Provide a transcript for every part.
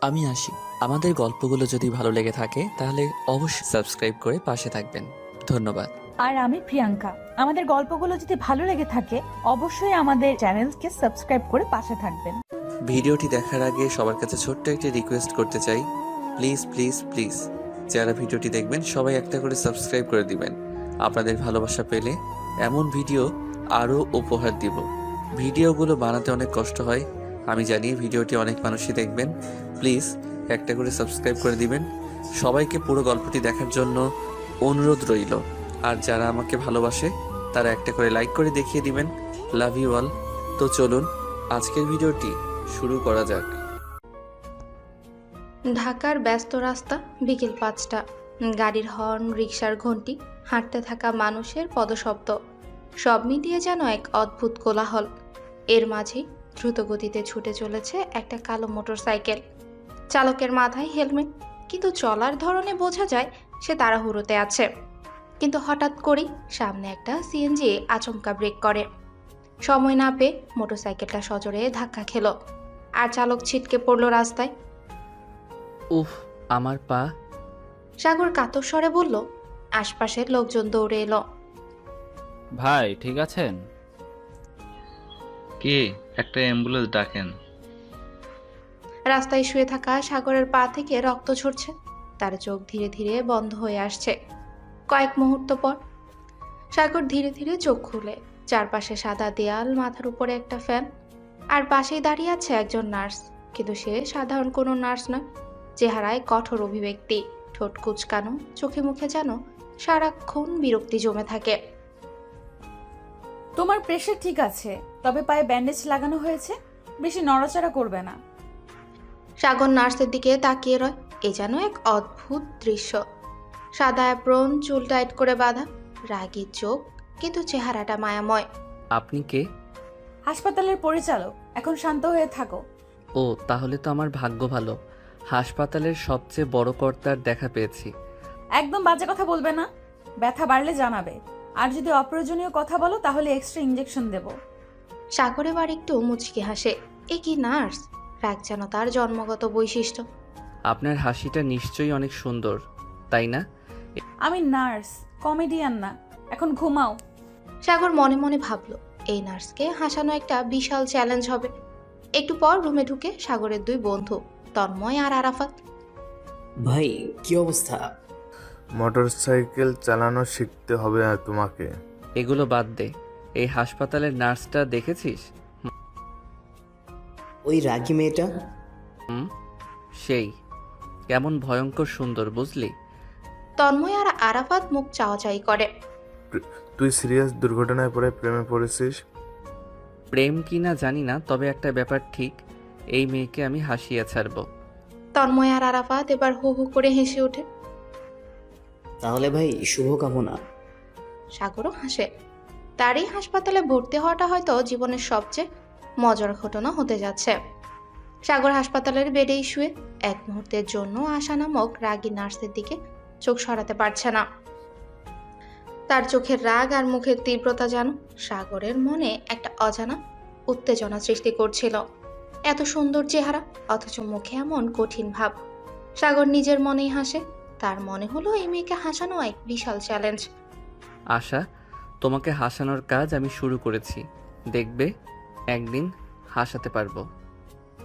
আমি আসি। আমাদের গল্পগুলো যদি ভালো লেগে থাকে তাহলে অবশ্যই সাবস্ক্রাইব করে পাশে থাকবেন। ধন্যবাদ। আর আমি প্রিয়াঙ্কা। আমাদের গল্পগুলো যদি ভালো লেগে থাকে অবশ্যই আমাদের চ্যানেলকে সাবস্ক্রাইব করে পাশে থাকবেন। ভিডিওটি দেখার আগে সবার কাছে ছোট্ট একটি রিকোয়েস্ট করতে চাই, প্লিজ প্লিজ প্লিজ যারা ভিডিওটি দেখবেন সবাই একটা করে সাবস্ক্রাইব করে দিবেন। আপনাদের ভালোবাসা পেলে এমন ভিডিও আরও উপহার দিব। ভিডিওগুলো বানাতে অনেক কষ্ট হয়, আমি জানি। ভিডিওটি অনেক মানুষই দেখবেন, প্লিজ একটা করে সাবস্ক্রাইব করে দিবেন। সবাইকে পুরো গল্পটি দেখার জন্য অনুরোধ রইল। আর যারা আমাকে ভালোবাসে তারা একটা করে লাইক করে দেখিয়ে দিবেন। Love you all. তো চলুন আজকের ভিডিওটি শুরু করা যাক। ঢাকার ব্যস্ত রাস্তা, বিকেল ৫টা। গাড়ির হর্ন, রিকশার ঘণ্টি, হাঁটতে থাকা মানুষের পদশব্দ, সব মিলিয়ে যেন এক অদ্ভুত কোলাহল। এর মাঝেই দ্রুতগতিতে ছুটে চলেছে একটা কালো মোটরসাইকেল। চালকের মাথায় হেলমেট, কিন্তু চলার ধরনে বোঝা যায় সে তাড়াহুড়োতে আছে। কিন্তু হঠাৎ করেই সামনে একটা সিএনজি আচমকা ব্রেক করে। সময় না পেয়ে মোটরসাইকেলটা সজোরে ধাক্কা খেল, আর চালক ছিটকে পড়ল রাস্তায়। উফ, আমার পা। সাগর কাতর স্বরে বলল। আশপাশের লোকজন দৌড়ে এলো। ভাই ঠিক আছেন? কে? একটা অ্যাম্বুলেন্স ডাকেন। রাস্তায় শুয়ে থাকা সাগরের পা থেকে রক্ত ঝরছে, তার চোখ ধীরে ধীরে বন্ধ হয়ে আসছে। কয়েক মুহূর্ত পর সাগর ধীরে ধীরে চোখ খুলে। চারপাশে সাদা দেয়াল, মাথার উপরে একটা ফ্যান, আর পাশেই দাঁড়িয়ে আছে একজন নার্স। কিন্তু সে সাধারণ কোনো নার্স নয়। চেহারায় কঠোর অভিব্যক্তি, ঠোঁট কুচকানো, চোখে মুখে যেন সারাক্ষণ বিরক্তি জমে থাকে। তোমার প্রেশার ঠিক আছে, তবে পায়ে ব্যান্ডেজ লাগানো হয়েছে, বেশি নড়াচড়া করবে না। সাগর নার্সের দিকে তাকিয়ে রয়। এ যেন এক অদ্ভুত দৃশ্য। সাদা অ্যাপ্রন, চুল টাইট করে বাঁধা, রাগী চোখ, কিন্তু চেহারাটা মায়াময়। আপনি কে? হাসপাতালের পরিচালক। এখন শান্ত হয়ে থাকো। ও, তাহলে তো আমার ভাগ্য ভালো, হাসপাতালের সবচেয়ে বড় কর্তার দেখা পেয়েছি। একদম বাজে কথা বলবে না, ব্যথা বাড়লে জানাবে। আর যদি অপ্রয়োজনীয় কথা বলো তাহলে এক্সট্রা ইঞ্জেকশন দেব। সাগর এবার একটু মুচকি হাসে। এ কি নার্স! রাগ যেন তার জন্মগত বৈশিষ্ট্য। আপনার হাসিটা নিশ্চয়ই অনেক সুন্দর, তাই না? আমি নার্স, কমেডিয়ান না। এখন ঘুমাও। সাগর মনে মনে ভাবল, এই নার্সকে হাসানো একটা বিশাল চ্যালেঞ্জ হবে। একটু পর রুমে ঢুকে সাগরের দুই বন্ধু, তন্ময় আর আরাফাত। ভাই কি অবস্থা? মোটরসাইকেল চালানো শিখতে হবে তোমাকে। এগুলো বাদ দে, এই হাসপাতালের নার্সটা দেখেছিস? ওই রাগী মেয়েটা? সেই কেমন ভয়ঙ্কর সুন্দর, বুঝলি? তন্ময় আর আরাফাত মুখ চাওয়াচাই করে। তুই সিরিয়াস দুর্ঘটনায় পড়ে প্রেমে পড়েছিস? প্রেম কি না জানি না, তবে একটা ব্যাপার ঠিক, এই মেয়েকে আমি হাসিয়ে ছাড়বো। তন্ময় আর আরাফাত এবার হু হু করে হেসে ওঠে। তাহলে ভাই শুভকামনা। সাগরও হাসে। তার এই হাসপাতালে ভর্তি হওয়াটা হয়তো জীবনের সবচেয়ে মজার ঘটনা হতে যাচ্ছে। সাগর হাসপাতালের বেডেই শুয়ে এক মুহূর্তের জন্য আশা নামক রাগী নার্সের দিকে চোখ সরাতে পারছে না। তার চোখের রাগ আর মুখের তীব্রতা যেন সাগরের মনে একটা অজানা উত্তেজনা সৃষ্টি করছিল। এত সুন্দর চেহারা, অথচ মুখে এমন কঠিন ভাব। সাগর নিজের মনেই হাসে। তার মনে হলো এই মেয়েকে হাসানো এক বিশাল চ্যালেঞ্জ। আশা, তোমাকে হাসানোর কাজ আমি শুরু করেছি, দেখবে একদিন হাসাতে পারবো।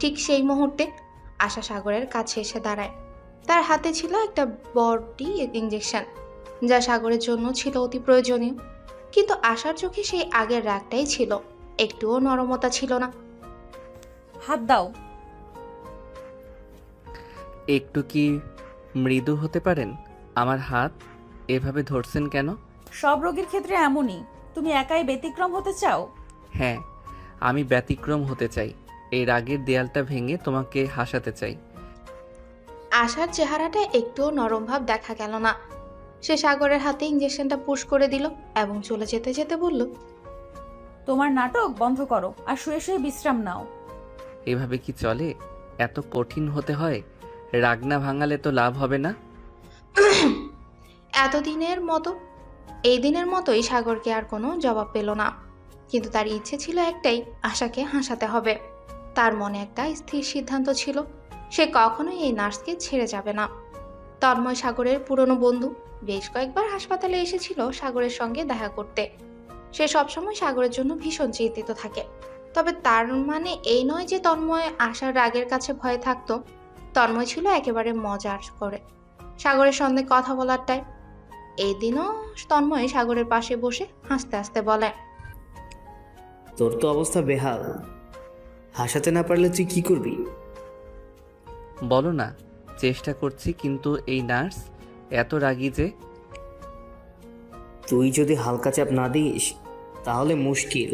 ঠিক সেই মুহূর্তে আশা সাগরের কাছে এসে দাঁড়ায়। তার হাতে ছিল একটা বড়ি ইঞ্জেকশন, যা সাগরের জন্য ছিল অতি প্রয়োজনীয়। কিন্তু আশার চোখে সেই আগের রাগটাই ছিল, একটুও নরমতা ছিল না। হাত দাও। একটু কি মৃদু হতে পারেন? আমার হাত এভাবে ধরছেন কেন? সব রোগীর ক্ষেত্রে এমনই। তুমি একাই ব্যতিক্রম হতে চাও? হ্যাঁ, আমি ব্যতিক্রম হতে চাই। এই রাগের দেয়ালটা ভেঙে তোমাকে হাসাতে চাই। আশার চেহারাটা একটুও নরম ভাব দেখা গেল না। সে সাগরের হাতে ইঞ্জেকশনটা পুশ করে দিল এবং চলে যেতে যেতে বলল, তোমার নাটক বন্ধ করো আর শুয়ে শুয়ে বিশ্রাম নাও। এভাবে কি চলে? এত কঠিন হতে হয়? রাগ না ভাঙালে তো লাভ হবে না। এই দিনের মতোই সাগরকে আর কোনো জবাব পেল না। কিন্তু তার ইচ্ছে ছিল একটাই, আশাকে হাসাতে হবে। তার মনে একটা স্থির সিদ্ধান্ত ছিল, সে কখনোই এই নার্সকে ছেড়ে যাবে না। তন্ময় সাগরের পুরনো বন্ধু, বেশ কয়েকবার হাসপাতালে এসেছিল সাগরের সঙ্গে দেখা করতে। সে সবসময় সাগরের জন্য ভীষণ চিন্তিত থাকে। তবে তার মানে এই নয় যে তন্ময় আশার রাগের কাছে ভয়ে থাকতো। তন্ময় ছিল একেবারে মজার করে সাগরের সঙ্গে কথা বলার টাইম। এই দিনও তন্ময় সাগরের পাশে বসে হাসতে হাসতে বলে, তোর তো অবস্থা বেহাল, হাসাতে না পারলে তুই কি করবি? বলো না, চেষ্টা করছি, কিন্তু এই নার্স এত রাগী যে। তুই যদি হালকা চাপ না দিস তাহলে মুশকিল।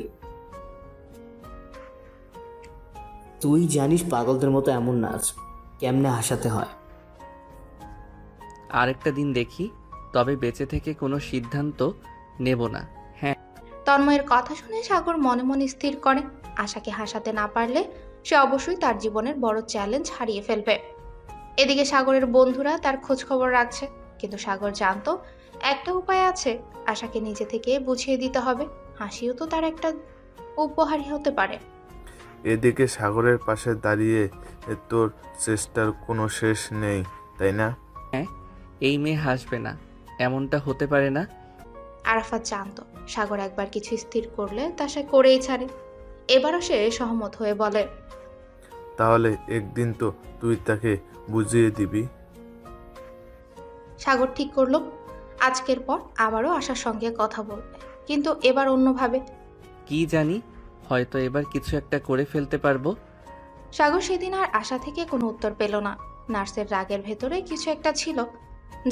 তুই জানিস পাগলদের মতো এমন নাচ কেমনে হাসাতে হয়। আরেকটা দিন দেখি, তবে বেঁচে থেকে কোনো সিদ্ধান্ত নেব না। হ্যাঁ, তন্ময়ের কথা শুনে সাগর মনে মনে স্থির করে আশাকে হাসাতে না পারলে সে অবশ্যই তার জীবনের বড় চ্যালেঞ্জ হারিয়ে ফেলবে। এদিকে সাগরের বন্ধুরা তার খোঁজ খবর রাখছে, কিন্তু সাগর জানতো একটা উপায় আছে, আশাকে নিজে থেকে বুঝিয়ে দিতে হবে। হাসিও তো তার একটা উপহারই হতে পারে। এদিকে সাগরের পাশে দাঁড়িয়ে তোর চেষ্টার কোনো শেষ নেই, তাই না? এই মেয়ে হাসবে না, এমনটা হতে পারে না। আরাফাত জানতো সাগর একবার কিছু স্থির করলে তা সে করেই ছাড়ে। এবারও সে সহমত হয়ে বলে, তাহলে একদিন তো তুই তাকে বুঝিয়ে দিবি। সাগর ঠিক করলো আজকের পর আবারও আশার সঙ্গে কথা বলবে, কিন্তু এবার অন্যভাবে। কি জানি, হয়তো এবার কিছু একটা করে ফেলতে পারবো। সাগর সেদিন আর আশা থেকে কোনো উত্তর পেল না। নার্সের রাগের ভেতরে কিছু একটা ছিল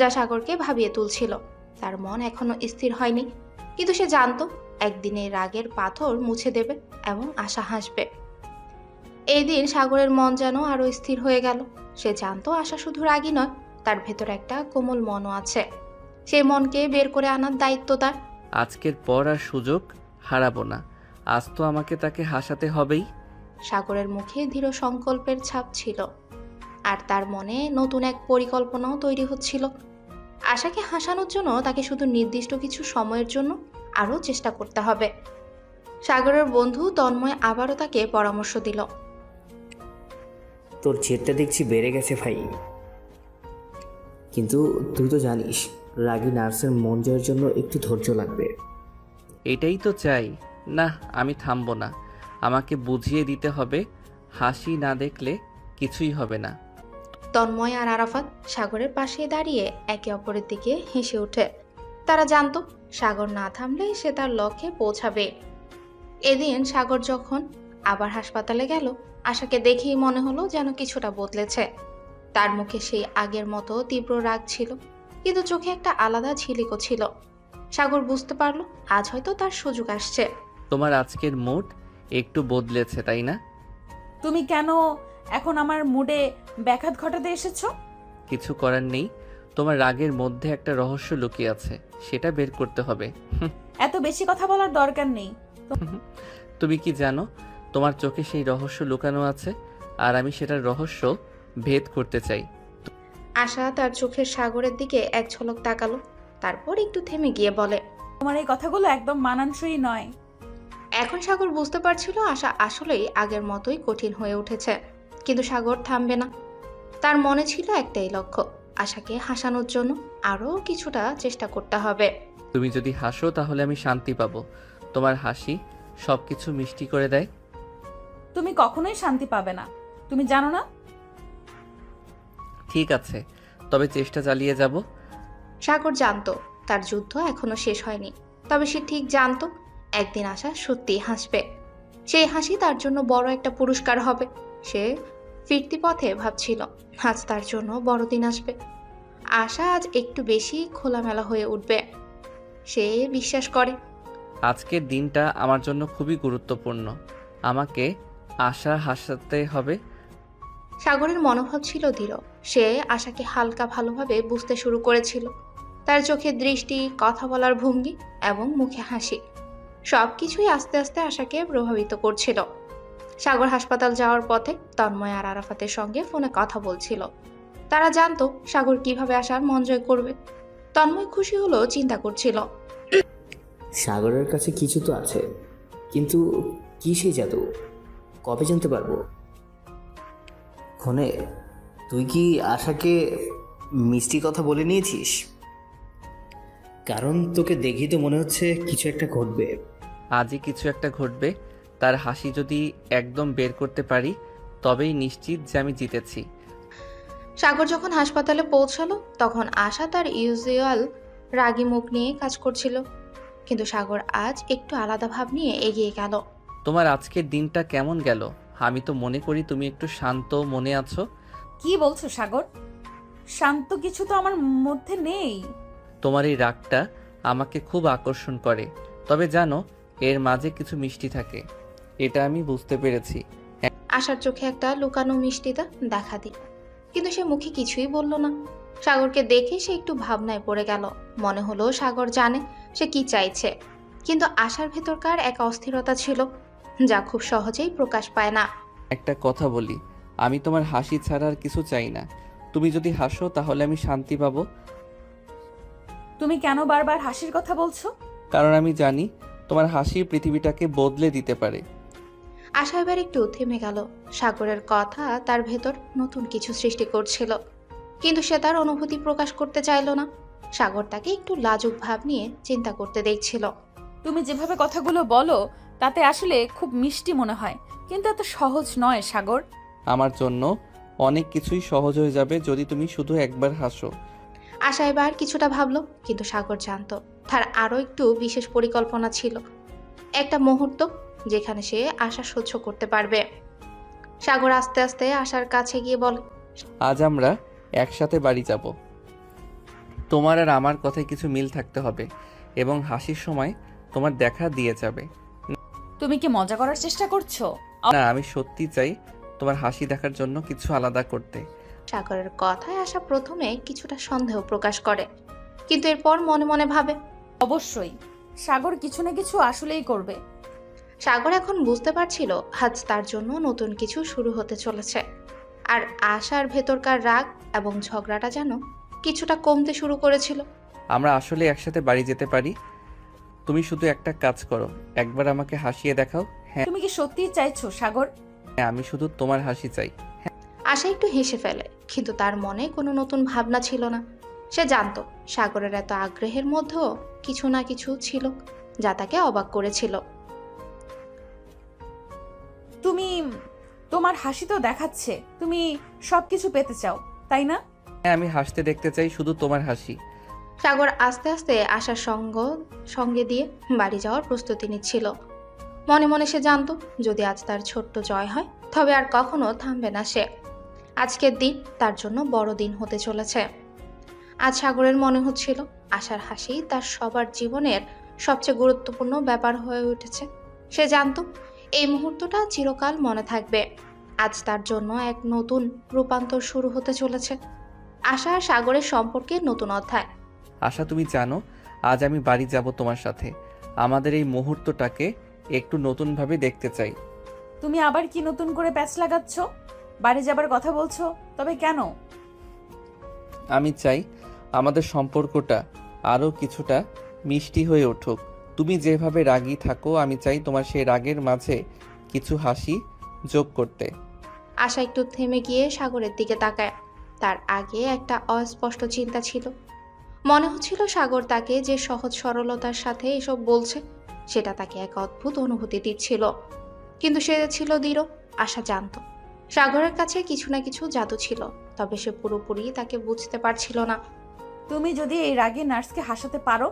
যা সাগরকে ভাবিয়ে তুলছিল। তার মন এখনো স্থির হয়নি, কিন্তু সে জানতো একদিন এই রাগের পাথর মুছে দেবে এবং আশা হাসবে। এই দিন সাগরের মন যেন আরো স্থির হয়ে গেল। সে জানতো আশা শুধু রাগী নয়, তার ভেতর একটা কোমল মনও আছে। সেই মনকে বের করে আনার দায়িত্ব তার। আজকের পর আর সুযোগ হারাবো না। আজ তো আমাকে তাকে হাসাতে হবেই। সাগরের মুখে দৃঢ় সংকল্পের ছাপ ছিল, আর তার মনে নতুন এক পরিকল্পনাও তৈরি হচ্ছিল। আশাকে হাসানোর জন্য তাকে শুধু নির্দিষ্ট কিছু সময়ের জন্য আরও চেষ্টা করতে হবে। সাগরের বন্ধু তন্ময় আবারও তাকে পরামর্শ দিল, তোর জেদটা দেখছি বেড়ে গেছে ভাই, কিন্তু তুই তো জানিস রাগী নার্সের মন জয়ের জন্য একটু ধৈর্য লাগবে। এটাই তো চাই। না, আমি থামবো না। আমাকে বুঝিয়ে দিতে হবে, হাসি না দেখলে কিছুই হবে না। তন্ময় আর আরাফাত সাগরের পাশে দাঁড়িয়ে একে অপরের দিকে হেসে ওঠে। তারা জানতো সাগর না থামলে সে তার লক্ষ্যে পৌঁছাবে। এদিন সাগর যখন আবার হাসপাতালে গেল, আশাকে দেখেই মনে হলো যেন কিছুটা বদলেছে। তার মুখে সেই আগের মতো তীব্র রাগ ছিল, কিন্তু চোখে একটা আলাদা ঝিলিকও ছিল। সাগর বুঝতে পারলো আজ হয়তো তার সুযোগ আসছে। তোমার আজকের মুড একটু বদলেছে, তাই না? তুমি কেন এখন আমার মুডে ব্যাঘাত ঘটাতে এসেছো? কিছু করার নেই। তোমার রাগের মধ্যে একটা রহস্য লুকিয়ে আছে, সেটা বের করতে হবে। এত বেশি কথা বলার দরকার নেই। তুমি কি জানো তোমার চোখে সেই রহস্য লুকানো আছে, আর আমি সেটার রহস্য ভেদ করতে চাই। আশা তার চোখের সাগরের দিকে এক ঝলক তাকালো, তারপর একটু থেমে গিয়ে বলে, তোমার এই কথাগুলো একদম মানানসই নয়। এখন সাগর বুঝতে পারছিল আশা আসলেই আগের মতোই কঠিন হয়ে উঠেছে, কিন্তু সাগর থামবে না। তার মনে ছিল একটাই লক্ষ্য, আশাকে হাসানোর জন্য আরও কিছুটা চেষ্টা করতে হবে। তুমি যদি হাসো তাহলে আমি শান্তি পাবো। তোমার হাসি সবকিছু মিষ্টি করে দেয়। তুমি কখনোই শান্তি পাবে না, তুমি জানো না? ঠিক আছে, তবে চেষ্টা চালিয়ে যাব। সাগর জানতো তার যুদ্ধ এখনো শেষ হয়নি, তবে সে ঠিক জানতো একদিন আশা সত্যিই হাসবে। সেই হাসি তার জন্য বড় একটা পুরস্কার হবে। সে ফিরতি পথে ভাবছিল আজ তার জন্য বড়দিন আসবে। আশা আজ একটু বেশি খোলামেলা হয়ে উঠবে, সে বিশ্বাস করে। আজকের দিনটা আমার জন্য খুবই গুরুত্বপূর্ণ। আমাকে আশা হাসাতে হবে। সাগরের মনোভাব ছিল দৃঢ়। সে আশাকে হালকা ভালোভাবে বুঝতে শুরু করেছিল। তার চোখের দৃষ্টি, কথা বলার ভঙ্গি এবং মুখে হাসি সবকিছুই আস্তে আস্তে আশাকে প্রভাবিত করছিল। সাগর হাসপাতাল যাওয়ার পথে তন্ময় আর আরাফাতের সঙ্গে ফোনে কথা বলছিল। তারা জানতো সাগর কিভাবে আশার মন জয় করবে। তন্ময় খুশি হলো, চিন্তা করছিল, সাগরের কাছে কিছু তো আছে, কিন্তু কি সেই জাদু, কবে জানতে পারবো? ক্ষণে তুই কি আশাকে মিষ্টি কথা বলে নিয়েছিস? কারণ তোকে দেখেই তো মনে হচ্ছে কিছু একটা ঘটবে। আজই কিছু একটা ঘটবে। তার হাসি যদি একদম বের করতে পারি তবেই নিশ্চিত যে আমি জিতেছি। সাগর যখন হাসপাতালে পৌঁছালো তখন আশা তার ইউজুয়াল রাগী মুখ নিয়ে কাজ করছিল, কিন্তু সাগর আজ একটু আলাদা ভাব নিয়ে এগিয়ে গেল। তোমার আজকের দিনটা কেমন গেল? আমি তো মনে করি তুমি একটু শান্ত মনে আছো। কি বলছো সাগর? শান্ত কিছু তো আমার মধ্যে নেই। তোমার এই রাগটা আমাকে খুব আকর্ষণ করে, তবে জানো এর মাঝে কিছু মিষ্টি থাকে, এটা আমি বুঝতে পেরেছি। আশার চোখে একটা লুকানো মিষ্টিতা দেখা দিল, কিন্তু সে মুখে কিছুই বলল না। সাগরকে দেখে সে একটু ভাবনায় পড়ে গেল। মনে হলো সাগর জানে সে কি চাইছে, কিন্তু আশার ভেতরকার এক অস্থিরতা ছিল যা খুব সহজেই প্রকাশ পায় না। একটা কথা বলি, আমি তোমার হাসি ছাড়া আর কিছু চাই না। তুমি যদি হাসো তাহলে আমি শান্তি পাবো। তুমি কেন বারবার হাসির কথা বলছো? কারণ আমি জানি তোমার হাসি পৃথিবীটাকে বদলে দিতে পারে। আশা এবার একটু থেমে গেল। সাগরের কথা তার ভেতর নতুন কিছু সৃষ্টি করছিল, কিন্তু সে তার অনুভূতি প্রকাশ করতে চাইল না। সাগর তাকে একটু লাজুক ভাব নিয়ে চিন্তা করতে দেখছিল। তুমি যেভাবে কথাগুলো বলো তাতে আসলে খুব মিষ্টি মনে হয়, কিন্তু এত সহজ নয় সাগর। আমার জন্য অনেক কিছুই সহজ হয়ে যাবে যদি তুমি শুধু একবার হাসো। আশা এবার কিছুটা ভাবলো, কিন্তু সাগর জানতো তার আরো একটু বিশেষ পরিকল্পনা ছিল, একটা মুহূর্ত যেখানে সে আশা সহ্য করতে পারবে। সাগর আস্তে আস্তে আশার কাছে গিয়ে বলে, আজ আমরা একসাথে বাড়ি যাব। তোমার আর আমার কথায় কিছু মিল থাকতে হবে এবং হাসির সময় তোমার দেখা দিয়ে যাবে। তুমি কি মজা করার চেষ্টা করছো? না, আমি সত্যি চাই তোমার হাসি দেখার জন্য কিছু আলাদা করতে। সাগরের কথায় আশা প্রথমে কিছুটা সন্দেহ প্রকাশ করে, কিন্তু এরপর মনে মনে ভাবে অবশ্যই সাগর কিছু না কিছু আসলেই করবে। সাগর এখন বুঝতে পারছিল আজ তার জন্য নতুন কিছু শুরু হতে চলেছে। আর আশার ভেতরকার রাগ এবং ঝগড়াটা যেন কিছুটা কমতে শুরু করেছিল। আমরা আসলে একসাথে বাড়ি যেতে পারি। তুমি শুধু একটা কাজ করো, একবার আমাকে হাসিয়ে দেখাও। হ্যাঁ, তুমি কি সত্যিই চাইছো সাগর? আমি শুধু তোমার হাসি চাই। আশা একটু হেসে ফেলে, কিন্তু তার মনে কোনো নতুন ভাবনা ছিল না। সে জানতো সাগরের এত আগ্রহের মধ্যেও কিছু না কিছু ছিল যা তাকে অবাক করেছিল। তুমি তোমার হাসি তো দেখাচ্ছে তুমি সবকিছু পেতে চাও, তাই না? হ্যাঁ, আমি হাসতে দেখতে চাই, শুধু তোমার হাসি। সাগর আস্তে আস্তে আশার সঙ্গে দিয়ে বাড়ি যাওয়ার প্রস্তুতি নিচ্ছিল। মনে মনে সে জানতো যদি আজ তার ছোট্ট জয় হয় তবে আর কখনো থামবে না সে। আজকের দিন তার জন্য বড় দিন হতে চলেছে। আজ সাগরের মনে হচ্ছিল আশার হাসি তার সবার জীবনের সবচেয়ে গুরুত্বপূর্ণ ব্যাপার হয়ে উঠেছে। সে জানতো এই মুহূর্তটা চিরকাল মনে থাকবে। আজ তার জন্য এক নতুন রূপান্তর শুরু হতে চলেছে, আশা আর সাগরের সম্পর্কে নতুন অধ্যায়। আশা, তুমি জানো আজ আমি বাড়ি যাব তোমার সাথে। আমাদের এই মুহূর্তটাকে একটু নতুনভাবে দেখতে চাই। তুমি আবার কি নতুন করে প্যাচ লাগাচ্ছ? বাড়ি যাবার কথা বলছো, তবে কেন? আমি চাই আমাদের সম্পর্কটা আরও কিছুটা মিষ্টি হয়ে উঠুক। তুমি যেভাবে রাগী থাকো আমি চাই তোমার সেই রাগের মাঝে কিছু হাসি যোগ করতে। আশা একটু থেমে গিয়ে সাগরের দিকে তাকায়। তার আগে একটা অস্পষ্ট চিন্তা ছিল। মনে হচ্ছিল সাগর তাকে যে সহজ সরলতার সাথে এসব বলছে সেটা তাকে এক অদ্ভুত অনুভূতি দিচ্ছিল, কিন্তু সে ছিল দৃঢ়। আশা জানতো সাগরের কাছে কিছু না কিছু জাদু ছিল, তবে সে পুরোপুরি তাকে বুঝতে পারছিল না। তুমি যদি এই রাগে নার্সকে হাসাতে পারো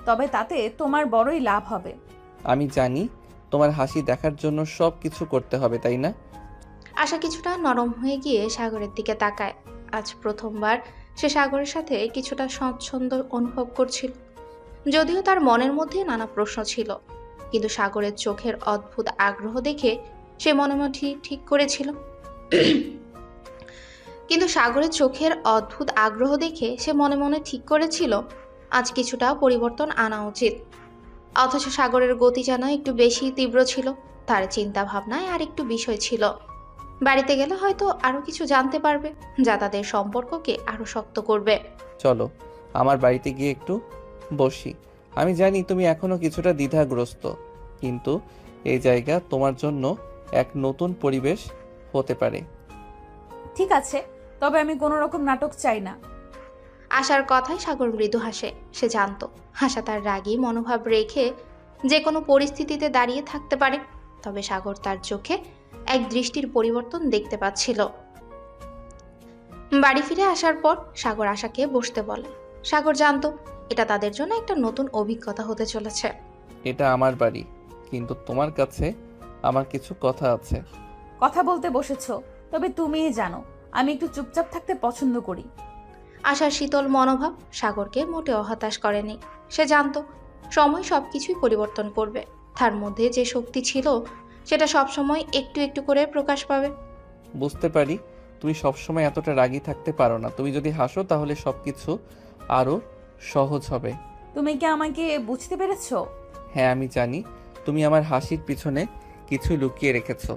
তবে তাতে তোমার বড়ই লাভ হবে। আমি জানি তোমার হাসি দেখার জন্য সব কিছু করতে হবে, তাই না? আশা কিছুটা নরম হয়ে গিয়ে সাগরের দিকে তাকায়। আজ প্রথমবার সে সাগরের সাথে কিছুটা স্বচ্ছন্দ অনুভব করছিল, যদিও তার মনের মধ্যে নানা প্রশ্ন ছিল। কিন্তু সাগরের চোখের অদ্ভুত আগ্রহ দেখে সে মনে মনে ঠিক করেছিল আজ কিছুটা পরিবর্তন আনা উচিত। অথচ সাগরের গতি যেন একটু বেশি তীব্র ছিল। তার চিন্তা ভাবনায় আর একটু বিষয় ছিল। বাড়িতে গেলে হয়তো আরো কিছু জানতে পারবে যা তাদের সম্পর্ককে আরো শক্ত করবে। চলো আমার বাড়িতে গিয়ে একটু বসি। আমি জানি তুমি এখনো কিছুটা দ্বিধাগ্রস্ত, কিন্তু এই জায়গা তোমার জন্য এক নতুন পরিবেশ হতে পারে। ঠিক আছে, তবে আমি কোনো রকম নাটক চাই না। আশার কথায় সাগর মৃদু হাসে। সে জানতো হাসা তার রাগী মনোভাব রেখে যে কোনো পরিস্থিতিতে দাঁড়িয়ে থাকতে পারে। তবে সাগর তার চোখে এক দৃষ্টির পরিবর্তন দেখতে পাচ্ছিল। বাড়ি ফিরে আসার পর সাগর আশাকে বসতে বলে। সাগর জানতো এটা তাদের জন্য একটা নতুন অভিজ্ঞতা হতে চলেছে। এটা আমার বাড়ি, কিন্তু তোমার কাছে আমার কিছু কথা আছে। কথা বলতে বসেছো, তবে তুমিই জানো আমি একটু চুপচাপ থাকতে পছন্দ করি। আশার শীতল মনোভাব সাগরকে মোটেও হতাশ করেনি। সে জানতো সময় সবকিছুই পরিবর্তন করবে। তার মধ্যে যে শক্তি ছিল সেটা সবসময় একটু একটু করে প্রকাশ পাবে। বুঝতে পারি তুমি সবসময় এতটা রাগী থাকতে পারো না। তুমি যদি হাসো তাহলে সবকিছু আরো সহজ হবে। তুমি কি আমাকে বুঝতে পেরেছো? হ্যাঁ, আমি জানি তুমি আমার হাসির পিছনে কিছু লুকিয়ে রেখেছো,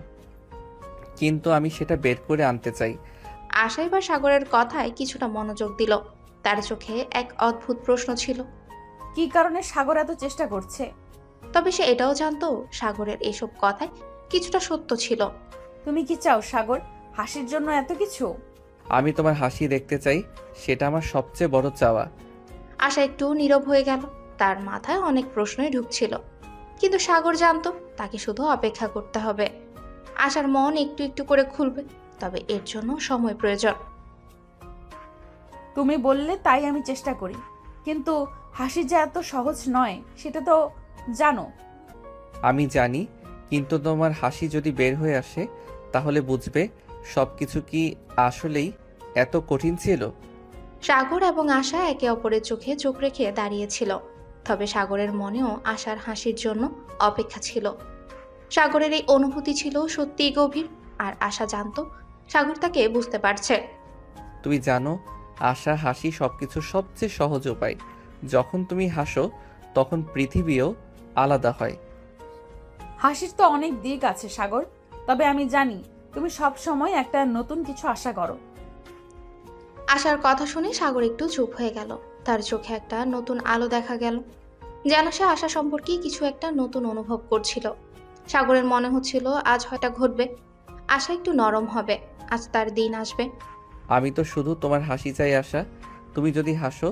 কিন্তু আমি সেটা বের করে আনতে চাই। আশা এবার সাগরের কথায় কিছুটা মনোযোগ দিল। তার চোখে এক অদ্ভুত প্রশ্ন ছিল। কি কারণে সাগর এত চেষ্টা করছে? তবে সে এটাও জানতো সাগরের এসব কথায় কিছুটা সত্য ছিল। তুমি কি চাও সাগর, হাসির জন্য এত কিছু? আমি তোমার হাসি দেখতে চাই, সেটা আমার সবচেয়ে বড় চাওয়া। আশা একটু নীরব হয়ে গেল। তার মাথায় অনেক প্রশ্নই ঢুকছিল, কিন্তু সাগর জানতো তাকে শুধু অপেক্ষা করতে হবে। আশার মন একটু একটু করে খুলবে, তবে এর জন্য সময় প্রয়োজন। তুমি বললে তাই আমি চেষ্টা করি, কিন্তু হাসি যে এত সহজ নয় সেটা তো জানো। আমি জানি, কিন্তু তোমার হাসি যদি বের হয়ে আসে তাহলে বুঝবে সবকিছু কি আসলেই এত কঠিন ছিল। সাগর এবং আশা একে অপরের চোখে চোখ রেখে দাঁড়িয়েছিল। তবে সাগরের মনেও আশার হাসির জন্য অপেক্ষা ছিল। সাগরের এই অনুভূতি ছিল সত্যিই গভীর, আর আশা জানতো সাগর তাকে বুঝতে পারছে। তুমি জানো, আশা হাসি সবকিছুর সবচেয়ে সহজ উপায়। যখন তুমি হাসো তখন পৃথিবীও আলাদা হয়। হাসির তো অনেক দিক আছে সাগর, তবে আমি জানি তুমি সব সময় একটা নতুন কিছু আশা করো। আশার কথা শুনে সাগর একটু চুপ হয়ে গেল। তার চোখে একটা নতুন আলো দেখা গেল, যেন সে আশা সম্পর্কে কিছু একটা নতুন অনুভব করছিল। সাগরের মনে হচ্ছিল আজ হয়তো ঘটবে। আশা একটু নরম হবে, আজ তার দিন আসবে। আমি তো শুধু তোমার হাসি চাই আশা। তুমি যদি হাসো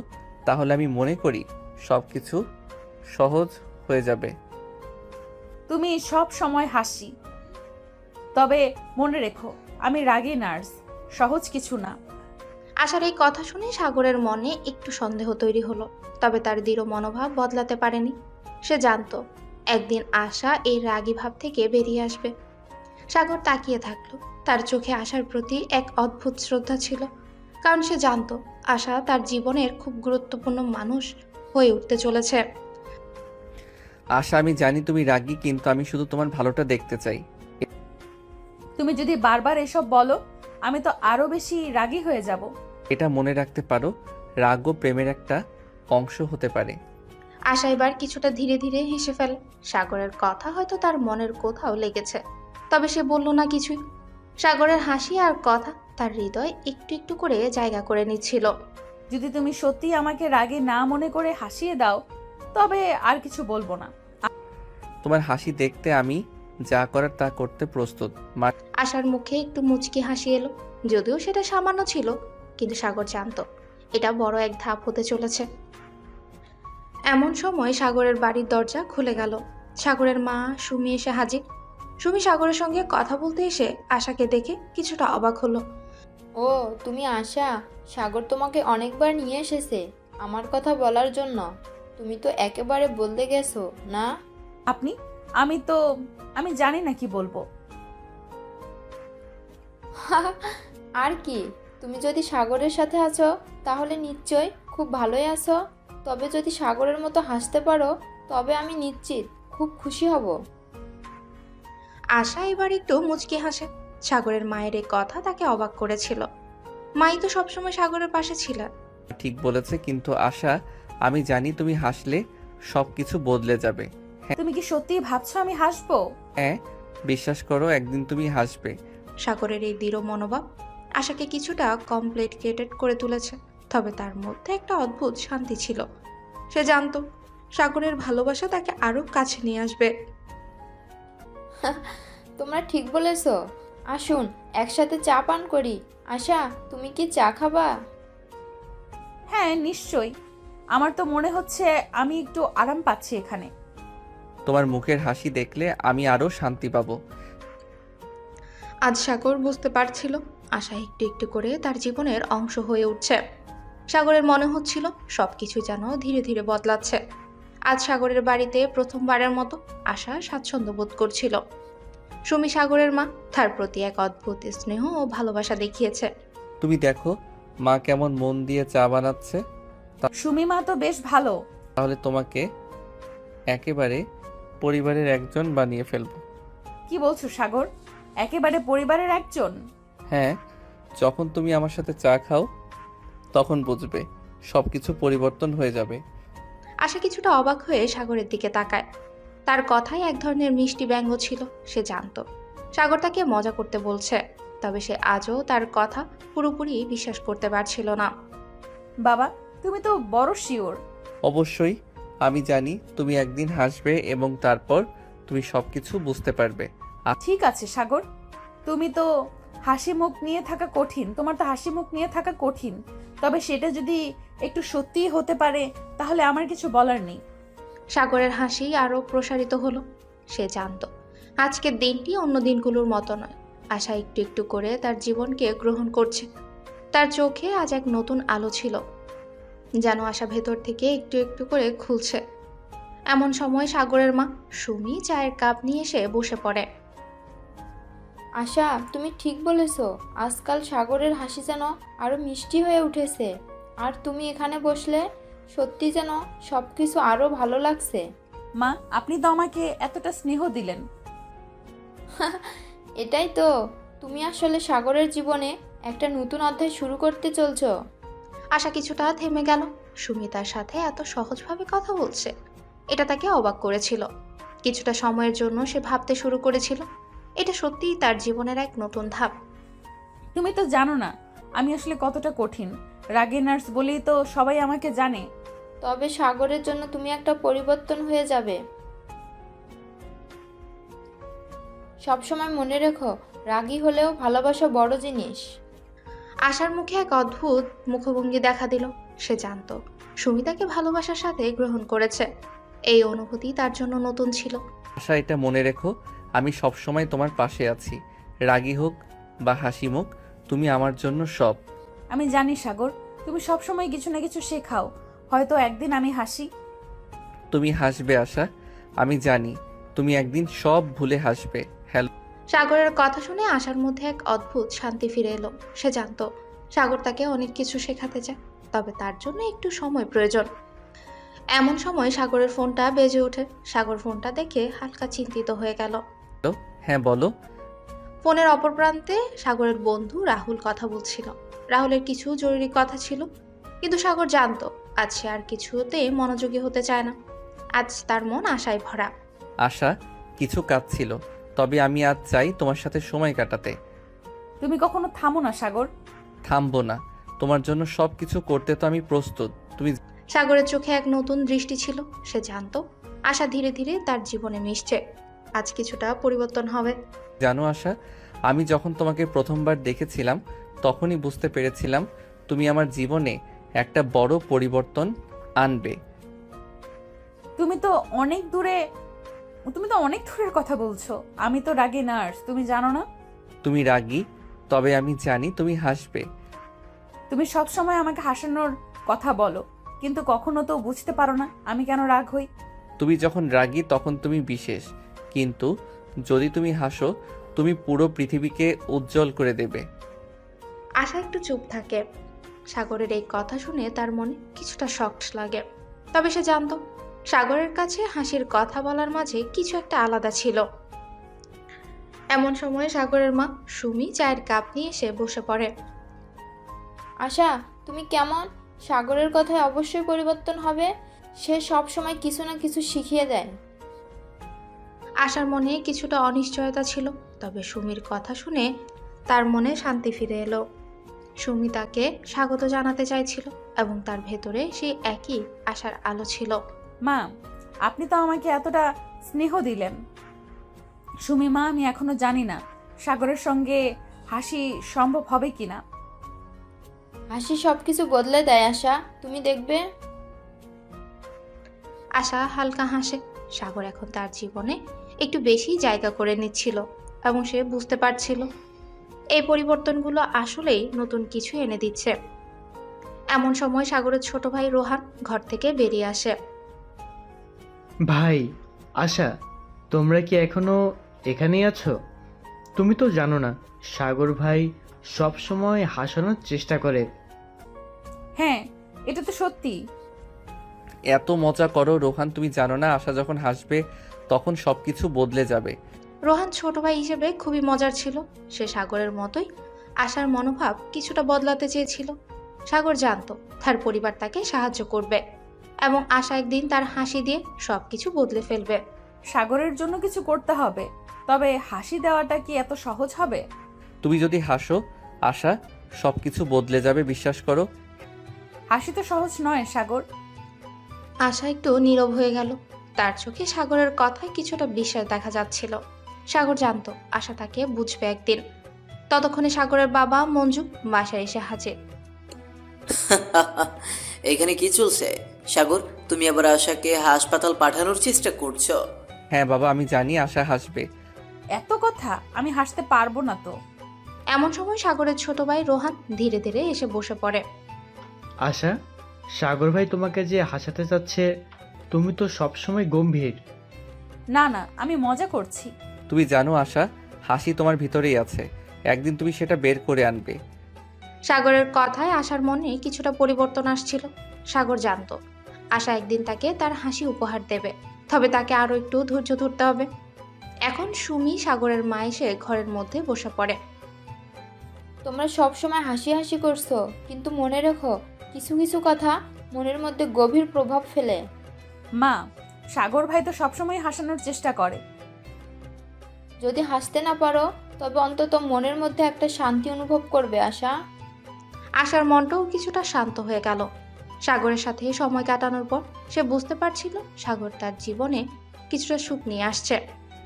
তাহলে আমি মনে করি সবকিছু সহজ হয়ে যাবে। তুমি সব সময় হাসি, তবে মনে রেখো আমি রাগী নার্স, সহজ কিছু না। আশার এই কথা শুনে সাগরের মনে একটু সন্দেহ তৈরি হলো, তবে তার দৃঢ় মনোভাব বদলাতে পারেনি। সে জানতো একদিন আশা এই রাগী ভাব থেকে বেরিয়ে আসবে। সাগর তাকিয়ে থাকলো। তার চোখে আশার প্রতি এক অদ্ভুত শ্রদ্ধা ছিল, কারণ সে জানতো আশা তার জীবনের খুব গুরুত্বপূর্ণ মানুষ হয়ে উঠতে চলেছে। আশা, আমি জানি তুমি রাগী, কিন্তু আমি শুধু তোমার ভালোটা দেখতে চাই। তুমি যদি বারবার এসব বলো আমি তো আরো বেশি রাগী হয়ে যাব। এটা মনে রাখতে পারো, রাগও প্রেমের একটা অংশ হতে পারে। আশা এবার কিছুটা ধীরে ধীরে হেসে ফেলে। সাগরের কথা হয়তো তার মনের কোথাও লেগেছে, তবে সে বলল না কিছুই। সাগরের হাসি আর কথা তার হৃদয় একটু একটু করে জায়গা করে নিচ্ছিল। যদি তুমি সত্যি আমাকে রাগী না মনে করে হাসিয়ে দাও তবে আর কিছু বলবো না। তোমার হাসি দেখতে আমি যা করার তা করতে প্রস্তুত। আশার মুখে একটু মুচকি হাসি এলো, যদিও সেটা সামান্য ছিল, কিন্তু সাগর জানতো এটা বড় এক ধাপ হতে চলেছে। এমন সময় সাগরের বাড়ির দরজা খুলে গেল। সাগরের মা সুমি এসে হাজির। সুমি সাগরের সঙ্গে কথা বলতে এসে আশাকে দেখে কিছুটা অবাক হলো। ও তুমি আশা, সাগর তোমাকে অনেকবার নিয়ে এসেছে আমার কথা বলার জন্য। তুমি তো একেবারে বলতে গেছো না। আপনি? আমি জানি না কি বলবো। আর কি, তুমি যদি সাগরের সাথে আছো তাহলে নিশ্চয় খুব ভালোই আছো। তবে যদি সাগরের মতো হাসতে পারো তবে আমি নিশ্চিত খুব খুশি হব। আশা এবার একটু মুচকি হাসে। সাগরের মায়ের এই কথা তাকে অবাক করেছিল। মাই তো সবসময় সাগরের পাশে ছিল। ঠিক বলেছে, কিন্তু আশা, আমি জানি তুমি হাসলে সবকিছু বদলে যাবে। তুমি কি সত্যিই ভাবছো আমি হাসবো? হ্যাঁ, বিশ্বাস করো, একদিন তুমি হাসবে। সাগরের এই দৃঢ় মনোভাব আশাকে কিছুটা কমপ্লিকেটেড করে তুলেছে, তবে তার মধ্যে একটা অদ্ভুত শান্তি ছিল। সে জানতো সাগরের ভালোবাসা তাকে আরো কাছে নিয়ে আসবে। তোমরা ঠিক বলেছো, আসুন একসাথে চা পান করি। আশা, তুমি কি চা খাবা? হ্যাঁ নিশ্চয়ই, আমার তো মনে হচ্ছে আমি একটু আরাম পাচ্ছি এখানে। তোমার মুখের হাসি দেখলে আমি আরও শান্তি পাবো। আজ সাগর বুঝতে পারছিল আশা একটু একটু করে তার জীবনের অংশ হয়ে উঠছে। সাগরের মনে হচ্ছিল সবকিছু যেন ধীরে ধীরে বদলাচ্ছে। আজ সাগরের বাড়িতে প্রথমবারের মতো আশা স্বাচ্ছন্দ্য বোধ করছিল। সুমি সাগরের মা, তার প্রতি এক অদ্ভুত স্নেহ ও ভালোবাসা দেখিয়েছে। তুমি দেখো মা কেমন মন দিয়ে চা বানাচ্ছে। সুমি মা তো বেশ ভালো। তাহলে তোমাকে একেবারে পরিবারের একজন বানিয়ে ফেলবো। কি বলছো সাগর? একেবারে পরিবারের একজন? হ্যাঁ, যখন তুমি আমার সাথে চা খাও তখন বুঝবে সব কিছু পরিবর্তন হয়ে যাবে। আশা কিছুটা অবাক হয়ে সাগরের দিকে তাকায়। তার কথায় এক ধরনের মিষ্টি ব্যঙ্গ ছিল। সে জানতো সাগর তাকে মজা করতে বলছে, তবে সে আজও তার কথা পুরোপুরি বিশ্বাস করতে পারছিল না। বাবা, তুমি তো বড় শিওর। অবশ্যই, আমি জানি তুমি একদিন হাসবে এবং তারপর তুমি সবকিছু বুঝতে পারবে। ঠিক আছে সাগর, তুমি তো হাসি মুখ নিয়ে থাকা কঠিন, তোমার তো হাসি মুখ নিয়ে থাকা কঠিন, তবে সেটা যদি একটু সত্যিই হতে পারে তাহলে আমার কিছু বলার নেই। সাগরের হাসি আরও প্রসারিত হলো। সে জানতো আজকের দিনটি অন্য দিনগুলোর মতো নয়। আশা একটু একটু করে তার জীবনকে গ্রহণ করছে। তার চোখে আজ এক নতুন আলো ছিল, যেন আশা ভেতর থেকে একটু একটু করে খুলছে। এমন সময় সাগরের মা সুমি চায়ের কাপ নিয়ে এসে বসে পড়ে। আশা, তুমি ঠিক বলেছ, আজকাল সাগরের হাসি যেন আরো মিষ্টি হয়ে উঠেছে। আর তুমি এখানে বসলে সত্যি যেন সবকিছু আরো ভালো লাগছে। মা, আপনি তো আমাকে এতটা স্নেহ দিলেন। এটাই তো, তুমি আসলে সাগরের জীবনে একটা নতুন অধ্যায় শুরু করতে চলছো। আশা কিছুটা থেমে গেল। সুমি তার সাথে এত সহজভাবে কথা বলছে, এটা তাকে অবাক করেছিল। কিছুটা সময়ের জন্য সে ভাবতে শুরু করেছিল এটা সত্যিই তার জীবনের এক নতুন ধাপ। তুমি তো জানো না আমি আসলে কতটা কঠিন। রাগী নার্স বলেই তো সবাই আমাকে জানে। তবে সাগরের জন্য তুমি একটা পরিবর্তন হয়ে যাবে। সবসময় মনে রেখো, রাগী হলেও ভালোবাসা বড় জিনিস। আশার মুখে এক অদ্ভুত মুখভঙ্গি দেখা দিল। সে জানতো সুমি তাকে ভালোবাসার সাথে গ্রহণ করেছে। এই অনুভূতি তার জন্য নতুন ছিল। আশা, এটা মনে রেখো, আমি সবসময় তোমার পাশে আছি। রাগী হোক বা হাসি মুখ, তুমি আমার জন্য সব। আমি জানি সাগর, তুমি সবসময় কিছু না কিছু শেখাও, হয়তো একদিন আমি হাসি। তুমি হাসবে আশা, আমি জানি তুমি একদিন সব ভুলে হাসবে। হ্যালো। সাগরের কথা শুনে আশার মধ্যে এক অদ্ভুত শান্তি ফিরে এলো। সে জানতো সাগর তাকে অনেক কিছু শেখাতে চায়, তবে তার জন্য একটু সময় প্রয়োজন। এমন সময় সাগরের ফোনটা বেজে ওঠে। সাগর ফোনটা দেখে হালকা চিন্তিত হয়ে গেল। হ্যাঁ বলো। ফোনের অপর প্রান্তে সাগরের বন্ধু রাহুল কথা বলছিল। রাহুলের কিছু জরুরি কথা ছিল, কিন্তু সাগর জানতো আজ সে আর কিছুতে মনোযোগী হতে চায় না। আজ তার মন আশায় ভরা। আশা, কিছু কাজ ছিল, তবে আমি আজ চাই তোমার সাথে সময় কাটাতে। তুমি কখনো থামো না সাগর। থামবো না, তোমার জন্য সব কিছু করতে তো আমি প্রস্তুত। তুমি সাগরের চোখে এক নতুন দৃষ্টি ছিল। সে জানতো আশা ধীরে ধীরে তার জীবনে মিশছে। আজ কিছুটা পরিবর্তন হবে। জানো আশা, আমি যখন তোমাকে প্রথমবার দেখেছিলাম তখনই বুঝতে পেরেছিলাম তুমি আমার জীবনে একটা বড় পরিবর্তন আনবে। তুমি তো অনেক দূরের কথা বলছো। আমি তো রাগী নার্স, তুমি জানো না? তুমি রাগী, তবে আমি জানি তুমি হাসবে। তুমি সব সময় আমাকে হাসানোর কথা বলো, কিন্তু কখনো তো বুঝতে পারো না আমি কেন রাগ হই। তুমি যখন রাগী তখন তুমি বিশেষ, কিন্তু যদি তুমি হাসো তুমি পুরো পৃথিবীকে উজ্জ্বল করে দেবে। আশা একটু চুপ থাকে। সাগরের এই কথা শুনে তার মনে কিছুটা শক লাগে, তবে সে জানতো সাগরের কাছে হাসির কথা বলার মাঝে কিছু একটা আলাদা ছিল। এমন সময় সাগরের মা সুমি চায়ের কাপ নিয়ে এসে বসে পড়ে। আশা, তুমি কেমন? সাগরের কথায় অবশ্যই পরিবর্তন হবে। সে সব সময় কিছু না কিছু শিখিয়ে দেয়। আশার মনে কিছুটা অনিশ্চয়তা ছিল, তবে সুমির কথা শুনে তার মনে শান্তি ফিরে এলো। সুমি তাকে স্বাগত জানাতে চাইছিল এবং তার ভেতরে সেই একই আশার আলো ছিল। মা, আপনি তো আমাকে এতটা স্নেহ দিলেন। সুমি মা, আমি এখনো জানি না সাগরের সঙ্গে হাসি সম্ভব হবে কিনা। হাসি সব কিছু বদলে দেয় আশা, তুমি দেখবে। আশা হালকা হাসে। সাগর এখন তার জীবনে একটু বেশি জায়গা করে নিচ্ছিল এবং সে বুঝতে পারছিল এই পরিবর্তনগুলো আসলেই নতুন কিছু এনে দিচ্ছে। এমন সময় সাগরের ছোট ভাই রোহান ঘর থেকে বেরিয়ে আসে। ভাই, আশা, তোমরা কি এখনো এখানেই আছো? তুমি তো জানো না, সাগর ভাই সব সময় হাসানোর চেষ্টা করে। হ্যাঁ, এটা তো সত্যি। এত মজা করো রোহান, তুমি জানো না আশা যখন হাসবে তখন সবকিছু বদলে যাবে। রোহান ছোট ভাই হিসেবে খুবই মজার ছিল। সে সাগরের মতোই আশার মনোভাব কিছুটা বদলাতে চেয়েছিল। সাগর জানতো তার পরিবার তাকে সাহায্য করবে এবং আশা একদিন তার হাসি দিয়ে সবকিছু বদলে ফেলবে। সাগরের জন্য কিছু করতে হবে, তবে হাসি দেওয়াটা কি এত সহজ হবে? তুমি যদি হাসো আশা সবকিছু বদলে যাবে, বিশ্বাস করো। হাসি তো সহজ নয় সাগর। আশা একটু নীরব হয়ে গেল। তার চোখে সাগরের কথায় কিছুটা বিশ্বাস দেখা যাচ্ছিল। সাগর জানতো আশা তাকে বুঝবে একদিন। ততক্ষণে সাগরের বাবা মঞ্জু বাসায় এসে হাজির। এখানে কি চলছে? সাগর, তুমি আবার আশাকে হাসপাতাল পাঠানোর চেষ্টা করছো? হ্যাঁ বাবা, আমি জানি আশা হাসবে। এত কথা, আমি হাসতে পারবো না তো। এমন সময় সাগরের ছোট ভাই রোহান ধীরে ধীরে এসে বসে পড়ে। আশা, সাগর ভাই তোমাকে যে হাসাতে চাচ্ছে, তুমি তো সবসময় গম্ভীর। না না, আমি মজা করছি। তুমি জানো আশা, হাসি তোমার ভিতরেই আছে, একদিন তুমি সেটা বের করে আনবে। সাগরের কথায় আশার মনে কিছুটা পরিবর্তন আসছিল। সাগর জানতো আশা একদিন তাকে তার হাসি উপহার দেবে, তবে তাকে আরো একটু ধৈর্য ধরতে হবে। এখন সুমি সাগরের মা এসে ঘরের মধ্যে বসে পড়ে। তোমরা সব সময় হাসি হাসি করছো, কিন্তু মনে রেখো কিছু কিছু কথা মনের মধ্যে গভীর প্রভাব ফেলে। মা, সাগর ভাই তো সবসময় হাসানোর চেষ্টা করে। যদি হাসতে না পারো তবে অন্তত মনের মধ্যে একটা শান্তি অনুভব করবে আশা। আশার মনটাও কিছুটা শান্ত হয়ে গেল। সাগরের সাথে সময় কাটানোর পর সে বুঝতে পারছিল সাগর তার জীবনে কিছুটা সুখ নিয়ে আসছে।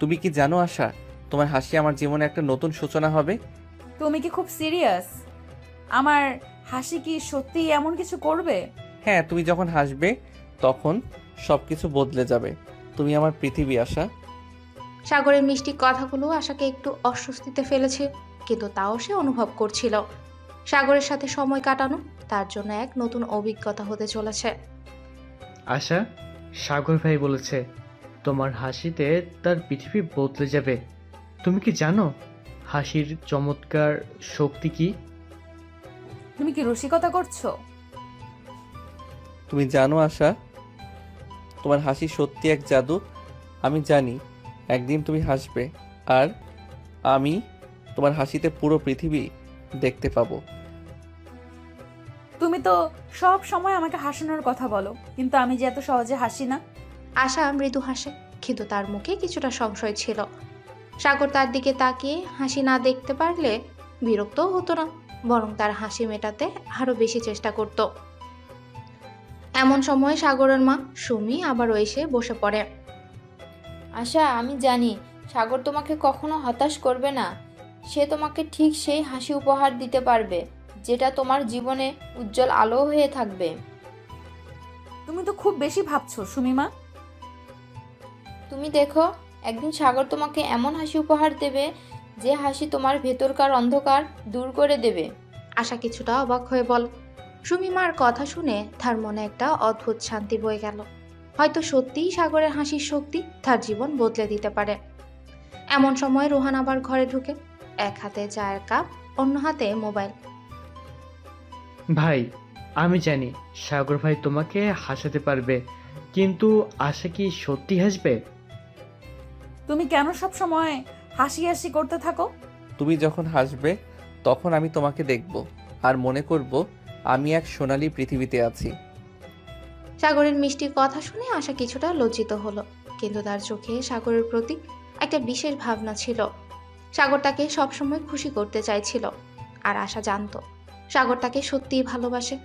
তুমি কি জানো আশা, তোমার হাসি আমার জীবনে একটা নতুন সূচনা হবে। তুমি কি খুব সিরিয়াস? আমার হাসি কি সত্যি এমন কিছু করবে? হ্যাঁ, তুমি যখন হাসবে তখন সবকিছু বদলে যাবে। তুমি আমার পৃথিবী আশা। সাগরের মিষ্টি কথাগুলো আশাকে একটু অস্বস্তিতে ফেলেছে, কিন্তু তাও সে অনুভব করছিল সাগরের সাথে সময় কাটানো তার জন্য এক নতুন অভিজ্ঞতা হতে চলেছে। আশা, সাগর ভাই বলেছে তোমার হাসিতে তার পৃথিবী বদলে যাবে। তুমি কি জানো হাসির চমৎকার শক্তি কি? তুমি কি রসিকতা করছো? তুমি জানো আশা, তোমার হাসি সত্যি এক জাদু। আমি জানি একদিন তুমি হাসবে আর আমি তোমার হাসিতে পুরো পৃথিবী দেখতে পাবো। তুমি তো সব সময় আমাকে হাসানোর কথা বলো, কিন্তু আমি যে এত সহজে হাসি না। আশা মৃদু হাসে, কিন্তু তার মুখে কিছুটা সংশয় ছিল। সাগর তার দিকে তাকিয়ে হাসি না দেখতে পারলে বিরক্তও হতো না, বরং তার হাসি মেটাতে আরো বেশি চেষ্টা করত। এমন সময় সাগরের মা সুমি আবারও এসে বসে পড়ে। আশা, আমি জানি সাগর তোমাকে কখনো হতাশ করবে না। সে তোমাকে ঠিক সেই হাসি উপহার দিতে পারবে যেটা তোমার জীবনে উজ্জ্বল আলো হয়ে থাকবে। তুমি তো খুব বেশি ভাবছো সুমিমা। তুমি দেখো, একদিন সাগর তোমাকে এমন হাসি উপহার দেবে যে হাসি তোমার ভেতরকার অন্ধকার দূর করে দেবে। আশা কিছুটা অবাক হয়ে বল। সুমিমার কথা শুনে তার মনে একটা অদ্ভুত শান্তি বয়ে গেল। হয়তো সত্যিই সাগরের হাসির শক্তি তার জীবন বদলে দিতে পারে। এমন সময় রোহান আবার ঘরে ঢুকে, এক হাতে চায়ের কাপ, অন্য হাতে মোবাইল। ভাই, আমি জানি সাগর ভাই তোমাকে হাসাতে পারবে, কিন্তু আশা কি সত্যি হাসবে? তুমি কেন সব সময় হাসি হাসি করতে থাকো? তুমি যখন হাসবে তখন আমি তোমাকে দেখব আর মনে করব আমি এক সোনালী পৃথিবীতে আছি। সাগরের মিষ্টি কথা শুনে আশা কিছুটা লজ্জিত হলো, কিন্তু তার চোখে সাগরের প্রতি একটা বিশেষ ভাবনা ছিল। সাগর তাকে সবসময় খুশি করতে চাইছিল, আর আশা জানতো সাগর তাকে সত্যিই ভালোবাসে।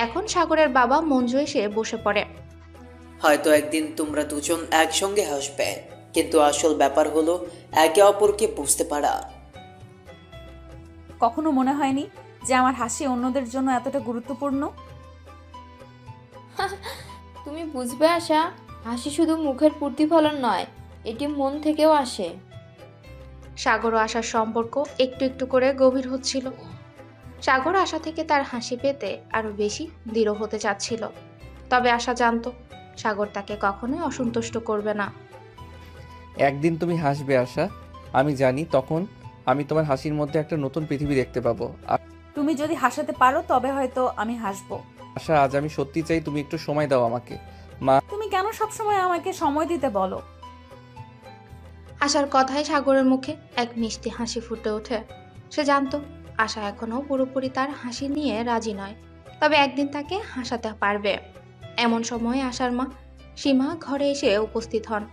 এখন সাগরের বাবা মঞ্জু এসে বসে পড়ে। হয়তো একদিন তোমরা দুজন একসঙ্গে হাসবে। কিন্তু আসল ব্যাপার হলো একে অপরকে বুঝতে পারা। কখনো মনে হয়নি যে আমার হাসি অন্যদের জন্য এতটা গুরুত্বপূর্ণ? তুমি বুঝবে আশা, হাসি শুধু মুখের প্রতিফলন নয়, এটি মন থেকেও আসে। সাগর ও আশার সম্পর্ক একটু একটু করে গভীর হচ্ছিল। সাগর আশা থেকে তার হাসি পেতে আরো বেশি দৃঢ় হতে চাচ্ছিল। তবে আশা জানতো সাগর তাকে কখনোই অসন্তুষ্ট করবে না। একদিন তুমি হাসবে আশা, আমি জানি। তখন আমি তোমার হাসির মধ্যে একটা নতুন পৃথিবী দেখতে পাবো। তুমি যদি হাসাতে পারো তবে হয়তো আমি হাসবো। আশা, আজ আমি সত্যি চাই তুমি একটু সময় দাও আমাকে। তুমি কেন সবসময় আমাকে সময় দিতে বলো? আশার কথায় সাগরের মুখে এক মিষ্টি হাসি ফুটে ওঠে। সে জানতো আশা এখনো পুরোপুরি তার হাসি নিয়ে রাজি নয়, তবে একদিন তাকে হাসাতে পারবে। এমন সময় আশার মা সীমা ঘরে এসে উপস্থিত হন।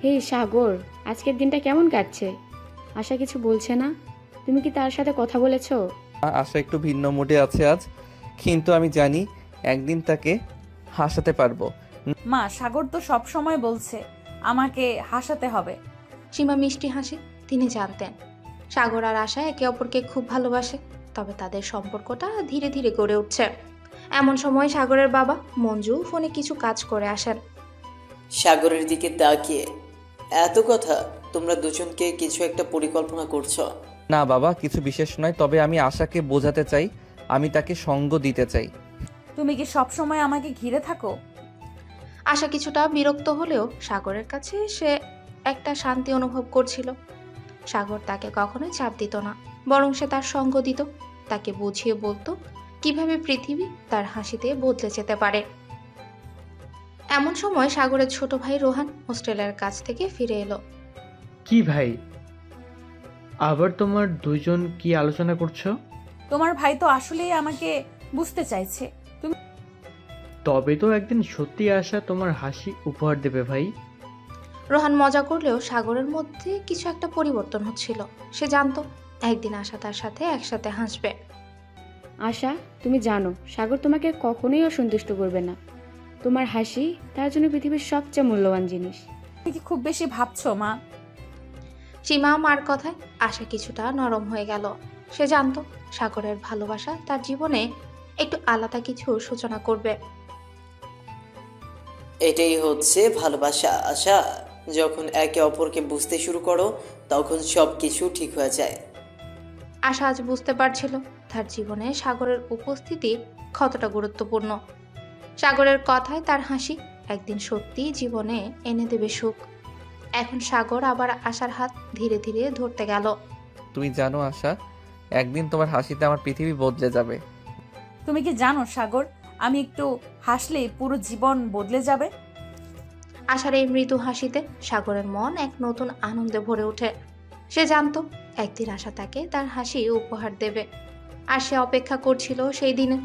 হে সাগর, আজকের দিনটা কেমন কাটছে? আশা কিছু বলছে না? তুমি কি তার সাথে কথা বলেছো? আশা একটু ভিন্ন মুডে আছে আজ, কিন্তু আমি জানি একদিন তাকে হাসাতে পারবো। মা, সাগর তো সব সময় বলছে আমাকে হাসাতে হবে। সীমা মিষ্টি হাসি। তিনি জানতেন সাগর আর আশা একে অপরকে খুব ভালোবাসে, তবে তাদের সম্পর্কটা ধীরে ধীরে গড়ে উঠছে। এমন সময় সাগরের বাবা মঞ্জু ফোনে কিছু কাজ করে আসেন। সাগরের দিকে তাকিয়ে, এত কথা, তোমরা দুজনকে কিছু একটা পরিকল্পনা করছো? না বাবা, কিছু বিশেষ নয়, তবে আমি আশাকে বোঝাতে চাই, আমি তাকে সঙ্গ দিতে চাই। তুমি কি সব সময় আমাকে ঘিরে থাকো? আশা কিছুটা বিরক্ত হলেও সাগরের কাছে সে একটা শান্তি অনুভব করছিল। সাগর তাকে কখনোই চাপ দিত না, বরং সে তার সঙ্গ দিত, তাকে বুঝিয়ে বলতো কিভাবে পৃথিবী তার হাসিতে বদলে যেতে পারে। এমন সময় সাগরের ছোট ভাই রোহান হোস্টেলের কাছ থেকে ফিরে এলো। কি ভাই, আবার তোমার দুইজন কি আলোচনা করছো? তোমার ভাই তো আসলেই আমাকে বুঝতে চাইছে। তবে তো একদিন সত্যি আশা তোমার হাসি উপহার দেবে ভাই। রোহান মজা করলেও সাগরের মধ্যে কিছু একটা পরিবর্তন হচ্ছিল। সে জানতো একদিন আশা তার সাথে একসাথে হাসবে। আশা, তুমি জানো সাগর তোমাকে কখনোই অসন্তুষ্ট করবে না। তোমার হাসি তার জন্য পৃথিবীর সবচেয়ে মূল্যবান জিনিস। তুমি কি খুব বেশি ভাবছো মা? সীমা মার কথায় আশা কিছুটা নরম হয়ে গেল। সে জানতো সাগরের ভালোবাসা তার জীবনে একটু আলাদা কিছু সূচনা করবে। এটাই হচ্ছে ভালোবাসা আশা। যখন একে অপরকে বুঝতে শুরু করো তখন সব কিছু ঠিক হয়ে যায়। আশা আজ বুঝতে পারছিল তার জীবনে সাগরের উপস্থিতি কতটা গুরুত্বপূর্ণ। সাগরের কথায় তার হাসি একদিন সত্যি জীবনে এনে দেবে সুখ। এখন সাগর আবার আশার হাত ধীরে ধীরে ধরতে গেল। তুমি জানো আশা, একদিন তোমার হাসিতে আমার পৃথিবী বদলে যাবে। তুমি কি জানো সাগর, আমি একটু হাসলেই পুরো জীবন বদলে যাবে। আশার এই মৃদু হাসিতে সাগরের মন এক নতুন আনন্দে ভরে ওঠে। সে জানতো একদিন আশা তাকে তার হাসি উপহার দেবে, আর সে অপেক্ষা করছিল সেই দিনে।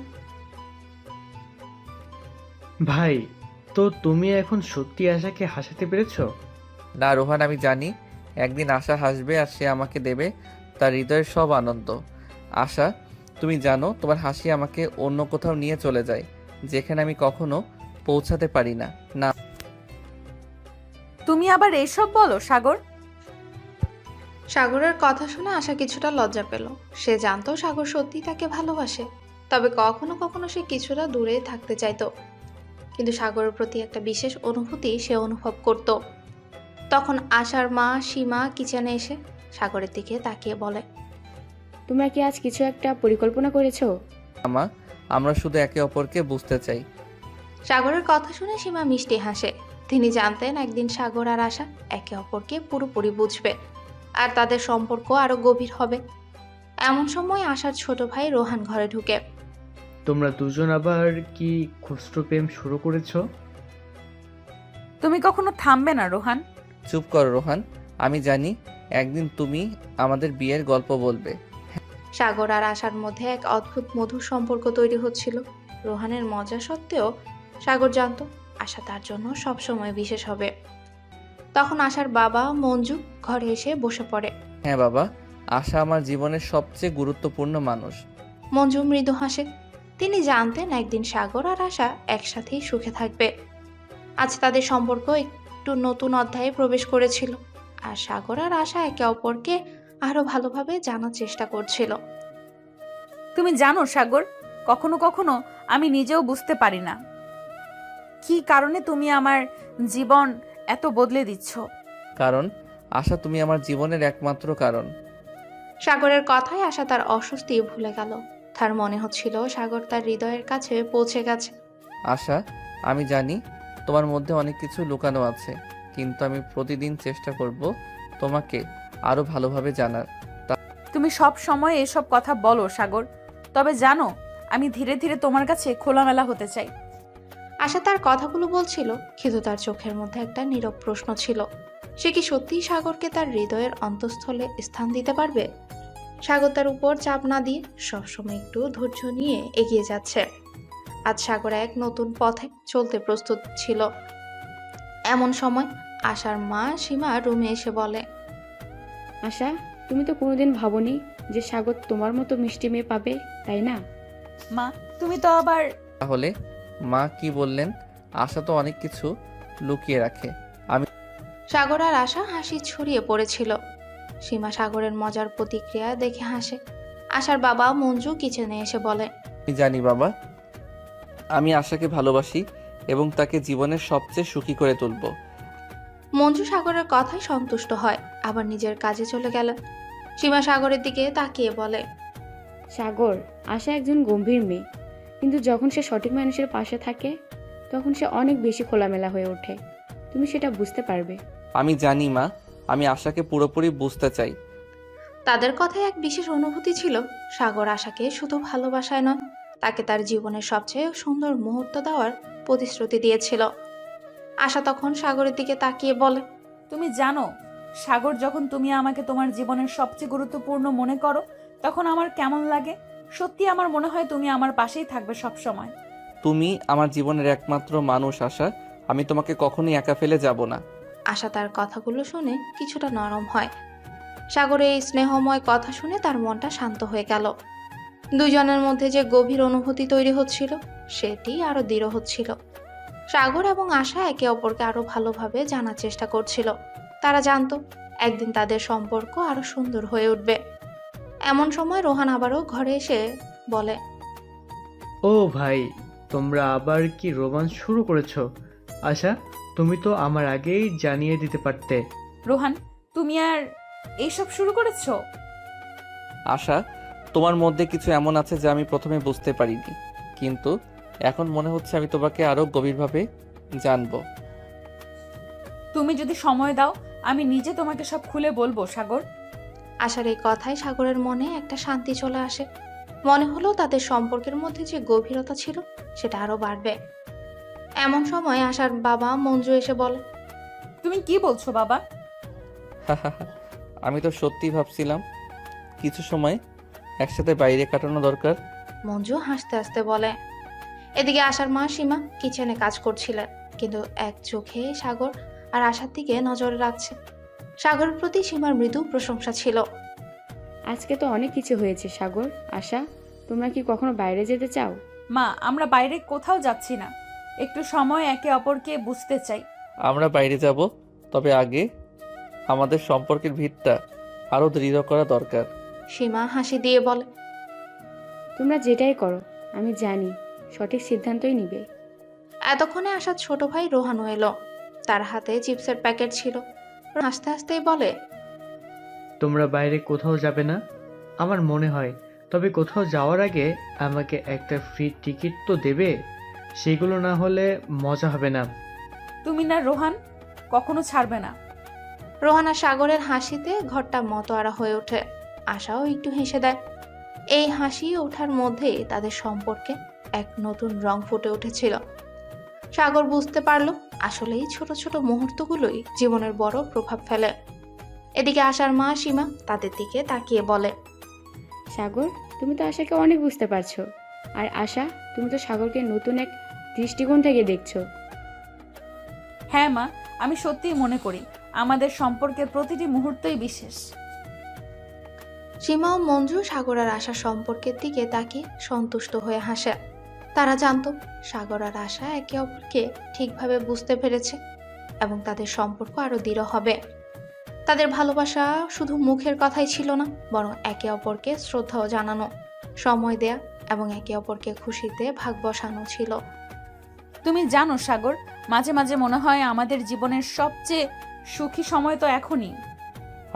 ভাই, তো তুমি এখন সত্যি আশাকে হাসাতে পেরেছো? না রোহান, আমি জানি একদিন আশা হাসবে আর সে আমাকে দেবে তার হৃদয়ের সব আনন্দ। আশা, তুমি জানো তোমার হাসি আমাকে অন্য কোথাও নিয়ে চলে যায়, যেখানে আমি কখনো পৌঁছাতে পারি না। না, তুমি আবার এসব বলো সাগর? সাগরের কথা শুনে আশা কিছুটা লজ্জা পেল। সে জানতো সাগর সত্যি তাকে ভালোবাসে, তবে কখনো কখনো সে কিছুটা দূরে থাকতে চাইতো। কিন্তু সাগরের প্রতি একটা বিশেষ অনুভূতি সে অনুভব করত। তখন আশার মা সীমা কিচেনে এসে সাগরের দিকে তাকিয়ে বলে, তোমরা কি আজ কিছু একটা পরিকল্পনা করেছো? আমা, আমরা শুধু একে অপরকে বুঝতে চাই। সাগরের কথা শুনে সীমা মিষ্টি হাসে। তিনি জানতেন একদিন সাগর আর আশা একে অপরকে পুরোপুরি বুঝবে, আর তাদের সম্পর্ক আরো গভীর হবে। এমন সময় আশার ছোট ভাই রোহান ঘরে ঢুকে। তোমরা দুজন আবার কি খুচরো প্রেম শুরু করেছো? তুমি কখনো থামবে না রোহান। চুপ কর রোহান, আমি জানি একদিন তুমি আমাদের বিয়ের গল্প বলবে। সাগর আর আশার মধ্যে এক অদ্ভুত মধুর সম্পর্ক তৈরি হচ্ছিল। রোহানের মজা সত্ত্বেও সাগর জানতো আশা তার জন্য সবসময় বিশেষ হবে। তখন আশার বাবা মঞ্জু ঘরে এসে বসে পড়ে। হ্যাঁ বাবা, আশা আমার জীবনের সবচেয়ে গুরুত্বপূর্ণ মানুষ। মঞ্জু মৃদু হাসে। তিনি জানতেন একদিন সাগর আর আশা একসাথেই সুখে থাকবে। আজ তাদের সম্পর্ক একটু নতুন অধ্যায়ে প্রবেশ করেছিল, আর সাগর আর আশা একে অপরকে আরো ভালোভাবে জানার চেষ্টা করছিল। তুমি জানো সাগর, কখনো কখনো আমি নিজেও বুঝতে পারি না কি কারণে তুমি আমার জীবন এত বদলে দিচ্ছ। কারণ আশা তুমি আমার জীবনের একমাত্র কারণ। সাগরের কথায় আশা তার অস্বস্তি ভুলে গেল। তার মনে হচ্ছিল সাগর তার হৃদয়ের কাছে পৌঁছে গেছে। আশা, আমি জানি তোমার মধ্যে অনেক কিছু লুকানো আছে, কিন্তু আমি প্রতিদিন চেষ্টা করব তোমাকে আরো ভালোভাবে জানার। তুমি সব সময় এসব কথা বলো সাগর, তবে জানো আমি ধীরে ধীরে তোমার কাছে খোলামেলা হতে চাই। আশা তার কথাগুলো বলছিল, কিন্তু তার চোখের মধ্যে একটা নীরব প্রশ্ন ছিল। সে কি সত্যিই সাগরকে তার হৃদয়ের অন্তঃস্থলে স্থান দিতে পারবে? সাগর তার উপর চাপ না দিয়ে সবসময় একটু ধৈর্য নিয়ে এগিয়ে যাচ্ছে। আজ সাগর এক নতুন পথে চলতে প্রস্তুত ছিল। এমন সময় আশার মা সীমা রুমে এসে বলে, আশা, তুমি তো কোনোদিন ভাবনি যে সাগর তোমার মতো মিষ্টি মেয়ে পাবে, তাই না? মা, তুমি তো আবার। তাহলে মা কি বললেন? আশা তো অনেক কিছু লুকিয়ে রাখে। সাগর আর আশা হাসি ছড়িয়ে পড়েছিল। সীমা সাগরের মজার প্রতিক্রিয়া দেখে হাসে। আশার বাবা মঞ্জু কিচেনে এসে বলে, আমি জানি বাবা, আমি আশাকে ভালোবাসি এবং তাকে জীবনের সবচেয়ে সুখী করে তুলব। মঞ্জু সাগরের কথায় সন্তুষ্ট হয়, আবার নিজের কাজে চলে গেল। সীমা সাগরের দিকে তাকিয়ে বলে, সাগর, আশা একজন গম্ভীর মেয়ে, কিন্তু যখন সে সঠিক মানুষের পাশে থাকে তখন সে অনেক বেশি খোলামেলা হয়ে ওঠে। তুমি সেটা বুঝতে পারবে। আমি জানি মা, আমি আশাকে পুরোপুরি বুঝতে চাই। তাদের কথায় এক বিশেষ অনুভূতি ছিল। সাগর আশাকে শুধু ভালোবাসায় নয়, তাকে তার জীবনের সবচেয়ে সুন্দর মুহূর্ত দেওয়ার প্রতিশ্রুতি দিয়েছিল। আশা তখন সাগরের দিকে তাকিয়ে বলে, তুমি জানো সাগর, যখন তুমি আমাকে তোমার জীবনের সবচেয়ে গুরুত্বপূর্ণ মনে করো তখন আমার কেমন লাগে। সত্যি আমার মনে হয় তুমি আমার পাশেই থাকবে সব সময়। তুমি আমার জীবনের একমাত্র মানুষ আশা, আমি তোমাকে কখনোই একা ফেলে যাব না। আশা তার কথাগুলো শুনে কিছুটা নরম হয়। সাগরের এই স্নেহময় কথা শুনে তার মনটা শান্ত হয়ে গেল। দুজনের মধ্যে যে গভীর অনুভূতি তৈরি হচ্ছিল সেটি আরো দৃঢ় হচ্ছিল। সাগর এবং আশা একে অপরকে আরো ভালোভাবে জানার চেষ্টা করছিল। তারা জানতো একদিন তাদের সম্পর্ক আরো সুন্দর হয়ে উঠবে। এমন সময় রোহান আবারও ঘরে এসে বলে, ও ভাই, তোমরা আবার কি রোমান্স শুরু করেছো? আশা, তুমি তো আমার আগেই জানিয়ে দিতে পারতে। রোহান, তুমি আর এইসব শুরু করেছো? আশা, তোমার মধ্যে কিছু এমন আছে যা আমি প্রথমে বুঝতে পারিনি, কিন্তু এখন মনে হচ্ছে আমি তোমাকে আরো গভীরভাবে জানবো। তুমি যদি সময় দাও আমি নিজে তোমাকে সব খুলে বলবো সাগর। আশার এই কথায় সাগরের মনে একটা শান্তি চলে আসে। মনে হলো তাদের সম্পর্কের মধ্যে যে গভীরতা ছিল সেটা আরো বাড়বে। এমন সময় আশার বাবা মঞ্জু এসে বলে, তুমি কি বলছো বাবা? আমি তো সত্যি ভাবছিলাম কিছু সময় একসাথে বাইরে কাটানো দরকার। মঞ্জু হাসতে হাসতে বলে। এদিকে আশার মা সীমা কিচেনে কাজ করছিলেন, কিন্তু এক চোখে সাগর আর আশার দিকে নজরে রাখছে। সাগরের প্রতি সীমার মৃদু প্রশংসা ছিল। আজকে তো অনেক কিছু হয়েছে সাগর, আশা, তোমরা কি কখনো বাইরে যেতে চাও? মা, আমরা বাইরে কোথাও যাচ্ছি না, একটু সময় একে অপরকে বুঝতে চাই। আমরা বাইরে যাব, তবে আগে আমাদের সম্পর্কের ভিতটা আরো দৃঢ় করা দরকার। সীমা হাসি দিয়ে বলে, তোমরা যেটাই করো আমি জানি সঠিক সিদ্ধান্তই নিবে। এতক্ষণে আশার ছোট ভাই রোহানও এলো। তার হাতে চিপসের প্যাকেট ছিল। হাসতে হাসতেই বলে, তোমরা বাইরে কোথাও যাবে না? আমার মনে হয়, তবে কোথাও যাওয়ার আগে আমাকে একটা ফ্রি টিকিট তো দেবে। সেগুলো না হলে মজা হবে না। তুমি না রোহান, কখনো ছাড়বে না। রোহান আর সাগরের হাসিতে ঘরটা মতোয়ারা হয়ে ওঠে। আশাও একটু হেসে দেয়। এই হাসি ওঠার মধ্যেই তাদের সম্পর্কে এক নতুন রং ফুটে উঠেছিল। সাগর বুঝতে পারল আসলেই ছোট ছোট মুহূর্তগুলোই জীবনের বড় প্রভাব ফেলে। এদিকে আশার মা সীমা তাদের দিকে তাকিয়ে বলে, সাগর, তুমি তো আশাকে অনেক বুঝতে পারছো, আর আশা, তুমি তো সাগরকে নতুন এক দৃষ্টিকোণ থেকে দেখছো। হ্যাঁ মা, আমি সত্যিই মনে করি আমাদের সম্পর্কের প্রতিটি মুহূর্তই বিশেষ। সীমা ও মঞ্জু সাগর আর আশা সম্পর্কের দিকে তাকিয়ে সন্তুষ্ট হয়ে হাসে। তারা জানতো সাগর আর আশা একে অপরকে ঠিকভাবে বুঝতে পেরেছে। এবং তাদের সম্পর্ক আরও দৃঢ় হবে। তাদের ভালোবাসা শুধু মুখের কথাই ছিল না, বরং একে অপরকে শ্রদ্ধাও জানানো, সময় দেয়া এবং একে অপরকে খুশিতে ভাগ বসানো ছিল। তুমি জানো সাগর, মাঝে মাঝে মনে হয় আমাদের জীবনের সবচেয়ে সুখী সময় তো এখনই।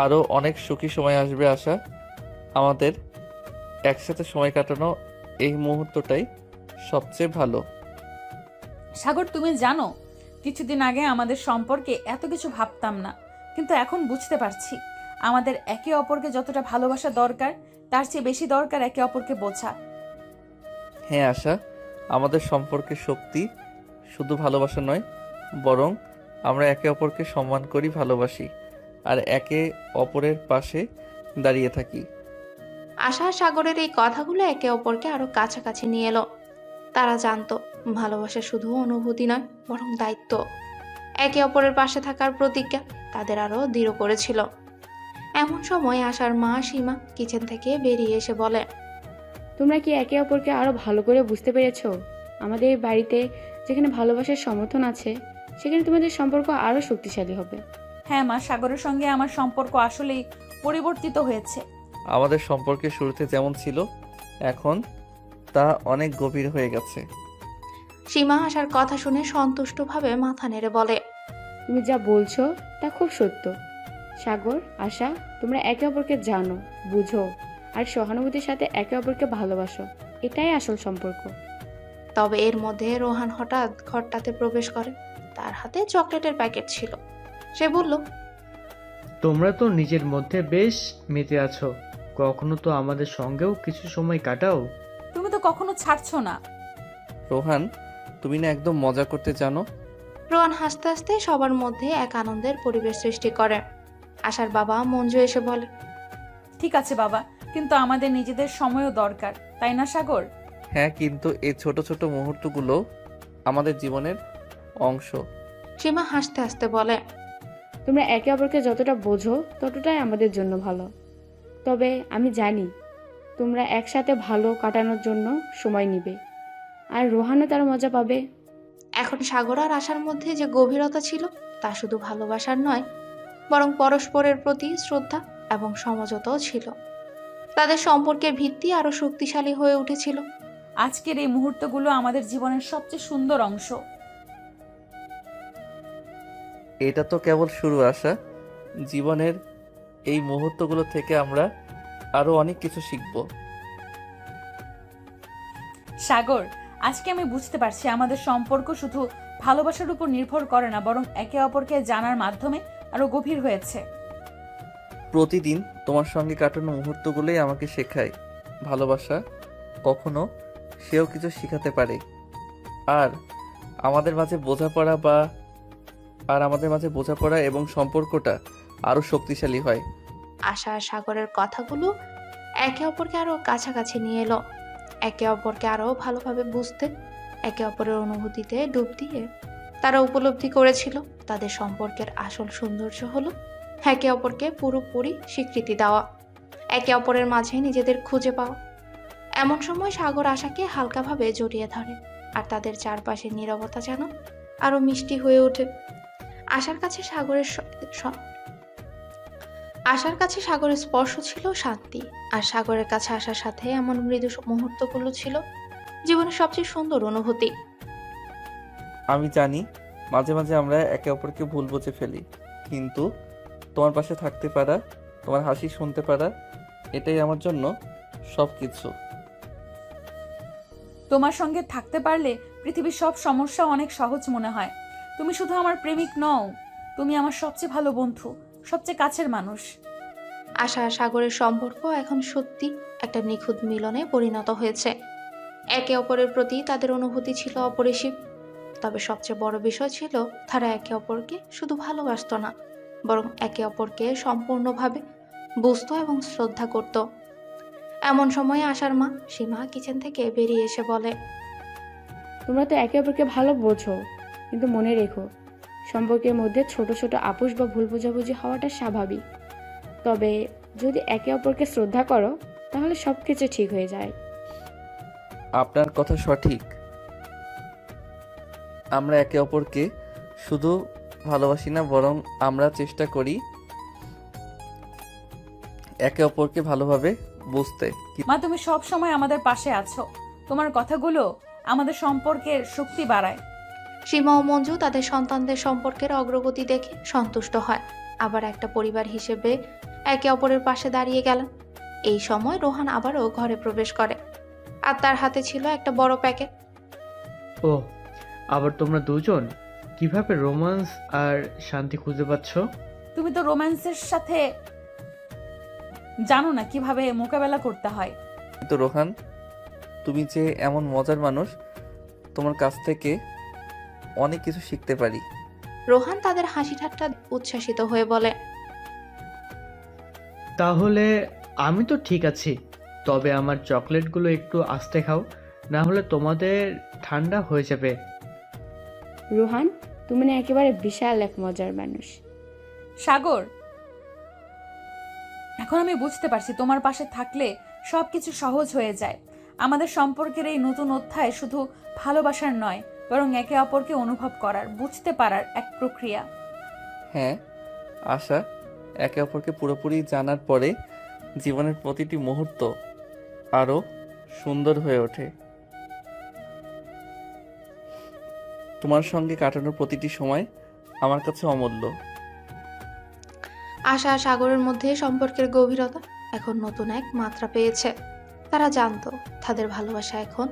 আরও অনেক সুখী সময় আসবে আশা। আমাদের একসাথে সময় কাটানো এই মুহূর্তটাই সবচেয়ে ভালো। সাগর, তুমি জানো কিছুদিন আগে আমাদের সম্পর্কে এত কিছু ভাবতাম না, কিন্তু এখন বুঝতে পারছি আমাদের একে অপরকে যতটা ভালোবাসা দরকার তার চেয়ে বেশি দরকার একে অপরকে বোঝা। হ্যাঁ আশা, আমাদের সম্পর্কের শক্তি শুধু ভালোবাসা নয়, বরং আমরা একে অপরকে সম্মান করি, ভালোবাসি আর একে অপরের পাশে দাঁড়িয়ে থাকি। আশা আর সাগরের এই কথাগুলো একে অপরকে আরো কাছাকাছি নিয়ে এলো। তারা জানতো ভালোবাসা শুধু অনুভূতি নয়, বরং দায়িত্ব। একে অপরের পাশে থাকার প্রতিজ্ঞা তাদের আরো দৃঢ় করেছিল। এমন সময় আশার মা সীমা কিচেন থেকে বেরিয়ে এসে বলে, তোমরা কি একে অপরকে আরো ভালো করে বুঝতে পেরেছো? আমাদের এই বাড়িতে যেখানে ভালোবাসার সমর্থন আছে, সেখানে তোমাদের সম্পর্ক আরো শক্তিশালী হবে। হ্যাঁ মা, সাগরের সঙ্গে আমার সম্পর্ক আসলেই পরিবর্তিত হয়েছে। আমাদের সম্পর্কের শুরুতে যেমন ছিল, এখন তা অনেক গভীর হয়ে গেছে। সীমা আশার কথা শুনে সন্তুষ্টভাবে মাথা নেড়ে বলে, তুমি যা বলছো তা খুব সত্য। সাগর, আশা, তোমরা একে অপরকে জানো, বুঝো আর সহানুভূতির সাথে একে অপরকে ভালোবাসো, এটাই আসল সম্পর্ক। তবে এর মধ্যে রোহান হঠাৎ ঘরটাতে প্রবেশ করে। তার হাতে চকলেটের প্যাকেট ছিল। সে বলল, তোমরা তো নিজের মধ্যে বেশ মেতে আছো, কখনো তো আমাদের সঙ্গেও কিছু সময় কাটাও। তুমি তো কখনো ছাড়ছো না। রোহান, তুমি না একদম মজা করতে জানো। রোহান হাসতে হাসতে সবার মধ্যে এক আনন্দের পরিবেশ সৃষ্টি করে। আশার বাবা মঞ্জু এসে বলে, ঠিক আছে বাবা, কিন্তু আমাদের নিজেদের সময়ও দরকার, তাই না সাগর? হ্যাঁ, কিন্তু এই ছোট ছোট মুহূর্তগুলো আমাদের জীবনের অংশ। সীমা হাসতে হাসতে বলে, তোমরা একে অপরকে যতটা বোঝো ততটাই আমাদের জন্য ভালো। তবে আমি জানি তোমরা একসাথে ভালো কাটানোর জন্য সময় নিবে, আর রোহানও তার মজা পাবে। এখন সাগর আর আশার মধ্যে যে গভীরতা ছিল তা শুধু ভালোবাসার নয়, বরং পরস্পরের প্রতি শ্রদ্ধা এবং সমঝোতাও ছিল। তাদের সম্পর্কের ভিত্তি আরো শক্তিশালী হয়ে উঠেছিল। আজকের এই মুহূর্তগুলো আমাদের জীবনের সবচেয়ে সুন্দর অংশ। এটা তো কেবল শুরু আশা। জীবনের এই মুহূর্তগুলো থেকে আমরা আরো অনেক কিছু শিখব। সাগর, আজকে আমি বুঝতে পারছি আমাদের সম্পর্ক শুধু ভালোবাসার উপর নির্ভর করে না, বরং একে অপরকে জানার মাধ্যমে আরো গভীর হয়েছে। প্রতিদিন তোমার সঙ্গে কাটানো মুহূর্তগুলোই আমাকে শেখায় ভালোবাসা কখনো সেও কিছু শিখাতে পারে। আর আমাদের মাঝে বোঝাপড়া এবং সম্পর্কটা আরো শক্তিশালী হয়। আশা আর সাগরের কথাগুলো একে অপরকে আরো কাছাকাছি নিয়ে এলো। একে অপরকে আরো ভালোভাবে বুঝতে, একে অপরের অনুভূতিতে ডুব দিয়ে তারা উপলব্ধি করেছিল তাদের সম্পর্কের আসল সৌন্দর্য হলো একে অপরকে পুরোপুরি স্বীকৃতি দেওয়া, একে অপরের মাঝে নিজেদের খুঁজে পাওয়া। এমন সময় সাগর আশাকে হালকাভাবে জড়িয়ে ধরে, আর তাদের চারপাশের নীরবতা যেন আরো মিষ্টি হয়ে ওঠে। আশার কাছে সাগরের স্পর্শ ছিল শান্তি, আর সাগরের কাছে আসার সাথে এমন মৃদু মুহূর্তগুলো ছিল জীবনের সবচেয়ে সুন্দর অনুভূতি। আমি জানি মাঝে মাঝে আমরা একে অপরকে ভুল বুঝে ফেলি, কিন্তু তোমার পাশে থাকতে পারা, তোমার হাসি শুনতে পারা, এটাই আমার জন্য সবকিছু। তোমার সঙ্গে থাকতে পারলে পৃথিবীর সব সমস্যা অনেক সহজ মনে হয়। তুমি শুধু আমার প্রেমিক নও, তুমি আমার সবচেয়ে ভালো বন্ধু, সবচেয়ে কাছের মানুষ। আশা আর সাগরের সম্পর্ক এখন সত্যি একটা নিখুঁত মিলনে পরিণত হয়েছে। একে অপরের প্রতি তাদের অনুভূতি ছিল অপরিসীম। তবে সবচেয়ে বড় বিষয় ছিল তারা একে অপরকে শুধু ভালোবাসতো না, বরং একে অপরকে সম্পূর্ণভাবে বুঝতো এবং শ্রদ্ধা করত। এমন সময় আশার মা সীমা কিচেন থেকে বেরিয়ে এসে বলে, তোমরা তো একে অপরকে ভালো বোঝো, কিন্তু মনে রেখো সম্পর্কের মধ্যে ছোট ছোট আপোষ বা ভুল বোঝাবুঝি হওয়াটা স্বাভাবিক। তবে যদি একে অপরকে শ্রদ্ধা করো তাহলে সব কিছু ঠিক হয়ে যায়। আপনার কথা সঠিক। আমরা একে অপরকে শুধু ভালোবাসি না, বরং আমরা চেষ্টা করি একে অপরকে ভালোভাবে বুঝতে। মা, তুমি সব সময় আমাদের পাশে আছো। তোমার কথাগুলো আমাদের সম্পর্কের শক্তি বাড়ায়। সীমা ও মঞ্জু তাদের সন্তানদের সম্পর্কের অগ্রগতি দেখে সন্তুষ্ট হয়, আবার একটা পরিবার হিসেবে একে অপরের পাশে দাঁড়িয়ে গেলেন। এই সময় রোহান আবারও ঘরে প্রবেশ করে, আর তার হাতে ছিল একটা বড় প্যাকেট। ও, আবার তোমরা দুজন কিভাবে রোমান্স আর শান্তি খুঁজে পাচ্ছ? তুমি তো রোম্যান্সের সাথে জানো না কিভাবে মোকাবেলা করতে হয়। তো রোহান, তুমি যে এমন মজার মানুষ, তোমার কাছ থেকে অনেক কিছু শিখতে পারি। রোহান তাদের হাসি ঠাট্টা উচ্ছ্বাসিত হয়ে বলে, তাহলে আমি তো ঠিক আছি, তবে আমার চকলেটগুলো একটু আস্তে খাও, না হলে তোমাদের ঠান্ডা হয়ে যাবে। রোহান, তুমি না একেবারে বিশাল এক মজার মানুষ। সাগর, এখন আমি বুঝতে পারছি তোমার পাশে থাকলে সবকিছু সহজ হয়ে যায়। আমাদের সম্পর্কের এই নতুন অধ্যায় শুধু ভালোবাসার নয়, বরং একে অপরকে অনুভব করার, বুঝতে পারার এক প্রক্রিয়া। হ্যাঁ আশা, একে অপরকে পুরোপুরি জানার পরে জীবনের প্রতিটি মুহূর্ত আরো সুন্দর হয়ে ওঠে। তোমার সঙ্গে কাটানোর প্রতিটি সময় আমার কাছে অমূল্য। আশা আর সাগরের মধ্যে সম্পর্কের গভীরতা এখন নতুন এক মাত্রা পেয়েছে। তারা জানতো তাদের ভালোবাসা এখন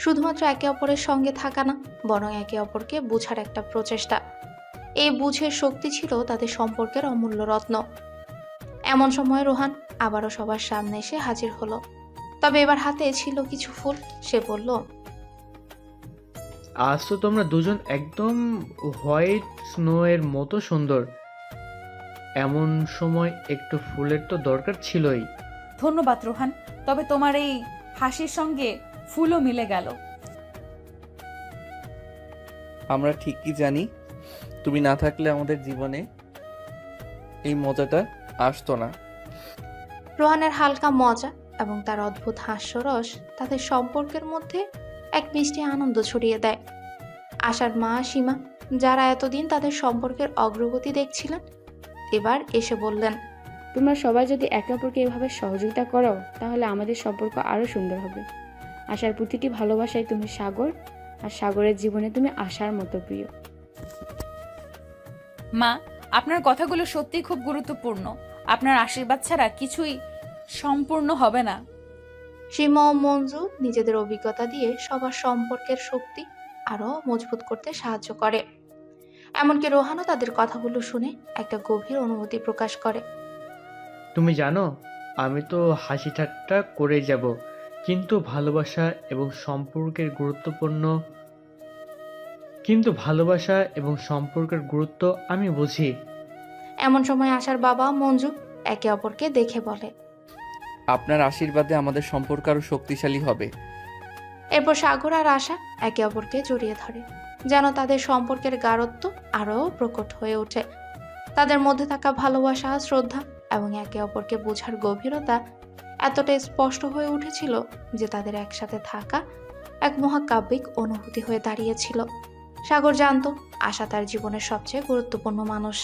শুধুমাত্র একে অপরের সঙ্গে থাকা না, বরং একে অপরকে বোঝার একটা প্রচেষ্টা। এই বুঝের শক্তি ছিল তাদের সম্পর্কের অমূল্য রত্ন। এমন সময় রোহান আবারও সবার সামনে এসে হাজির হলো, তবে এবার হাতে ছিল কিছু ফুল। সে বলল, আজ তো তোমরা দুজন একদম হোয়াইট স্নো এর মতো সুন্দর। এমন সময় একটু ফুলের তো দরকার ছিলই। ধন্যবাদ রোহান, তবে তোমার এই হাসির সঙ্গে ফুলও মিলে গেল। আমরা ঠিকই জানি তুমি না থাকলে আমাদের জীবনে এই মজাটা আসতো না। রোহানের হালকা মজা এবং তার অদ্ভুত হাস্যরস তাদের সম্পর্কের মধ্যে এক মিষ্টি আনন্দ ছড়িয়ে দেয়। আশার মা সীমা, যারা এতদিন তাদের সম্পর্কের অগ্রগতি দেখছিলেন, এবার এসে বললেন, তোমরা সবাই যদি একে অপরকে এভাবে সহযোগিতা করো, তাহলে আমাদের সম্পর্ক আরও সুন্দর হবে। আশার প্রতিটি ভালোবাসায় তুমি সাগর, আর সাগরের জীবনে তুমি আশার মতো প্রিয়। মা, আপনার কথাগুলো সত্যিই খুব গুরুত্বপূর্ণ। আপনার আশীর্বাদ ছাড়া কিছুই সম্পূর্ণ হবে না। সীমা ও মঞ্জু নিজেদের অভিজ্ঞতা দিয়ে সবার সম্পর্কের শক্তি আরো মজবুত করতে সাহায্য করে। এমনকি রোহানও তাদের কথাগুলো শুনে একটা গভীর অনুভূতি প্রকাশ করে। তুমি জানো, আমি তো হাসি ঠাট্টা করে যাব, কিন্তু ভালোবাসা এবং সম্পর্কের গুরুত্ব আমি বুঝি। এমন সময় আশার বাবা মঞ্জু একে অপরকে দেখে বলে, আপনার আশীর্বাদে আমাদের সম্পর্ক আরো শক্তিশালী হবে। এরপর সাগর আর আশা একে অপরকে জড়িয়ে ধরে, যেন তাদের সম্পর্কের গাঢ়ত্ব আরো প্রকট হয়ে ওঠে। তাদের মধ্যে থাকা ভালোবাসা, শ্রদ্ধা এবং একে অপরকে বোঝার গভীরতা এতটাই স্পষ্ট হয়ে উঠেছিল যে তাদের একসাথে থাকা এক মহাকাব্যিক অনুভূতি হয়ে দাঁড়িয়েছিল। সাগর জানতো আশা তার জীবনের সবচেয়ে গুরুত্বপূর্ণ মানুষ,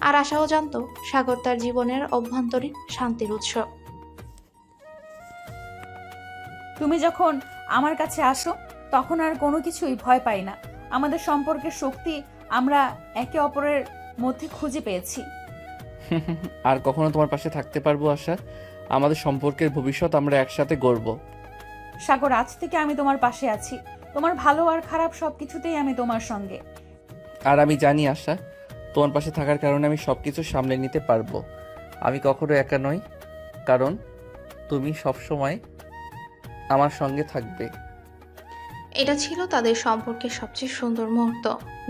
আর আশাও জানতো সাগর তার জীবনের অভ্যন্তরীণ শান্তির উৎস। তুমি যখন আমার কাছে আসো, তখন আর কোনো কিছুই ভয় পাই না। আমাদের সম্পর্কের শক্তি আমরা একে অপরের মধ্যে খুঁজে পেয়েছি। আর কখনো তোমার পাশে থাকতে পারবো আশা। আমাদের সম্পর্কের ভবিষ্যৎ আমরা একসাথে গড়ব। সাগর, আজ থেকে আমি তোমার পাশে আছি। তোমার ভালো আর খারাপ সবকিছুতেই আমি তোমার সঙ্গে। আর আমি জানি আশা, তোমার পাশে থাকার কারণে আমি সবকিছু সামলে নিতে পারবো। আমি কখনো একা নই, কারণ তুমি সবসময় আমার সঙ্গে থাকবে। এটা ছিল তাদের সম্পর্কের সবচেয়ে সুন্দর মুহূর্ত,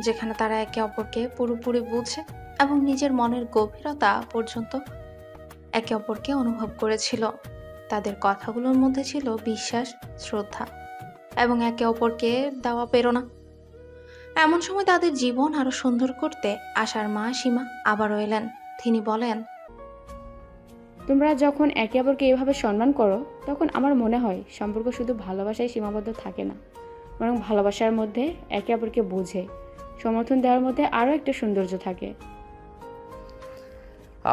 যেখানে তারা একে অপরকে পুরোপুরি বুঝে এবং নিজের মনের গভীরতা পর্যন্ত একে অপরকে অনুভব করেছিল। তাদের কথাগুলোর মধ্যে ছিল বিশ্বাস, শ্রদ্ধা এবং একে অপরকে দেওয়া প্রেরণা। এমন সময় তাদের জীবন আরো সুন্দর করতে আশার মা সীমা আবারও এলেন। তিনি বলেন, তোমরা যখন একে অপরকে এভাবে সম্মান করো, তখন আমার মনে হয় সম্পর্ক শুধু ভালোবাসায় সীমাবদ্ধ থাকে না, বরং ভালোবাসার মধ্যে একে অপরকে বোঝে, সমর্থন দেওয়ার মধ্যে আরও একটা সৌন্দর্য থাকে।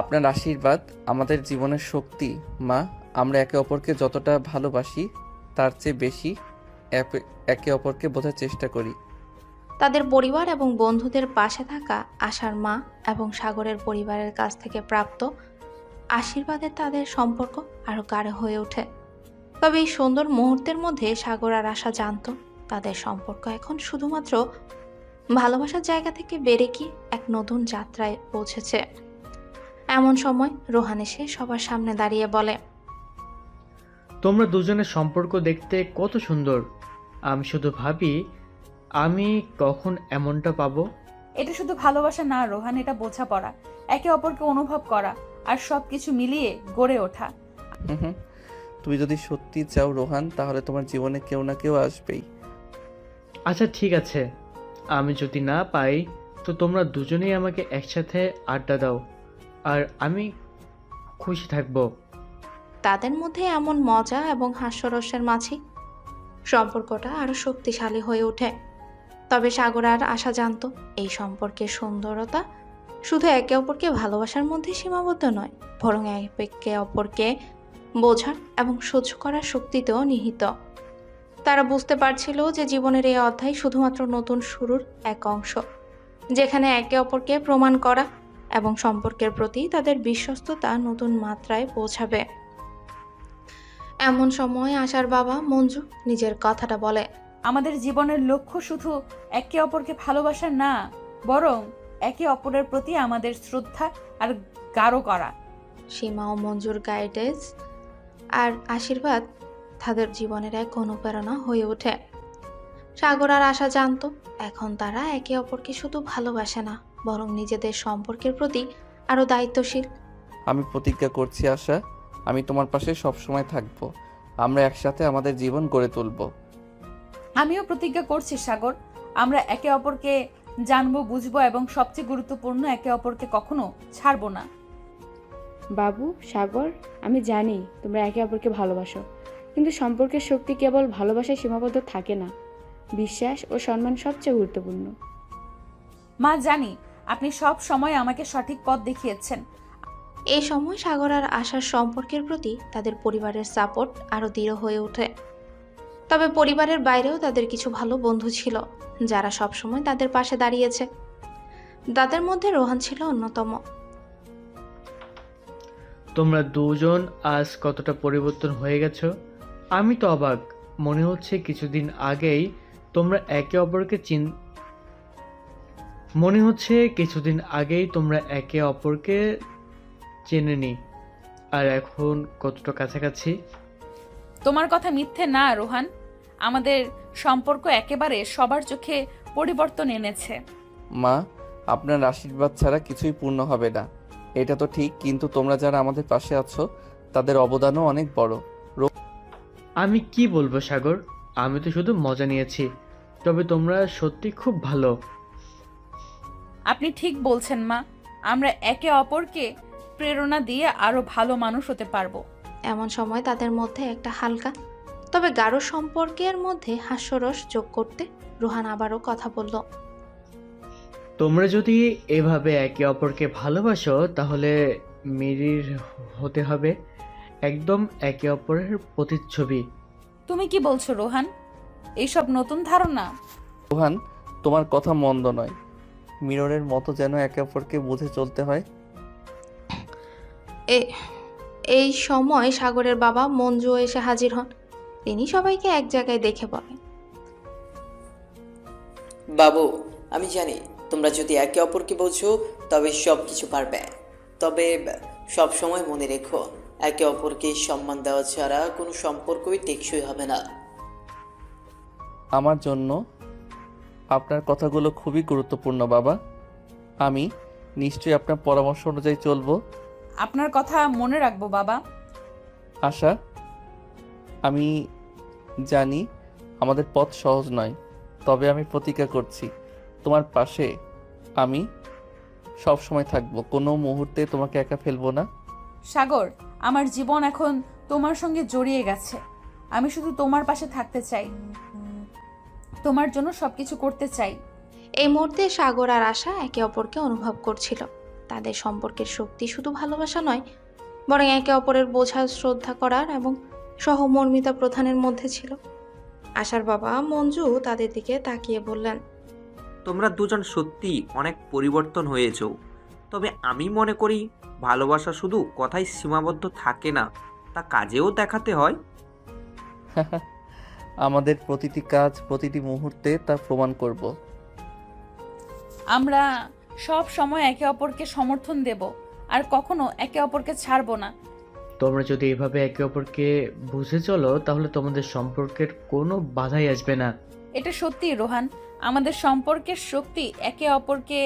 আপনার আশীর্বাদ আমাদের জীবনের শক্তি মা। আমরা একে অপরকে যতটা ভালোবাসি তার চেয়ে বেশি একে অপরকে বোঝার চেষ্টা করি। তাদের পরিবার এবং বন্ধুদের পাশে থাকা আশার মা এবং সাগরের পরিবারের কাছ থেকে প্রাপ্ত আশীর্বাদে তাদের সম্পর্ক আরও গাঢ় হয়ে ওঠে। তবে এই সুন্দর মুহূর্তের মধ্যে সাগর আর আশা জানতো তাদের সম্পর্ক এখন শুধুমাত্র ভালোবাসার জায়গা থেকে বেড়ে গিয়ে এক নতুন যাত্রায় পৌঁছেছে। এমন সময় রোহান এসে সবার সামনে দাঁড়িয়ে বলে, তোমরা দুজনের সম্পর্ক দেখতে কত সুন্দর। আমি শুধু ভাবি আমি কখন এমনটা পাবো। এটা শুধু ভালোবাসা না রোহান, এটা বোঝাপড়া, একে অপরকে অনুভব করা আর সবকিছু মিলিয়ে গড়ে ওঠা। হুম, তুমি যদি সত্যি চাও রোহান, তাহলে তোমার জীবনে কেউ না কেউ আসবেই। আচ্ছা ঠিক আছে, আমি যদি না পাই তো তোমরা দুজনেই আমাকে একসাথে আড্ডা দাও, আর আমি খুশি থাকবো। তাদের মধ্যে এমন মজা এবং হাস্যরসের মাঝে সম্পর্কটা আরো শক্তিশালী হয়ে ওঠে। তবে সাগর আর আশা জানতো এই সম্পর্কের সুন্দরতা শুধু একে অপরকে ভালোবাসার মধ্যে সীমাবদ্ধ নয়, বরং একে অপরকে বোঝার এবং সহ্য করার শক্তিতেও নিহিত। তারা বুঝতে পারছিল যে জীবনের এই অধ্যায় শুধুমাত্র নতুন শুরুর এক অংশ, যেখানে একে অপরকে প্রমাণ করা এবং সম্পর্কের প্রতি তাদের বিশ্বস্ততা নতুন মাত্রায় পৌঁছাবে। এমন সময় আশার বাবা মঞ্জু নিজের কথাটা বলে, আমাদের জীবনের লক্ষ্য শুধু একে অপরকে ভালোবাসা না, বরং একে অপরের প্রতি আমাদের শ্রদ্ধা আর গাঢ় করা। সীমা ও মঞ্জুর গাইডেন্স আর আশীর্বাদ তাদের জীবনের এক অনুপ্রেরণা হয়ে ওঠে। সাগর আর আশা জানতো এখন তারা একে অপরকে শুধু ভালোবাসে না, বরং নিজেদের সম্পর্কের প্রতি আরো দায়িত্বশীল। আমি প্রতিজ্ঞা করছি আশা, আমি তোমার পাশে সবসময় থাকবো। আমরা একসাথে আমাদের জীবন গড়ে তুলব। আমিও প্রতিজ্ঞা করছি সাগর, আমরা একে অপরকে জানবো, বুঝবো এবং সবচেয়ে গুরুত্বপূর্ণ একে অপরকে কখনো ছাড়বো না। বাবু, সাগর, আমি জানি তোমরা একে অপরকে ভালোবাসো, কিন্তু সম্পর্কের শক্তি কেবল ভালোবাসায় সীমাবদ্ধ থাকে না। বিশ্বাস ও সম্মান সবচেয়ে গুরুত্বপূর্ণ। মা, জানি আপনি সব সময় আমাকে সঠিক পথ দেখিয়েছেন। এই সময় সাগর আর আশার সম্পর্কের প্রতি তাদের পরিবারের সাপোর্ট আরো দৃঢ় হয়ে ওঠে। তবে পরিবারের বাইরেও তাদের কিছু ভালো বন্ধু ছিল যারা সবসময় তাদের পাশে দাঁড়িয়েছে। তাদের মধ্যে রোহান ছিল অন্যতম। তোমরা দুজন আজ কতটা পরিবর্তন হয়ে গেছো, আমি তো অবাক। মনে হচ্ছে কিছুদিন আগেই তোমরা একে অপরকে চেনেনি, আর এখন কতটা কাছাকাছি। তোমার কথা মিথ্যে না রোহান, আমাদের সম্পর্ক একেবারে সবার চোখে পরিবর্তন এনেছে। মা, আপনার আশীর্বাদ ছাড়া কিছুই পূর্ণ হবে না, এটা তো ঠিক, কিন্তু তোমরা যারা আমাদের পাশে আছো তাদের অবদানও অনেক বড়। আমি কি বলবো সাগর, আমি তো শুধু মজা নিয়েছি, তবে তোমরা সত্যি খুব ভালো। আপনি ঠিক বলছেন মা, আমরা একে অপরকে প্রেরণা দিয়ে আরো ভালো মানুষ হতে পারবো। এমন সময় তাদের মধ্যে একটা হালকা তবে গাঢ় সম্পর্কের মধ্যে হাস্যরস যোগ করতে রোহান আবারও কথা বলল, তোমরা যদি এভাবে একে অপরকে ভালোবাসো তাহলে মিরির হতে হবে একদম একে অপরের প্রতিচ্ছবি। তুমি কি বলছো রোহান? এইসব নতুন ধারণা। রোহান, তোমার কথা মন্দ নয়, মিররের মতো যেন একে অপরকে বুঝে চলতে হয়। এই সময় সাগরের বাবা মঞ্জু এসে হাজির হন। তিনি সবাইকে এক জায়গায় দেখে বলেন, বাবু, আমি জানি তোমরা যদি একে অপরকে বোঝো তবে সব কিছু পারবে। তবে সব সময় মনে রেখো, একে অপরকে সম্মান দেওয়া ছাড়া কোনো সম্পর্কই টেকসই হবে না। আমার জন্য আপনার কথাগুলো খুবই গুরুত্বপূর্ণ বাবা। আমি নিশ্চয়ই আপনার পরামর্শ অনুযায়ী চলবো। আপনার কথা মনে রাখবো বাবা। আশা, আমি জানি আমাদের পথ সহজ নয়, তবে আমি প্রতিজ্ঞা করছি তোমার পাশে আমি সব সময় থাকবো, কোনো মুহূর্তে তোমাকে একা ফেলবো না। সাগর, আমার জীবন এখন তোমার সঙ্গে জড়িয়ে গেছে। আমি শুধু তোমার পাশে থাকতে চাই, তোমার জন্য সবকিছু করতে চাই। এই মুহূর্তে সাগর আর আশা একে অপরকে অনুভব করছিল। তাদের সম্পর্কের শক্তি শুধু ভালোবাসা নয়, বরং একে অপরের বোঝা শ্রদ্ধা করার এবং সহমর্মিতা প্রধানের মধ্যে ছিল। আশার বাবা মঞ্জু তাদের দিকে তাকিয়ে বললেন, তোমরা দুজন সত্যি অনেক পরিবর্তন হয়েছো। তবে আমি মনে করি ভালোবাসা শুধু কথায় সীমাবদ্ধ থাকে না, তা কাজেও দেখাতে হয়। আমাদের প্রতিটি কাজ প্রতিটি মুহূর্তে তা প্রমাণ করব। আমরা সব সময় একে অপরকে সমর্থন দেব আর কখনো একে অপরকে ছাড়বো না। তোমরা যদি এভাবে একে অপরকে বুঝে চলো তাহলে তোমাদের সম্পর্কের কোনো বাধাই আসবে না। এটা সত্যি রোহান, আমাদের সম্পর্কের শক্তি একে অপরকে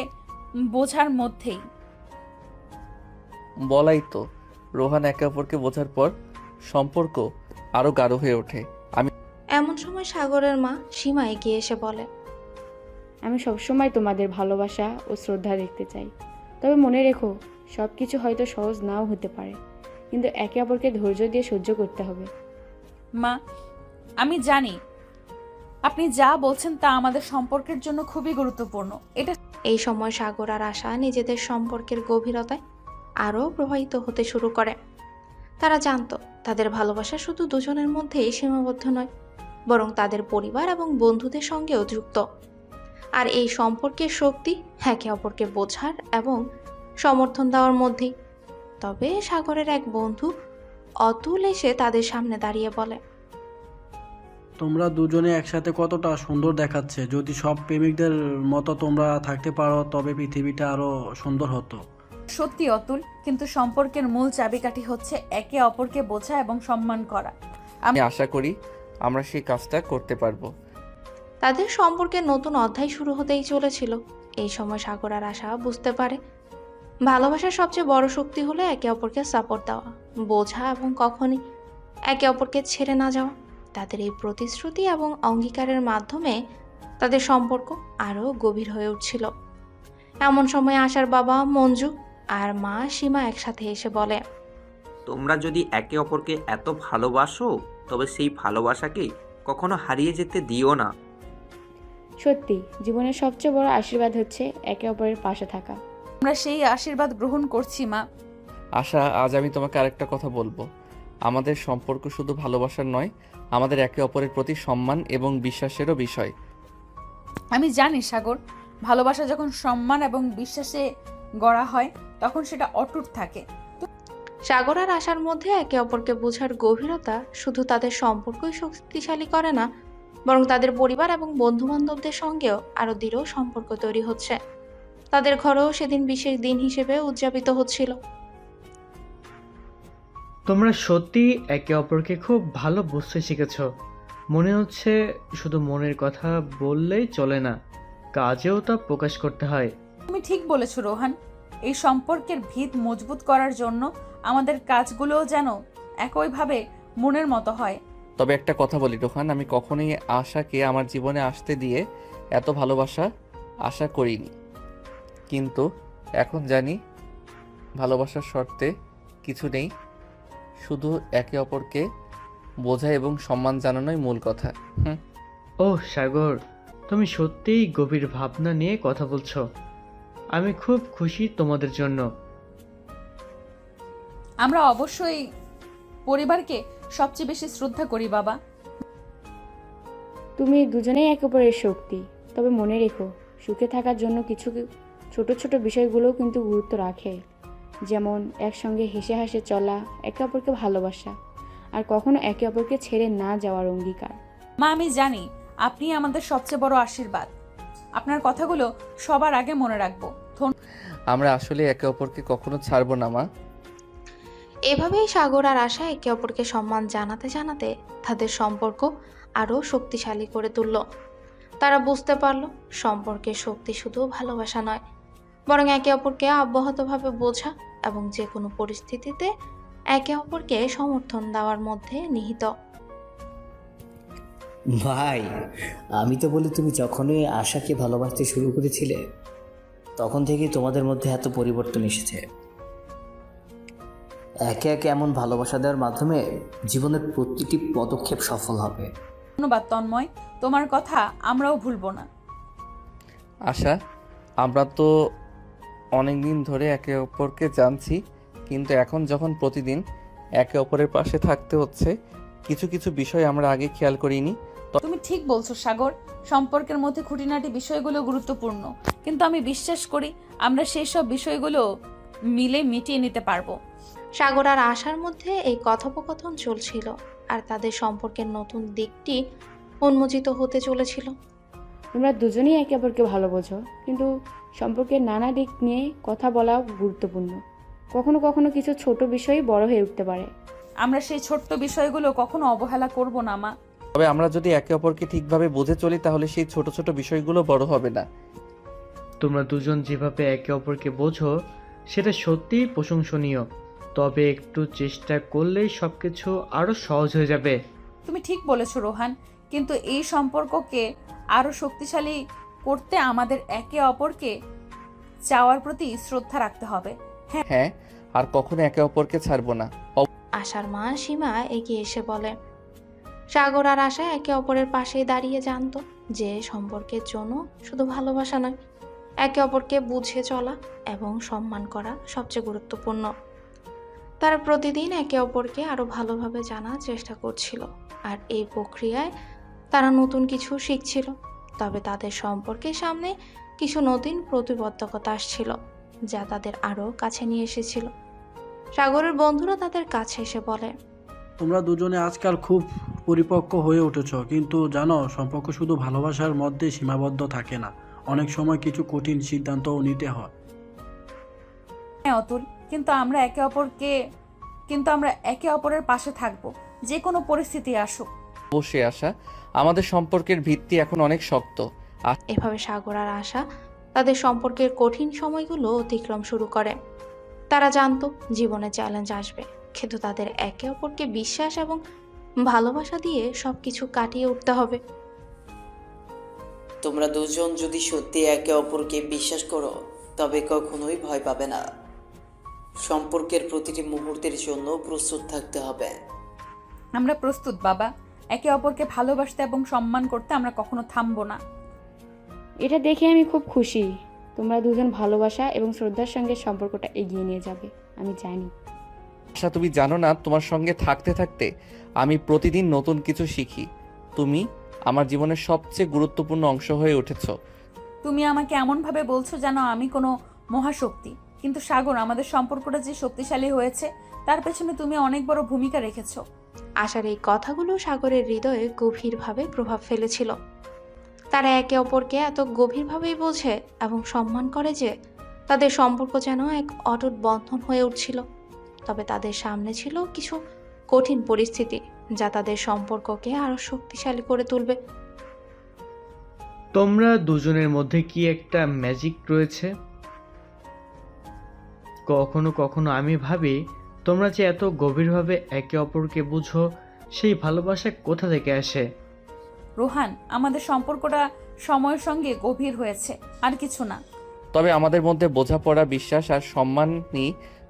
বোঝার মধ্যেই। বলাই তো, রোহান একে অপরকে বোঝার পর সম্পর্ক আরো গাঢ় হয়ে ওঠে। এমন সময় সাগরের মা সীমা এগিয়ে এসে বলে, আমি সবসময় তোমাদের ভালোবাসা ও শ্রদ্ধা দেখতে চাই। তবে মনে রেখো, সব কিছু হয়তো সহজ নাও হতে পারে, কিন্তু একে অপরকে ধৈর্য দিয়ে সহ্য করতে হবে। মা, আমি জানি আপনি যা বলছেন তা আমাদের সম্পর্কের জন্য খুবই গুরুত্বপূর্ণ। এটা এই সময় সাগর আর আশা নিজেদের সম্পর্কের গভীরতায় আরও প্রবাহিত হতে শুরু করে। তারা জানতো তাদের ভালোবাসা শুধু দুজনের মধ্যেই সীমাবদ্ধ নয়, বরং তাদের পরিবার এবং বন্ধুদের সঙ্গেও যুক্ত। আর এই সম্পর্কের শক্তি একে অপরকে বোঝার এবং সমর্থন দেওয়ার মধ্যেই। তবে সাগরের এক বন্ধু অতুল এসে তাদের সামনে দাঁড়িয়ে বলে, তোমরা দুজনে একসাথে কতটা সুন্দর দেখাচ্ছে। যদি সব প্রেমিকদের মতো তোমরা থাকতে পারো তবে পৃথিবীটা আরো সুন্দর হতো। সত্যি অতুল, কিন্তু সম্পর্কের মূল চাবিকাঠি হচ্ছে একে অপরকে বোঝা এবং সম্মান করা। আমি আশা করি আমরা সেই কাজটা করতে পারবো। তাদের সম্পর্কের নতুন অধ্যায় শুরু হতেই চলেছিল। এই সময় সাগর আর আশা বুঝতে পারে ভালোবাসার সবচেয়ে বড় শক্তি হলো একে অপরকে সাপোর্ট দেওয়া, বোঝা এবং কখনই একে অপরকে ছেড়ে না যাওয়া। তাদের এই প্রতিশ্রুতি এবং অঙ্গীকারের মাধ্যমে তাদের সম্পর্ক আরও গভীর হয়ে উঠছিল। এমন সময় আশার বাবা মঞ্জু আর মা সীমা একসাথে এসে বলে, তোমরা যদি একে অপরকে এত ভালোবাসো তবে সেই ভালোবাসাকে কখনো হারিয়ে যেতে দিও না। সত্যি, জীবনের সবচেয়ে বড় আশীর্বাদ হচ্ছে একে অপরের পাশে থাকা। আমরা সেই আশীর্বাদ গ্রহণ করছি মা। আশা, আজ আমি তোমাকে আরেকটা কথা বলবো। আমাদের সম্পর্ক শুধু ভালোবাসার নয়, আমাদের একে অপরের প্রতি সম্মান এবং বিশ্বাসেরও বিষয়। আমি জানি সাগর, ভালোবাসা যখন সম্মান এবং বিশ্বাসে গড়া হয় তখন সেটা অটুট থাকে। সাগর আর আশার মধ্যে একে অপরকে বোঝার গভীরতা শুধু তাদের সম্পর্কই শক্তিশালী করে না, বরং তাদের পরিবার এবং বন্ধু বান্ধবদের সঙ্গেও আরো দৃঢ় সম্পর্ক তৈরি হচ্ছে। তাদের ঘরেও সেদিন বিশেষ দিন হিসেবে উদযাপিত হচ্ছিল। তোমরা সত্যি একে অপরকে খুব ভালো বুঝতে শিখেছ। মনে হচ্ছে শুধু মনের কথা বললেই চলে না, কাজেও তা প্রকাশ করতে হয়। তুমি ঠিক বলেছো রোহান, এই সম্পর্কের ভিত মজবুত করার জন্য আমাদের কাজগুলোও যেন একইভাবে মনের মতো হয়। তবে একটা কথা বলি রোহান, আমি কখনোই আশাকে আমার জীবনে আসতে দিয়ে এত ভালোবাসা আশা করিনি। কিন্তু এখন জানি ভালোবাসার শর্তে কিছু নেই, শুধু একে অপরকে বোঝা এবং সম্মান জানানোই মূল কথা। ওহ সাগর, তুমি সত্যিই গভীর ভাবনা নিয়ে কথা বলছো। আমি খুব খুশি তোমাদের জন্য। আমরা অবশ্যই পরিবারকে সবচেয়ে বেশি শ্রদ্ধা করি বাবা। তুমি দুজনেই একে অপরের শক্তি। তবে মনে রেখো, সুখে থাকার জন্য কিছু ছোট ছোট বিষয়গুলোও কিন্তু গুরুত্ব রাখে, যেমন একসঙ্গে হেসে হাসে চলা, একে অপরকে ভালোবাসা, আর কখনো একে অপরকে ছেড়ে না যাওয়ার অঙ্গীকার। মা, আমি জানি আপনি আমাদের সবচেয়ে বড় আশীর্বাদ। আপনার কথাগুলো সবার আগে মনে রাখবো। আমরা আসলে একে অপরকে কখনো ছাড়বো না মা। এভাবেই সাগর আর আশা একে অপরকে সম্মান জানাতে জানাতে তাদের সম্পর্ক আরও শক্তিশালী করে তুলল। তারা বুঝতে পারল সম্পর্কের শক্তি শুধু ভালোবাসা নয়, বরং একে অপরকে অব্যাহতভাবে বোঝা এবং যে কোনো পরিস্থিতিতে একে অপরকে সমর্থন দেওয়ার মধ্যে নিহিত। ভাই, আমি তো বলি তুমি যখনই আশাকে ভালোবাসতে শুরু করেছিলে তখন থেকে তোমাদের মধ্যে এত পরিবর্তন এসেছে। একে একে এমন ভালোবাসা দেওয়ার মাধ্যমে জীবনের প্রতিটি পদক্ষেপ সফল হবে। ধন্যবাদ তন্ময়, তোমার কথা আমরাও ভুলবো না। আশা, আমরা তো অনেক দিন ধরে একে অপরকে জানছি, কিন্তু এখন যখন প্রতিদিন একে অপরের পাশে থাকতে হচ্ছে, কিছু কিছু বিষয় আমরা আগে খেয়াল করিনি। তুমি ঠিক বলছো সাগর, সম্পর্কের মধ্যে খুঁটিনাটি বিষয়গুলো গুরুত্বপূর্ণ, কিন্তু আমি বিশ্বাস করি আমরা সেই সব বিষয়গুলো মিলে মিটিয়ে নিতে পারবো। সাগর আর আশার মধ্যে এই কথোপকথন চলছিল, আর তাদের সম্পর্কের নতুন দিকটি উন্মোচিত হতে চলেছিল। তোমরা দুজনেই একে অপরকে ভালো বোঝো, কিন্তু সম্পর্কের নানা দিক নিয়ে কথা বলা গুরুত্বপূর্ণ। কখনো কখনো কিছু ছোট বিষয়ই বড় হয়ে উঠতে পারে। আমরা সেই ছোট্ট বিষয়গুলো কখনো অবহেলা করব না মা। তবে আমরা যদি একে অপরকে ঠিকভাবে বুঝে চলি, তাহলে সেই ছোট ছোট বিষয়গুলো বড় হবে না। তোমরা দুজন যেভাবে একে অপরকে বোঝো সেটা সত্যিই প্রশংসনীয়, তবে একটু চেষ্টা করলেই সব কিছু আরও সহজ হয়ে যাবে। তুমি ঠিক বলেছো রোহান, কিন্তু এই সম্পর্ককে আরো শক্তিশালী করতে আমাদের একে অপরকে চাওয়ার প্রতি শ্রদ্ধা রাখতে হবে। হ্যাঁ, আর কখনো একে অপরকে ছাড়বো না। আশার মা সীমা এগিয়ে এসে বলে। সাগর আর আশা একে অপরের পাশেই দাঁড়িয়ে জানতো যে সম্পর্কের জন্য শুধু ভালোবাসা নয়, একে অপরকে বুঝে চলা এবং সম্মান করা সবচেয়ে গুরুত্বপূর্ণ। তারা প্রতিদিন একে অপরকে আরো ভালোভাবে জানার চেষ্টা করছিল, আর এই প্রক্রিয়ায় তারা নতুন কিছু শিখছিল। তবে তাদের সম্পর্কের সামনে কিছু নতুন প্রতিবন্ধকতা আসছিল, যা তাদের আরো কাছে নিয়ে এসেছিল। সাগরের বন্ধুরা তাদের কাছে এসে বলে, তোমরা দুজনে আজকাল খুব পরিপক্ক হয়ে উঠেছ, কিন্তু জানো সম্পর্ক শুধু ভালোবাসার মধ্যে সীমাবদ্ধ থাকে না, অনেক সময় কিছু কঠিন সিদ্ধান্তও নিতে হয়। হ্যাঁ অতুল, কিন্তু আমরা একে অপরের পাশে থাকবো, যে কোনো পরিস্থিতি আসুক। অবশ্যই আশা, আমাদের সম্পর্কের ভিত্তি এখন অনেক শক্ত। এভাবে সাগর আর আশা তাদের সম্পর্কের কঠিন সময়গুলো অতিক্রম শুরু করে। তারা জানতো জীবনে চ্যালেঞ্জ আসবে, কিন্তু তাদের একে অপরকে বিশ্বাস এবং ভালোবাসা দিয়ে সবকিছু কাটিয়ে উঠতে হবে। তোমরা দুজন যদি সত্যি একে অপরকে বিশ্বাস করো, তবে কখনোই ভয় পাবে না। সম্পর্কের প্রতিটি মুহূর্তের জন্য প্রস্তুত থাকতে হবে। আমরা প্রস্তুত বাবা, একে অপরকে ভালোবাসতে এবং সম্মান করতে আমরা কখনো থামবো না। এটা দেখে আমি খুব খুশি। তোমরা দুজন ভালোবাসা এবং শ্রদ্ধার সঙ্গে সম্পর্কটা এগিয়ে নিয়ে যাবে, আমি জানি। আশা, তুমি জানো না, তোমার সঙ্গে থাকতে থাকতে আমি প্রতিদিন নতুন কিছু শিখি। তুমি আমার জীবনের সবচেয়ে গুরুত্বপূর্ণ অংশ হয়ে উঠেছো। তুমি আমাকে এমনভাবে বলছো যেন আমি কোনো মহাশক্তি, কিন্তু সাগর, আমাদের সম্পর্কটা যে শক্তিশালী হয়েছে তার পেছনে তুমি অনেক বড় ভূমিকা রেখেছো। আশার এই কথাগুলো সাগরের হৃদয়ে গভীরভাবে প্রভাব ফেলেছিল। তারা একে অপরকে এত গভীরভাবেই বোঝে এবং সম্মান করে যে তাদের সম্পর্ক যেন এক অটুট বন্ধন হয়ে উঠছিল। তবে তাদের সামনে ছিল কিছু কঠিন পরিস্থিতি, যা তাদের সম্পর্ককে আরো শক্তিশালী করে তুলবে। তোমরা দুজনের মধ্যে কি একটা ম্যাজিক রয়েছে? কখনো কখনো আমি ভাবি তোমরা যে এত গভীরভাবে একে অপরকে বুঝো, সেই ভালোবাসা কোথা থেকে আসে? রোহান, আমাদের সম্পর্কটা সময়ের সঙ্গে গভীর হয়েছে, আর কিছু না। তবে আমাদের মধ্যে বোঝাপড়া, বিশ্বাস আর সম্মানই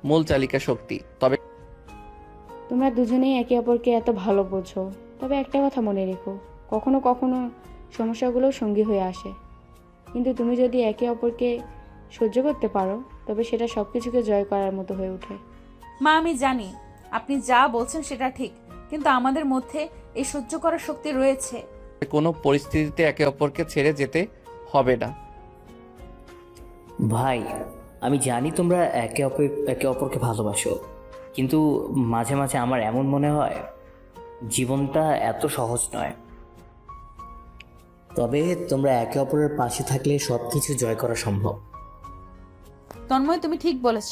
মূল চালিকা শক্তি। তবে তোমরা দুজনেই একে অপরকে এত ভালো বোঝো, তবে একটা কথা মনে রেখো, কখনো কখনো সমস্যাগুলোও সঙ্গী হয়ে আসে, কিন্তু তুমি যদি একে অপরকে সহ্য করতে পারো, তবে সেটা সব কিছুকে জয় করার মতো হয়ে ওঠে। মা, আমি জানি আপনি যা বলছেন সেটা ঠিক, কিন্তু আমাদের মধ্যে এই সহ্য করার শক্তি রয়েছে। কোনো পরিস্থিতিতে একে অপরকে ছেড়ে যেতে হবে না। ভাই, আমি জানি তোমরা একে অপরকে ভালোবাসো, কিন্তু মাঝে মাঝে আমার এমন মনে হয় জীবনটা এত সহজ নয়। তবে তোমরা একে অপরের পাশে থাকলে সব কিছু জয় করা সম্ভব। তন্ময়, তুমি ঠিক বলেছ,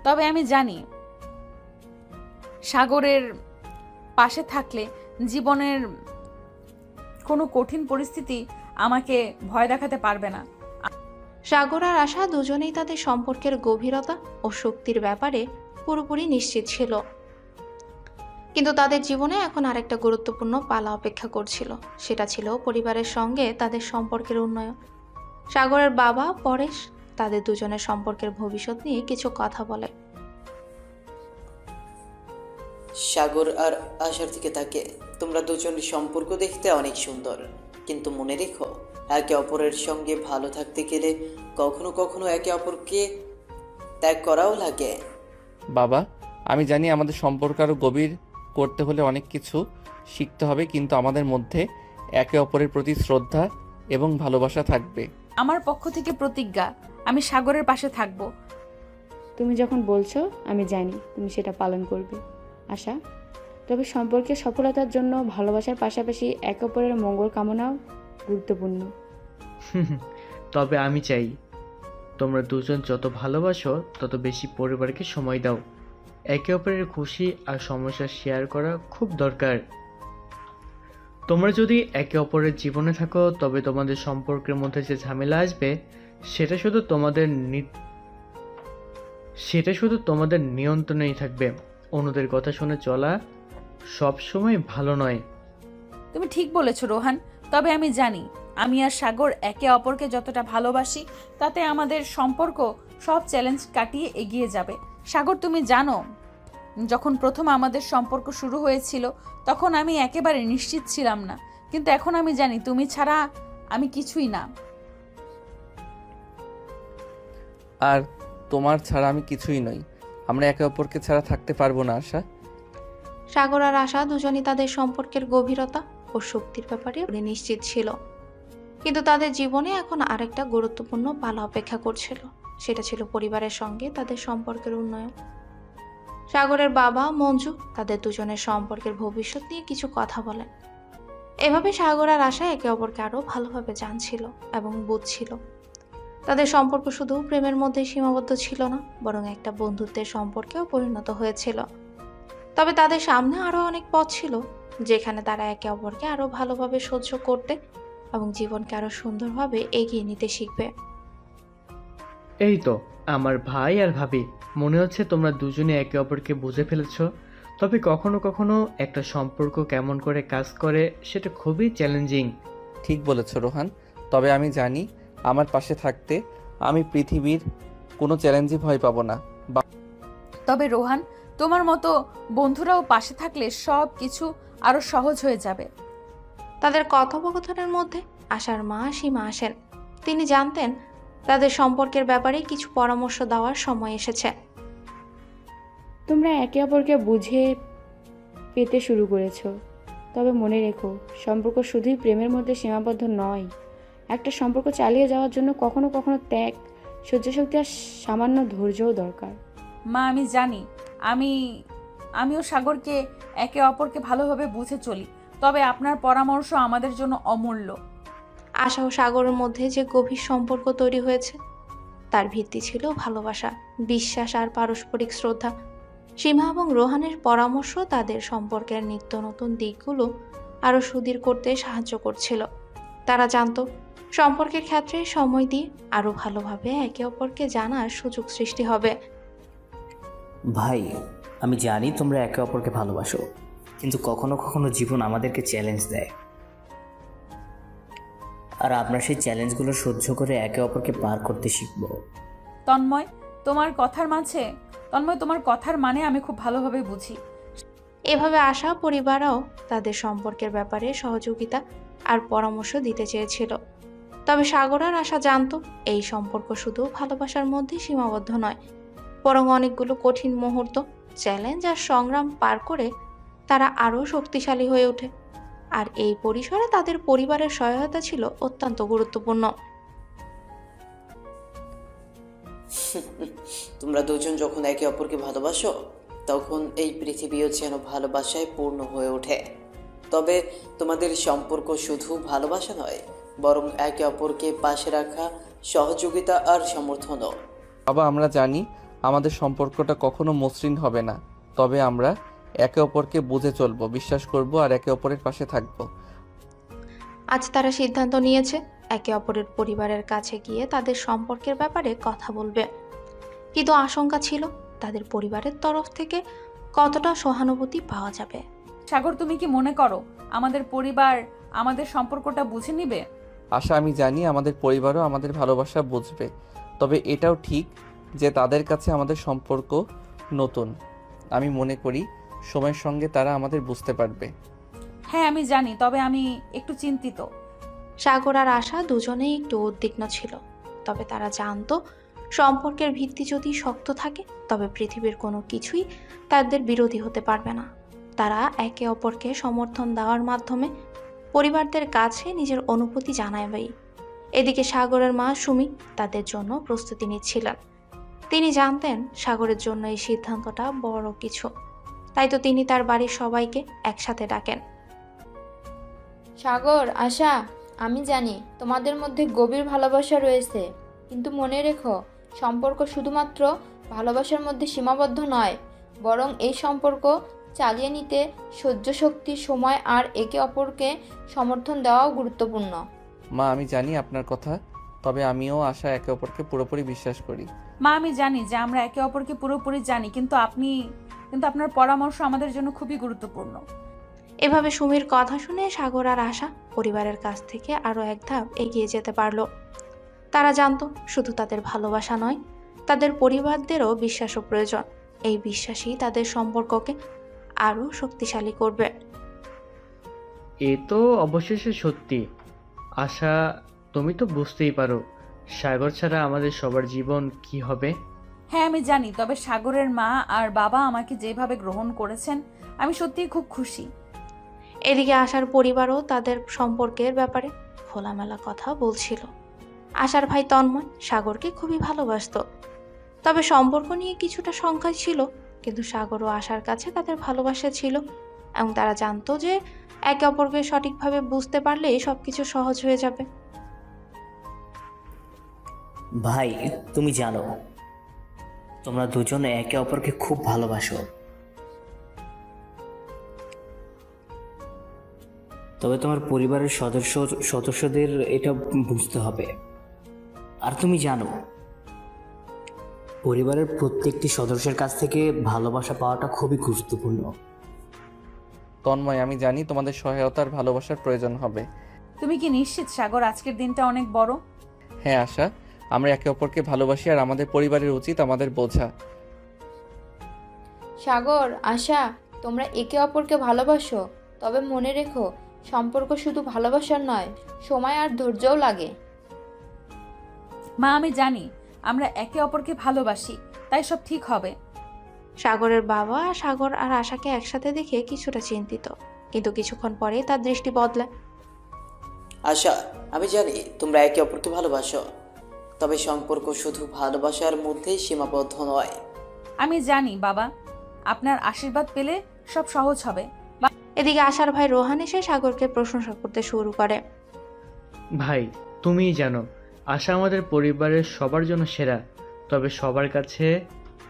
তবে আমি জানি সাগরের পাশে থাকলে জীবনের কোনো কঠিন পরিস্থিতি আমাকে ভয় দেখাতে পারবে না। সাগর আর আশা দুজনেই তাদের সম্পর্কের গভীরতা ও শক্তির ব্যাপারে পুরোপুরি নিশ্চিত ছিল, কিন্তু তাদের জীবনে এখন আরেকটা গুরুত্বপূর্ণ পালা অপেক্ষা করছিল। সেটা ছিল পরিবারের সঙ্গে তাদের সম্পর্কের উন্নয়ন। সাগরের বাবা পরেশ তাদের দুজনের সম্পর্কের ভবিষ্যৎ নিয়ে কিছু কথা বলে। সাগর আর আশার দিকে তাকে, তোমরা দুজনের সম্পর্ক দেখতে অনেক সুন্দর, কিন্তু মনে রেখো, একে অপরের সঙ্গে ভালো থাকতে গেলে কখনো কখনো একে অপরকে ত্যাগ করাও লাগে। বাবা, আমি জানি আমাদের সম্পর্ক আরও গভীর করতে হলে অনেক কিছু শিখতে হবে, কিন্তু আমাদের মধ্যে একে অপরের প্রতি শ্রদ্ধা এবং ভালোবাসা থাকবে। আমার পক্ষ থেকে প্রতিজ্ঞা, আমি সাগরের পাশে থাকবো। তুমি যখন বলছো আমি জানি তুমি সেটা পালন করবে আশা। তবে সম্পর্কের সফলতার জন্য ভালোবাসার পাশাপাশি একে অপরের মঙ্গল কামনাও গুরুত্বপূর্ণ। তবে আমি চাই তোমরা দুজন যত ভালোবাসো তত বেশি পরিবারকে সময় দাও। একে অপরের খুশি আর সমস্যা শেয়ার করা খুব দরকার। তোমরা যদি একে অপরের জীবনে থাকো তবে তোমাদের সম্পর্কের মধ্যে যে ঝামেলা আসবে সেটা শুধু তোমাদের নিয়ন্ত্রণেই থাকবে। অন্যদের কথা শুনে চলা সবসময় ভালো নয়। তুমি ঠিক বলেছো রোহান। তবে আমি জানি আমি আর সাগর একে অপরকে যতটা ভালোবাসি তাতে আমাদের সম্পর্ক সব চ্যালেঞ্জ কাটিয়ে এগিয়ে যাবে। সাগর, তুমি জানো যখন প্রথম আমাদের সম্পর্ক শুরু হয়েছিল তখন আমি একেবারে নিশ্চিত ছিলাম না, কিন্তু এখন আমি জানি তুমি ছাড়া আমি কিছুই না। আর তোমার ছাড়া আমি কিছুই নই। আমরা একে অপরকে ছাড়া থাকতে পারবো না আশা। সাগর আর আশা দুজনই তাদের সম্পর্কের গভীরতা ও শক্তির ব্যাপারে নিশ্চিত ছিল, কিন্তু তাদের জীবনে এখন আরেকটা গুরুত্বপূর্ণ পালা অপেক্ষা করছিল। সেটা ছিল পরিবারের সঙ্গে তাদের সম্পর্কের উন্নয়ন। সাগরের বাবা মঞ্জু তাদের দুজনের সম্পর্কের ভবিষ্যৎ নিয়ে কিছু কথা বলেন। এভাবে সাগর আর আশা একে অপরকে আরো ভালোভাবে জানছিল এবং বুঝছিল। তাদের সম্পর্ক শুধু প্রেমের মধ্যে সীমাবদ্ধ ছিল না, বরং একটা বন্ধুত্বের সম্পর্কেও পরিণত হয়েছিল। তবে তাদের সামনে আরো অনেক পথ ছিল, যেখানে তারা একে অপরকে আরো ভালোভাবে সহ্য করতে এবং জীবনকে আরো সুন্দরভাবে এগিয়ে নিতে শিখবে। এই তো আমার ভাই আর ভাবি, মনে হচ্ছে তোমরা দুজনে একে অপরকে বুঝে ফেলেছো। তবে কখনো কখনো একটা সম্পর্ক কেমন করে কাজ করে সেটা খুবই চ্যালেঞ্জিং। ঠিক বলেছ রোহান। তবে আমি জানি আমার পাশে থাকতে আমি পৃথিবীর কোনো চ্যালেঞ্জে ভয় পাবো না। তবে রোহান, তোমার মতো বন্ধুরাও পাশে থাকলে সব কিছু আরো সহজ হয়ে যাবে। তাদের কথোপকথনের মধ্যে আশার মা সীমা আসেন। তিনি জানতেন তাদের সম্পর্কের ব্যাপারে কিছু পরামর্শ দেওয়ার সময় এসেছে। তোমরা একে অপরকে বুঝে পেতে শুরু করেছো, তবে মনে রেখো সম্পর্ক শুধুই প্রেমের মধ্যে সীমাবদ্ধ নয়। একটা সম্পর্ক চালিয়ে যাওয়ার জন্য কখনো কখনো ত্যাগ, সহ্যশক্তি আর সামান্য ধৈর্যও দরকার। মা, আমি জানি আমিও সাগরকে একে অপরকে ভালোভাবে বুঝে চলি, তবে আপনার পরামর্শ আমাদের জন্য অমূল্য। আশা ও সাগরের মধ্যে যে গভীর সম্পর্ক তৈরি হয়েছে তার ভিত্তি ছিল ভালোবাসা, বিশ্বাস আর পারস্পরিক শ্রদ্ধা। সীমা এবং রোহানের পরামর্শ তাদের সম্পর্কের নিত্য নতুন দিকগুলো আরো সুদৃঢ় করতে সাহায্য করছিল। তারা জানতো সম্পর্কের ক্ষেত্রে সময় দিয়ে আরো ভালোভাবে একে অপরকে জানার সুযোগ সৃষ্টি হবে। ভাই, আমি জানি তোমরা একে অপরকে ভালোবাসো, কিন্তু কখনো কখনো জীবন আমাদেরকে চ্যালেঞ্জ দেয়, আর আমরা সেই চ্যালেঞ্জগুলো সহ্য করে একে অপরকে পার করতে শিখব। তন্ময়, তোমার কথার মানে আমি খুব ভালোভাবে বুঝি। এভাবে আশা পরিবারও তাদের সম্পর্কের ব্যাপারে সহযোগিতা আর পরামর্শ দিতে চেয়েছিল। তবে সাগর আর আশা জানতো এই সম্পর্ক শুধু ভালোবাসার মধ্যে সীমাবদ্ধ নয়, বরং অনেকগুলো কঠিন মুহূর্ত, চ্যালেঞ্জ আর সংগ্রাম পার করে তারা আরও শক্তিশালী হয়ে ওঠে। আর এই পরিসরে তাদের পরিবারের সহায়তা ছিল অত্যন্ত গুরুত্বপূর্ণ। তোমরা দুজন যখন একে অপরকে ভালোবাসো তখন এই পৃথিবীও যেন ভালোবাসায় পূর্ণ হয়ে ওঠে। তবে তোমাদের সম্পর্ক শুধু ভালোবাসা নয়, বরং একে অপরকে পাশে রাখা, সহযোগিতা আর সমর্থনও। বাবা, আমরা জানি আমাদের সম্পর্কটা কখনো মসৃণ হবে না, তবে আমরা একে অপরকে বুঝে চলবো, বিশ্বাস করব আর একে অপরের পাশে থাকবো। আজ তারা সিদ্ধান্ত নিয়েছে একে অপরের পরিবারের কাছে গিয়ে তাদের সম্পর্কের ব্যাপারে কথা বলবে, কিন্তু আশঙ্কা ছিল তাদের পরিবারের তরফ থেকে কতটা সহানুভূতি পাওয়া যাবে। সাগর, তুমি কি মনে করো আমাদের পরিবার আমাদের সম্পর্কটা বুঝে নিবে? আশা, আমি জানি আমাদের পরিবারও আমাদের ভালোবাসা বুঝবে, তবে এটাও ঠিক যে তাদের কাছে আমাদের সম্পর্ক নতুন। আমি মনে করি সময়ের সঙ্গে তারা আমাদের বুঝতে পারবে। হ্যাঁ, আমি জানি, তবে আমি একটু চিন্তিত। সাগর আর আশা দুজনেই একটু উদ্বিগ্ন ছিল, তবে তারা জানতো সম্পর্কের ভিত্তি যদি শক্ত থাকে তবে পৃথিবীর কোনো কিছুই তাদের বিরোধী হতে পারবে না। তারা একে অপরকে সমর্থন দেওয়ার মাধ্যমে পরিবারদের কাছে নিজের অনুভূতি জানাবেই। এদিকে সাগরের মা সুমি তাদের জন্য প্রস্তুতি নিচ্ছিলেন। তিনি জানতেন সাগরের জন্য এই সিদ্ধান্তটা বড় কিছু, তাই তো তিনি তার বাড়ির সবাইকে একসাথে ডাকেন। সাগর, আশা, আমি জানি তোমাদের মধ্যে গভীর ভালোবাসা রয়েছে, কিন্তু মনে রেখো সম্পর্ক শুধুমাত্র ভালোবাসার মধ্যে সীমাবদ্ধ নয়, বরং এই সম্পর্ক চালিয়ে নিতে সহ্য শক্তি, সময় আর একে অপরকে সমর্থন দেওয়াও গুরুত্বপূর্ণ। মা আমি জানি আপনার কথা, তবে আমিও আশা একে অপরকে পুরোপুরি বিশ্বাস করি। মা আমি জানি যে আমরা একে অপরকে পুরোপুরি জানি, কিন্তু আপনার পরামর্শ আমাদের জন্য খুবই গুরুত্বপূর্ণ। এভাবে সুমির কথা শুনে সাগর আর আশা পরিবারের কাছ থেকে আরো এক ধাপ এগিয়ে যেতে পারল। তারা জানতো শুধু তাদের ভালোবাসা নয়, তাদের পরিবারদেরও বিশ্বাসও প্রয়োজন। এই বিশ্বাসই তাদের সম্পর্ককে আরো শক্তিশালী করবে। এ তো অবশেষে সত্যি। আশা, তুমি তো বুঝতেই পারো সাগর ছাড়া আমাদের সবার জীবন কি হবে। হ্যাঁ আমি জানি, তবে সাগরের মা আর বাবা আমাকে যেভাবে গ্রহণ করেছেন আমি সত্যিই খুব খুশি। এদিকে আশার পরিবারও তাদের সম্পর্কের ব্যাপারে খোলামেলা কথা বলছিল। আশার ভাই তন্ময় সাগরকে খুবই ভালোবাসতো, তবে সম্পর্ক নিয়ে কিছুটা শঙ্কা ছিল, কিন্তু সাগর ও আশার কাছে তাদের ভালোবাসা ছিল এবং তারা জানতো যে একে অপরকে সঠিকভাবে বুঝতে পারলে সবকিছু সহজ হয়ে যাবে। ভাই, তুমি জানো তোমরা দুজনে একে অপরকে খুব ভালোবাসো, তবে তোমার পরিবারের সদস্যদের এটা বুঝতে হবে। আর তুমি জানো পরিবারের প্রত্যেকটি সদস্যের কাছ থেকে ভালোবাসা পাওয়াটা খুবই গুরুত্বপূর্ণ। তন্ময় আমি জানি তোমাদের সহায়তার ভালোবাসার প্রয়োজন হবে। তুমি কি নিশ্চিত সাগর আজকের দিনটা অনেক বড়? হ্যাঁ আশা, আমরা একে অপরকে ভালোবাসি আর আমাদের পরিবারের উচিত আমাদের বোঝা। সাগর, আশা, তোমরা একে অপরকে ভালোবাসো, তবে মনে রেখো সম্পর্ক শুধু ভালোবাসার নয়, সময় আর ধৈর্যও লাগে। মা আমি জানি আমরা একে অপরকে ভালোবাসি, তাই সব ঠিক হবে। সাগরের বাবা সাগর আর আশাকে একসাথে দেখে কিছুটা চিন্তিত, কিন্তু কিছুক্ষণ পরে তার দৃষ্টি বদলায়। আশা, আমি জানি তোমরা একে অপরকে ভালোবাসো, তবে সম্পর্ক শুধু ভালোবাসার মধ্যেই সীমাবদ্ধ নয়। আমি জানি বাবা, আপনার আশীর্বাদ পেলে সব সহজ হবে। এদিকে আশার ভাই রোহান এসে সাগরকে প্রশংসা করতে শুরু করে। ভাই, তুমিই জানো আশা আমাদের পরিবারের সবার জন্য সেরা, তবে সবার কাছে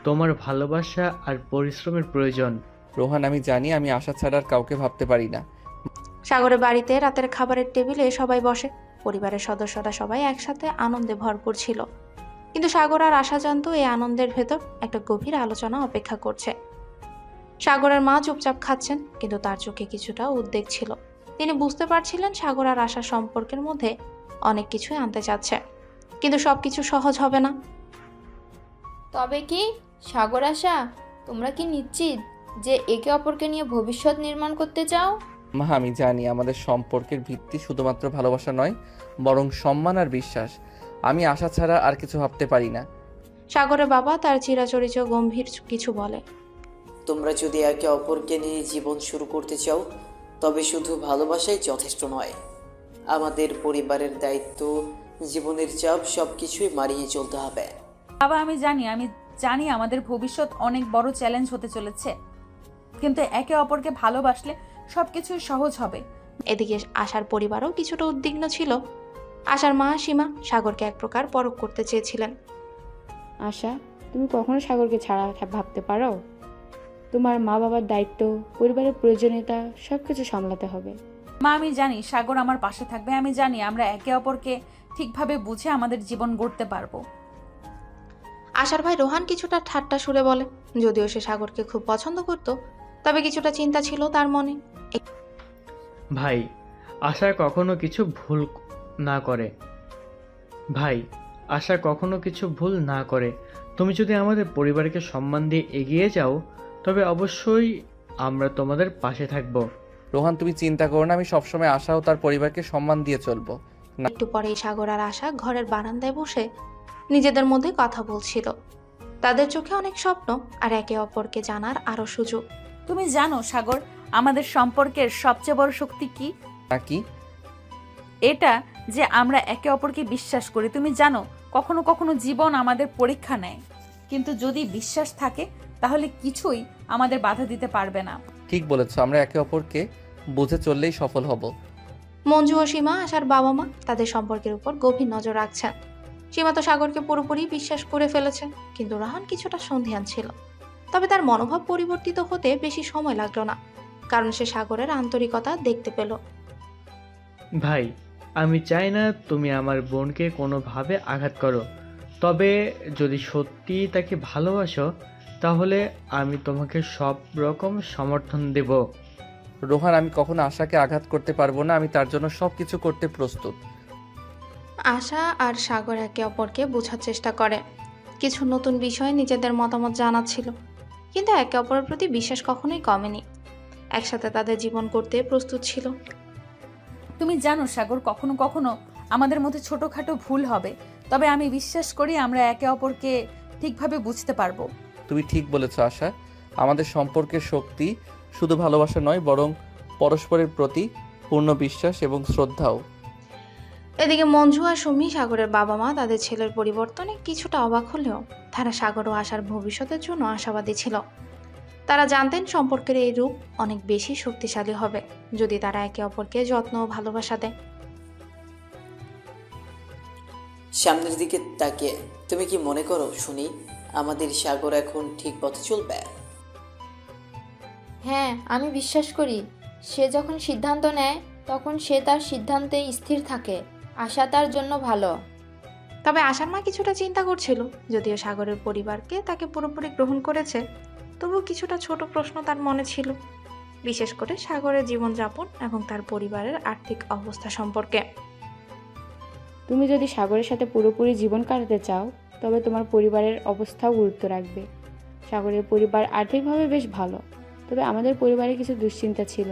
তোমার ভালোবাসা আর পরিশ্রমের প্রয়োজন। রোহান আমি জানি আমি আশা ছাড়া আর কাউকে ভাবতে পারি না। সাগরের বাড়িতে রাতের খাবারের টেবিলে সবাই বসে। পরিবারের সদস্যরা সবাই একসাথে আনন্দে ভরপুর ছিল, কিন্তু সাগর আর আশা জানতো এই আনন্দের ভেতর একটা গভীর আলোচনা অপেক্ষা করছে। সাগরের মা চুপচাপ খাচ্ছেন, কিন্তু তার চোখে কিছুটা উদ্বেগ ছিল। তিনি বুঝতে পারছিলেন সাগর আর আশার সম্পর্কের মধ্যে অনেক কিছুই আনতে চাচ্ছে, কিন্তু সবকিছু সহজ হবে না। তবে কি সাগর, আশা, তোমরা কি নিশ্চিত যে একে অপরকে নিয়ে ভবিষ্যৎ নির্মাণ করতে চাও? মা আমি জানি আমাদের সম্পর্কের ভিত্তি শুধুমাত্র ভালোবাসা নয়, বরং সম্মান আর বিশ্বাস। আমি আশা ছাড়া আর কিছু ভাবতে পারি না। সাগরের বাবা তার চিরাচরিত গম্ভীর কিছু বলে। তোমরা যদি একে অপরকে নিয়ে জীবন শুরু করতে চাও, তবে শুধু ভালোবাসাই যথেষ্ট নয়। আমাদের পরিবারের দায়িত্ব, জীবনের চাপ সবকিছুই মারিয়ে চলতে হবে। বাবা আমি জানি আমাদের ভবিষ্যৎ অনেক বড় চ্যালেঞ্জ হতে চলেছে, কিন্তু একে অপরকে ভালোবাসলে সবকিছু সহজ হবে। এদিকে আশার পরিবারও কিছুটা উদ্বিগ্ন ছিল। আশার মা সীমা সাগরকে এক প্রকার পরখ করতে চেয়েছিলেন। আশা, তুমি কখনো সাগরকে ছাড়া ভাবতে পারো? তোমার মা বাবার দায়িত্ব, পরিবারের প্রয়োজনীয়তা সবকিছু সামলাতে হবে। মা আমি জানি সাগর আমার পাশে থাকবে। আমি জানি আমরা একে অপরকে ঠিকভাবে বুঝে আমাদের জীবন গড়তে পারবো। আশার ভাই রোহান কিছুটা ঠাট্টা সুরে বলে। যদিও সে সাগরকে খুব পছন্দ করত, তবে কিছুটা চিন্তা ছিল তার মনে। ভাই, আশা কখনো কিছু ভুল না করে। তুমি যদি আমাদের পরিবারকে সম্মান দিয়ে এগিয়ে যাও, তবে অবশ্যই আমরা তোমাদের পাশে থাকব। রোহান তুমি চিন্তা করো না, আমি সবসময় আশা ও তার পরিবারকে সম্মান দিয়ে চলবো। না। একটু পরেই সাগর আর আশা ঘরের বারান্দায় বসে নিজেদের মধ্যে কথা বলছিল। তাদের চোখে অনেক স্বপ্ন আর একে অপরকে জানার আরো সুযোগ। তুমি জানো সাগর, আমাদের সম্পর্কের সবচেয়ে বড় শক্তি কি? নাকি? এটা যে আমরা একে অপরকে বিশ্বাস করি। তুমি জানো, কখনো কখনো জীবন আমাদের পরীক্ষা নেয়, কিন্তু যদি বিশ্বাস থাকে তাহলে কিছুই আমাদের বাধা দিতে পারবে না। ঠিক বলেছ, আমরা একে অপরকে বুঝে চললেই সফল হব। মঞ্জু ও সীমা আশার বাবা মা তাদের সম্পর্কের উপর গভীর নজর রাখছেন। সীমা তো সাগরকে পুরোপুরি বিশ্বাস করে ফেলেছে, কিন্তু রাহান কিছুটা সন্দিহান ছিল। তবে তার মনোভাব পরিবর্তিত হতে বেশি সময় লাগলো না, কারণ সে সাগরের আন্তরিকতা দেখতে পেল। ভাই, আমি চাই না তুমি আমার বোনকে কোনোভাবে আঘাত করো, তবে যদি সত্যি তাকে ভালোবাসো তাহলে আমি তোমাকে সব রকম সমর্থন দেব। রোহান, আমি কখনো আশাকে আঘাত করতে পারবো না। আমি তার জন্য সবকিছু করতে প্রস্তুত। আশা আর সাগর একে অপরকে বোঝার চেষ্টা করে। কিছু নতুন বিষয়ে নিজেদের মতামত জানাচ্ছিল, কিন্তু একে অপরের প্রতি বিশ্বাস কখনোই কমেনি। একসাথে তাদের জীবন করতে প্রস্তুত ছিল। তুমি জানো সাগর, কখনো কখনো আমাদের মধ্যে ছোটখাটো ভুল হবে, তবে আমি বিশ্বাস করি আমরা একে অপরকে ঠিকভাবে বুঝতে পারবো। তুমি ঠিক বলেছ আশা। আমাদের সম্পর্কের শক্তি শুধু ভালোবাসা নয়, বরং পরস্পরের প্রতি পূর্ণ বিশ্বাস এবং শ্রদ্ধাও। এদিকে মঞ্জু আর সুমি, সাগরের বাবা মা, তাদের ছেলের পরিবর্তনে কিছুটা অবাক হলেও তারা সাগর ও আশার ভবিষ্যতের জন্য আশাবাদী ছিল। তারা জানতেন সম্পর্কের এই রূপ অনেক বেশি শক্তিশালী হবে যদি তারা একে অপরকে যত্ন ও ভালোবাসা দেয়। সামনের দিকে তাকিয়ে তুমি কি মনে করো শুনি, আমাদের সাগর এখন ঠিক পথে চলবে? হ্যাঁ, আমি বিশ্বাস করি সে যখন সিদ্ধান্ত নেয় তখন সে তার সিদ্ধান্তে স্থির থাকে। আশা তার জন্য ভালো। তবে আশার মা কিছুটা চিন্তা করছিল। যদিও সাগরের পরিবারকে তাকে পুরোপুরি গ্রহণ করেছে, তবুও কিছুটা ছোট প্রশ্ন তার মনে ছিল, বিশেষ করে সাগরের জীবনযাপন এবং তার পরিবারের আর্থিক অবস্থা সম্পর্কে। তুমি যদি সাগরের সাথে পুরোপুরি জীবন কাটাতে চাও তবে তোমার পরিবারের অবস্থাও গুরুত্ব রাখবে। সাগরের পরিবার আর্থিকভাবে বেশ ভালো, তবে আমাদের পরিবারে কিছু দুশ্চিন্তা ছিল।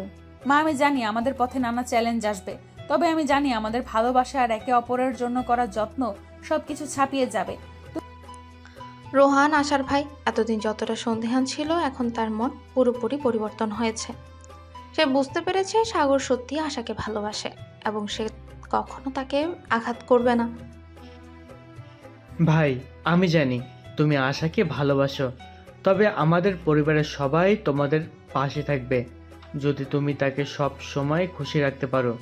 মা, আমি জানি আমাদের পথে নানা চ্যালেঞ্জ আসবে, তবে আমি জানি আমাদের ভালোবাসা আর একে অপরের জন্য করা যত্ন সবকিছু ছাপিয়ে যাবে। রোহান, আশার ভাই, এতদিন যতটা সন্দেহান ছিল এখন তার মন পুরোপুরি পরিবর্তন হয়েছে। সে বুঝতে পেরেছে সাগর সত্যি আশাকে ভালোবাসে এবং সে কখনো তাকে আঘাত করবে না। ভাই, আমি জানি তুমি আশাকে ভালোবাসো, তবে আমাদের পরিবারের সবাই তোমাদের পাশে থাকবে যদি তুমি তাকে সব সময় খুশি রাখতে পারো।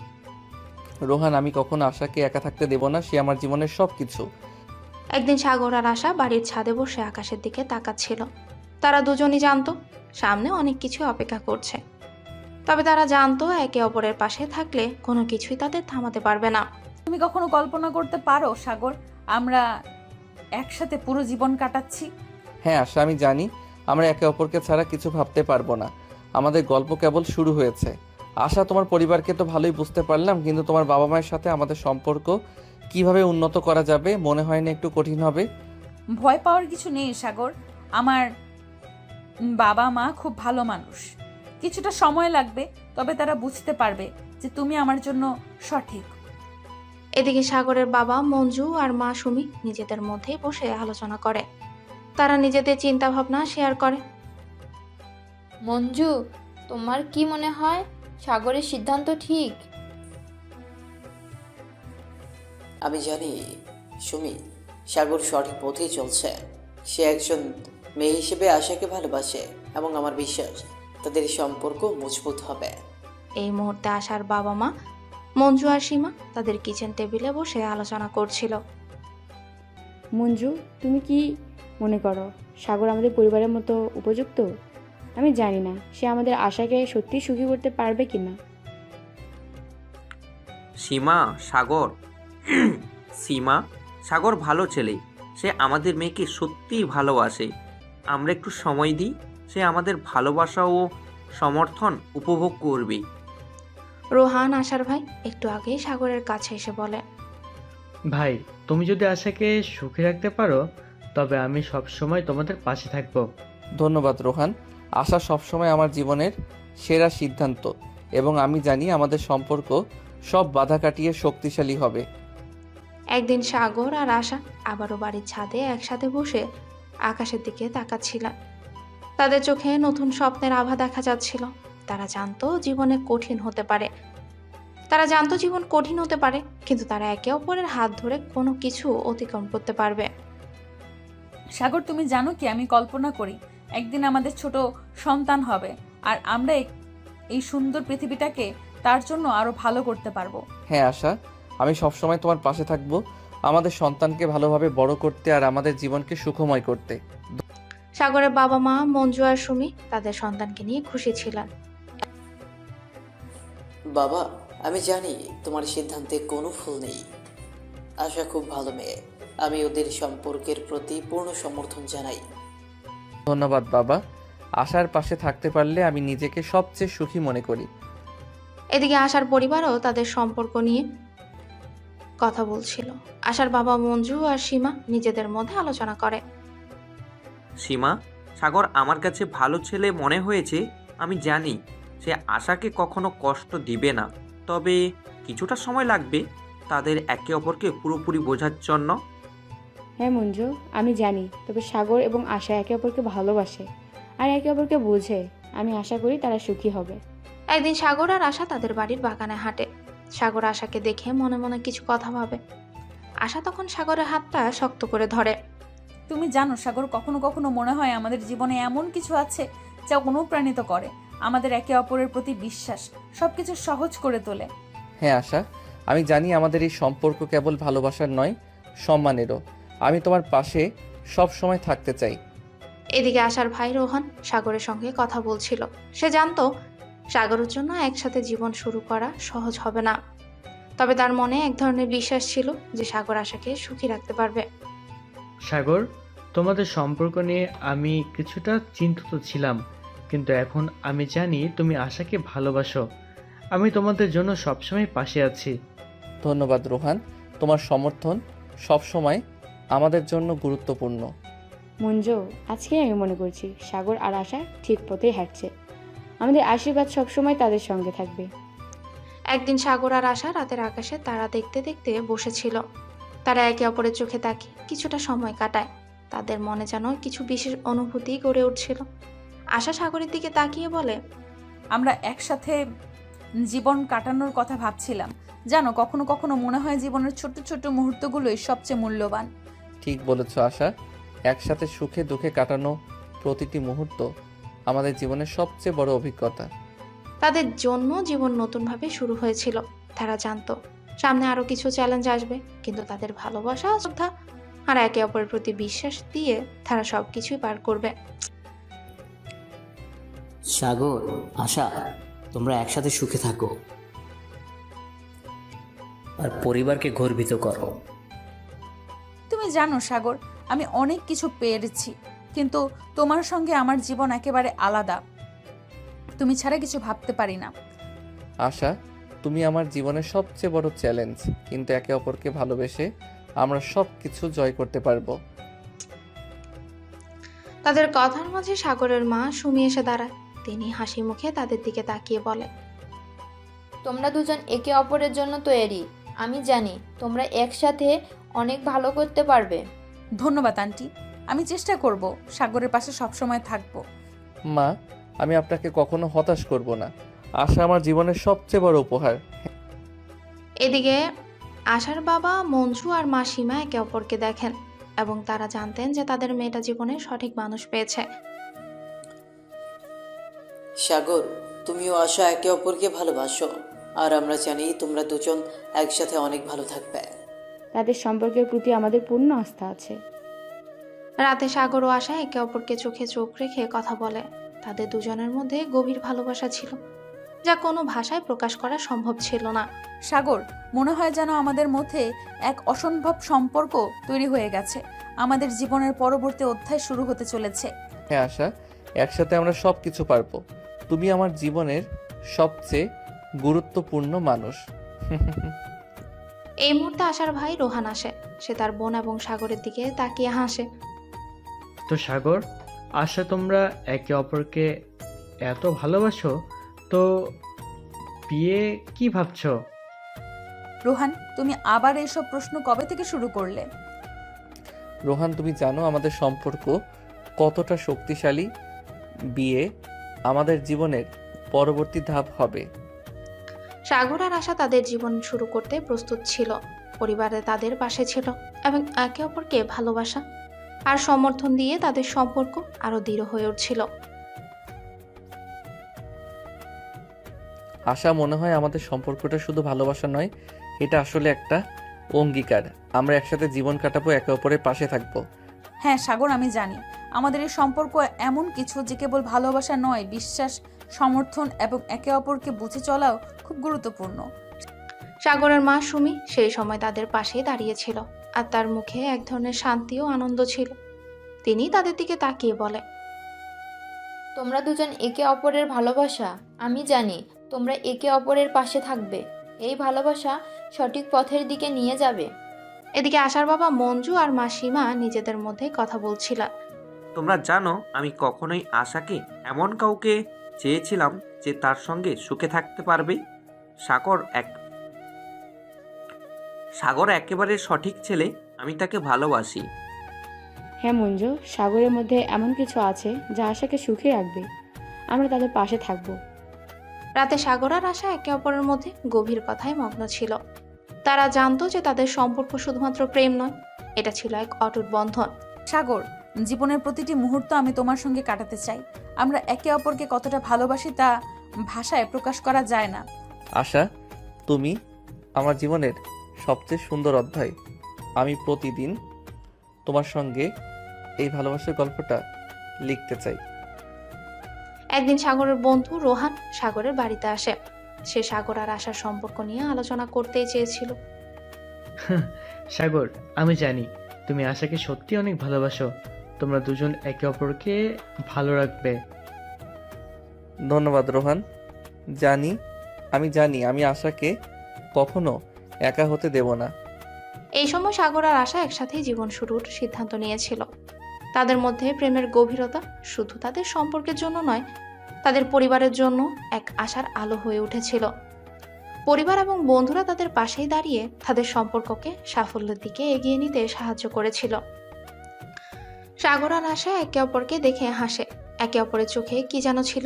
রোহান, আমি কখনো আশাকে একা থাকতে দেব না। সে আমার জীবনের সব কিছু। একদিন সাগর আর আশা বাড়ির ছাদে বসে আকাশের দিকে তাকাচ্ছিল। তারা দুজনই জানতো সামনে অনেক কিছু অপেক্ষা করছে, তবে তারা জানতো একে অপরের পাশে থাকলে কোনো কিছুই তাদের থামাতে পারবে না। তুমি কখনো কল্পনা করতে পারো সাগর, আমরা একসাথে পুরো জীবন কাটাচ্ছি? হ্যাঁ আশা, আমি জানি আমরা একে অপরকে ছাড়া কিছু ভাবতে পারবো না। আমাদের গল্প কেবল শুরু হয়েছে। আশা, তোমার পরিবারকে তো ভালোই বুঝতে পারলাম, কিন্তু তোমার বাবা মায়ের সাথে আমাদের সম্পর্ক কিভাবে উন্নত করা যাবে মনে হয় না একটু কঠিন হবে? ভয় পাওয়ার কিছু নেই সাগর, আমার বাবা মা খুব ভালো মানুষ। কিছুটা সময় লাগবে, তবে তারা বুঝতে পারবে যে তুমি আমার জন্য সঠিক। এদিকে সাগরের বাবা মঞ্জু আর মা সুমি নিজেদের মধ্যেই বসে আলোচনা করে। তারা নিজেদের চিন্তা ভাবনা শেয়ার করে। মঞ্জু, তোমার কি মনে হয় সাগরের সিদ্ধান্ত ঠিক? আমি জানি সুমি, সাগর সঠিক পথেই চলছে। সে একজন মেয়ে হিসেবে আশাকে ভালোবাসে এবং আমার বিশ্বাস তাদের সম্পর্ক মজবুত হবে। এই মুহূর্তে আশার বাবা মা মঞ্জু আর সীমা তাদের কিচেন টেবিলে বসে আলোচনা করছিল। মঞ্জু, তুমি কি মনে করো সাগর আমাদের পরিবারের মতো উপযুক্ত? আমি জানি না সে আমাদের আশাকে সত্যি সুখী করতে পারবে কিনা। সীমা, সাগর সীমা, সাগর ভালো ছেলে। সে আমাদের মেয়েকে সত্যিই ভালোবাসে। আমরা একটু সময় দিই, সে আমাদের ভালোবাসা ও সমর্থন উপভোগ করবে। রোহান, আশার ভাই, একটু আগেই সাগরের কাছে এসে বলে, ভাই, তুমি যদি আশাকে সুখী রাখতে পারো তবে আমি সব সময় তোমাদের পাশে থাকব। ধন্যবাদ রোহান। আশা সবসময় আমার জীবনের সেরা সিদ্ধান্ত এবং আমি জানি আমাদের সম্পর্ক সব বাধা কাটিয়ে শক্তিশালী হবে। একদিন সাগর আর আশা আবারও বাড়ির ছাদে একসাথে বসে আকাশের দিকে তাকাচ্ছিলেন। তাদের চোখে নতুন স্বপ্নের আভা দেখা যাচ্ছিল। তারা জানতো জীবন কঠিন হতে পারে, কিন্তু তারা একে অপরের হাত ধরে কোনো কিছু অতিক্রম করতে পারবে। সাগর, তুমি জানো কি, আমি কল্পনা করি একদিন আমাদের ছোট সন্তান হবে, আর আমরা এই সুন্দর পৃথিবীটাকে তার জন্য আরো ভালো করতে পারবো। হ্যাঁ আশা, আমি সবসময় তোমার পাশে থাকবো, আমাদের সন্তানকে ভালোভাবে বড় করতে আর আমাদের জীবনকে সুখময় করতে। সাগরের বাবা মা মঞ্জু আর সুমি তাদের সন্তানকে নিয়ে খুশি ছিলেন। বাবা, আমি জানি তোমার সিদ্ধান্তে কোনো ভুল নেই। আশা খুব ভালো মেয়ে, আমি ওদের সম্পর্কের প্রতি পূর্ণ সমর্থন জানাই। ধন্যবাদ বাবা, আশার পাশে থাকতে পারলে আমি নিজেকে সবচেয়ে সুখী মনে করি। এদিকে আশার পরিবারও তাদের সম্পর্ক নিয়ে কথা বলছিল। আশার বাবা মঞ্জু আর সীমা নিজেদের মধ্যে আলোচনা করে। সীমা, সাগর আমার কাছে ভালো ছেলে মনে হয়েছে। আমি জানি সে আশাকে কখনো কষ্ট দিবে না, তবে কিছুটা সময় লাগবে তাদের একে অপরকে পুরোপুরি বোঝার জন্য। হ্যাঁ মঞ্জু, আমি জানি, তবে সাগর এবং আশা একে অপরকে ভালোবাসে আর একে অপরকে বোঝে। আমি আশা করি তারা সুখী হবে। একদিন সাগর আর আশা তাদের বাড়ির বাগানে হাঁটে। সাগর আশাকে দেখে মনে মনে কিছু কথা ভাবে। আশা তখন সাগরের হাতটা শক্ত করে ধরে। তুমি জানো সাগর, কখনো কখনো মনে হয় আমাদের জীবনে এমন কিছু আছে যা অনুপ্রাণিত করে, আমাদের একে অপরের প্রতি বিশ্বাস সবকিছু সহজ করে তোলে। হ্যাঁ আশা, আমি জানি আমাদের এই সম্পর্ক কেবল ভালোবাসার নয়, সম্মানেরও। আমি তোমার পাশে সব সময় থাকতে চাই। এদিকে আশার ভাই রোহন সাগরের সঙ্গে কথা বলছিল। সে জানতো সাগরের জন্য একসাথে জীবন শুরু করা সহজ হবে না, তবে তার মনে এক ধরনের বিশ্বাস ছিল যে সাগর আশাকে সুখী রাখতে পারবে। সাগর, তোমাদের সম্পর্ক নিয়ে আমি কিছুটা চিন্তিত ছিলাম, কিন্তু এখন আমি জানি তুমি আশাকে ভালোবাসো। আমি তোমাদের জন্য সবসময় পাশে আছি। ধন্যবাদ রোহান, তোমার সমর্থন সবসময় আমাদের জন্য গুরুত্বপূর্ণ। মঞ্জু, আজকে আমি মনে করছি সাগর আর আশা ঠিক পথেই হাঁটছে। আমাদের আশীর্বাদ সবসময় তাদের সঙ্গে থাকবে। একদিন সাগর আর আশা রাতের আকাশে তারা দেখতে দেখতে বসেছিল। তারা একে অপরের চোখে তাকিয়ে কিছুটা সময় কাটায়। তাদের মনে যেন কিছু বিশেষ অনুভূতি গড়ে উঠছিল। আশা সাগরের দিকে তাকিয়ে বলে, আমরা একসাথে জীবন কাটানোর কথা ভাবছিলাম। জানো, কখনো কখনো মনে হয় জীবনের ছোট ছোট মুহূর্তগুলোই সবচেয়ে মূল্যবান। ঠিক বলেছ আশা, একসাথে সুখে দুঃখে কাটানো প্রতিটি মুহূর্ত আমাদের জীবনের সবচেয়ে বড় অভিজ্ঞতা। তাদের জন্য জীবন নতুনভাবে শুরু হয়েছিল। তারা জানতো সামনে আরো কিছু চ্যালেঞ্জ আসবে, কিন্তু তাদের ভালোবাসা, শ্রদ্ধা আর একে অপরের প্রতি বিশ্বাস দিয়ে তারা সবকিছুই পার করবে। সাগর, আশা, তোমরা একসাথে সুখে থাকো আর পরিবারকে গর্বিত করো। তুমি জানো সাগর, আমি অনেক কিছু পেরেছি, কিন্তু তোমার সঙ্গে আমার জীবন একেবারে আলাদা। তুমি ছাড়া কিছু ভাবতে পারি না। আশা, তুমি আমার জীবনের সবচেয়ে বড় চ্যালেঞ্জ, কিন্তু একে অপরকে ভালোবেসে আমরা সব কিছু জয় করতে পারবো। তাদের কথার মাঝে সাগরের মা সুমি এসে দাঁড়ায়। তিনি হাসি মুখে তাদের দিকে তাকিয়ে বলে, তোমরা দুজন একে অপরের জন্য তৈরি। আমি জানি তোমরা একসাথে অনেক ভালো করতে পারবে। ধন্যবাদ আন্টি, আমি চেষ্টা করব সাগরের পাশে সবসময় থাকবো। মা, আমি আপনাকে কখনো হতাশ করব না। আশা আমার জীবনের সবচেয়ে বড় উপহার। এদিকে আশার বাবা মঞ্জু আর মা সীমা একে অপরকে দেখেন এবং তারা জানতেন যে তাদের মেয়েটা জীবনে সঠিক মানুষ পেয়েছে। সাগর, তুমিও আশা একে অপরকে ভালোবাসো, আর আমরা জানি তোমরা দুজন একসাথে অনেক ভালো থাকবে। তাদের সম্পর্কের প্রতি আমাদের পূর্ণ আস্থা আছে। রাতে সাগর ও আশা একে অপরকে চোখে চোখ রেখে কথা বলে। তাদের দুজনের মধ্যে গভীর ভালোবাসা ছিল, যা কোনো ভাষায় প্রকাশ করা সম্ভব ছিল না। সাগর, মনে হয় যেন আমাদের মধ্যে এক অসম্ভব সম্পর্ক তৈরি হয়ে গেছে। আমাদের জীবনের পরবর্তী অধ্যায় শুরু হতে চলেছে। হ্যাঁ আশা, একসাথে আমরা সব কিছু পারবো। তুমি আমার জীবনের সবচেয়ে গুরুত্বপূর্ণ মানুষ। এই মুহূর্তে আশার ভাই রোহান আসে। সে তার বোন এবং সাগরের দিকে তাকিয়ে হাসে। তো সাগর, আশা, তোমরা একে অপরকে এত ভালোবাসো, তো বিয়ে কি ভাবছো? রোহান, তুমি আবার এইসব প্রশ্ন কবে থেকে শুরু করলে? রোহান, তুমি জানো আমাদের সম্পর্ক কতটা শক্তিশালী? বিয়ে আমাদের জীবনের পরবর্তী ধাপ হবে। সাগর আর আশা তাদের জীবন শুরু করতে প্রস্তুত ছিল। পরিবারে তাদের পাশে ছিল এবং একে অপরকে ভালোবাসা আর সমর্থন দিয়ে তাদের সম্পর্ক আরো দৃঢ় হয়ে উঠছিল। আশা, মনে হয় আমাদের সম্পর্কটা শুধু ভালোবাসা নয়, এটা আসলে একটা অঙ্গীকার। আমরা একসাথে জীবন কাটাবো, একে অপরের পাশে থাকবো। হ্যাঁ সাগর, আমি জানি আমাদের এই সম্পর্ক এমন কিছু যে কেবল ভালোবাসা নয়, বিশ্বাস, সমর্থন এবং একে অপরকে বুঝে চলাও খুব গুরুত্বপূর্ণ। সাগরের মা সুমি সেই সময় তাদের পাশেই দাঁড়িয়েছিল, আর তার মুখে এক ধরনের শান্তি ও আনন্দ ছিল। তিনি তাদের দিকে তাকিয়ে বলে, তোমরা দুজন একে অপরের ভালোবাসা, আমি জানি তোমরা একে অপরের পাশে থাকবে। এই ভালোবাসা সঠিক পথের দিকে নিয়ে যাবে। এদিকে আশার বাবা মঞ্জু আর মা সীমা নিজেদের মধ্যে কথা বলছিল। তোমরা জানো আমি কখনোই আশাকে এমন কাউকে চেয়েছিলাম যে তার সঙ্গে সুখে থাকতে পারবে। সাগর একেবারে সঠিক ছেলে, আমি তাকে ভালোবাসি। হ্যাঁ মঞ্জু, সাগরের মধ্যে এমন কিছু আছে যা আশাকে সুখী রাখবে। আমরা তাদের পাশে থাকবো। রাতে সাগর আর আশা একে অপরের মধ্যে গভীর কথায় মগ্ন ছিল। তারা জানতো যে তাদের সম্পর্ক শুধুমাত্র প্রেম নয়, এটা ছিল এক অটুট বন্ধন। সাগর, জীবনের প্রতিটি মুহূর্ত আমি তোমার সঙ্গে কাটাতে চাই। আমরা একে অপরকে কতটা ভালোবাসি তা ভাষায় প্রকাশ করা যায় না। আশা, তুমি আমার জীবনের সবচেয়ে সুন্দর অধ্যায়। আমি প্রতিদিন তোমার সঙ্গে এই ভালোবাসার গল্পটা লিখতে চাই। একদিন সাগরের বন্ধু রোহান সাগরের বাড়িতে আসে। সে সাগর আর আশার সম্পর্ক নিয়ে আলোচনা করতেই চেয়েছিল। সাগর, আমি জানি তুমি আশাকে সত্যি অনেক ভালোবাসো। তোমরা দুজন একে অপরকে ভালো রাখবে। ধন্যবাদ রোহান। আমি জানি আমি আশাকে কখনো একা হতে দেব না। এই সময় সাগর আর আশা একসাথেই জীবন শুরুর সিদ্ধান্ত নিয়েছিল। তাদের মধ্যে প্রেমের গভীরতা শুধু তাদের সম্পর্কের জন্য নয়, তাদের পরিবারের জন্য এক আশার আলো হয়ে উঠেছিল। পরিবার এবং বন্ধুরা তাদের পাশেই দাঁড়িয়ে তাদের সম্পর্ককে সাফল্যের দিকে এগিয়ে নিতে সাহায্য করেছিল। সাগর আর আশা একে অপরকে দেখে হাসে। একে অপরের চোখে কি যেন ছিল,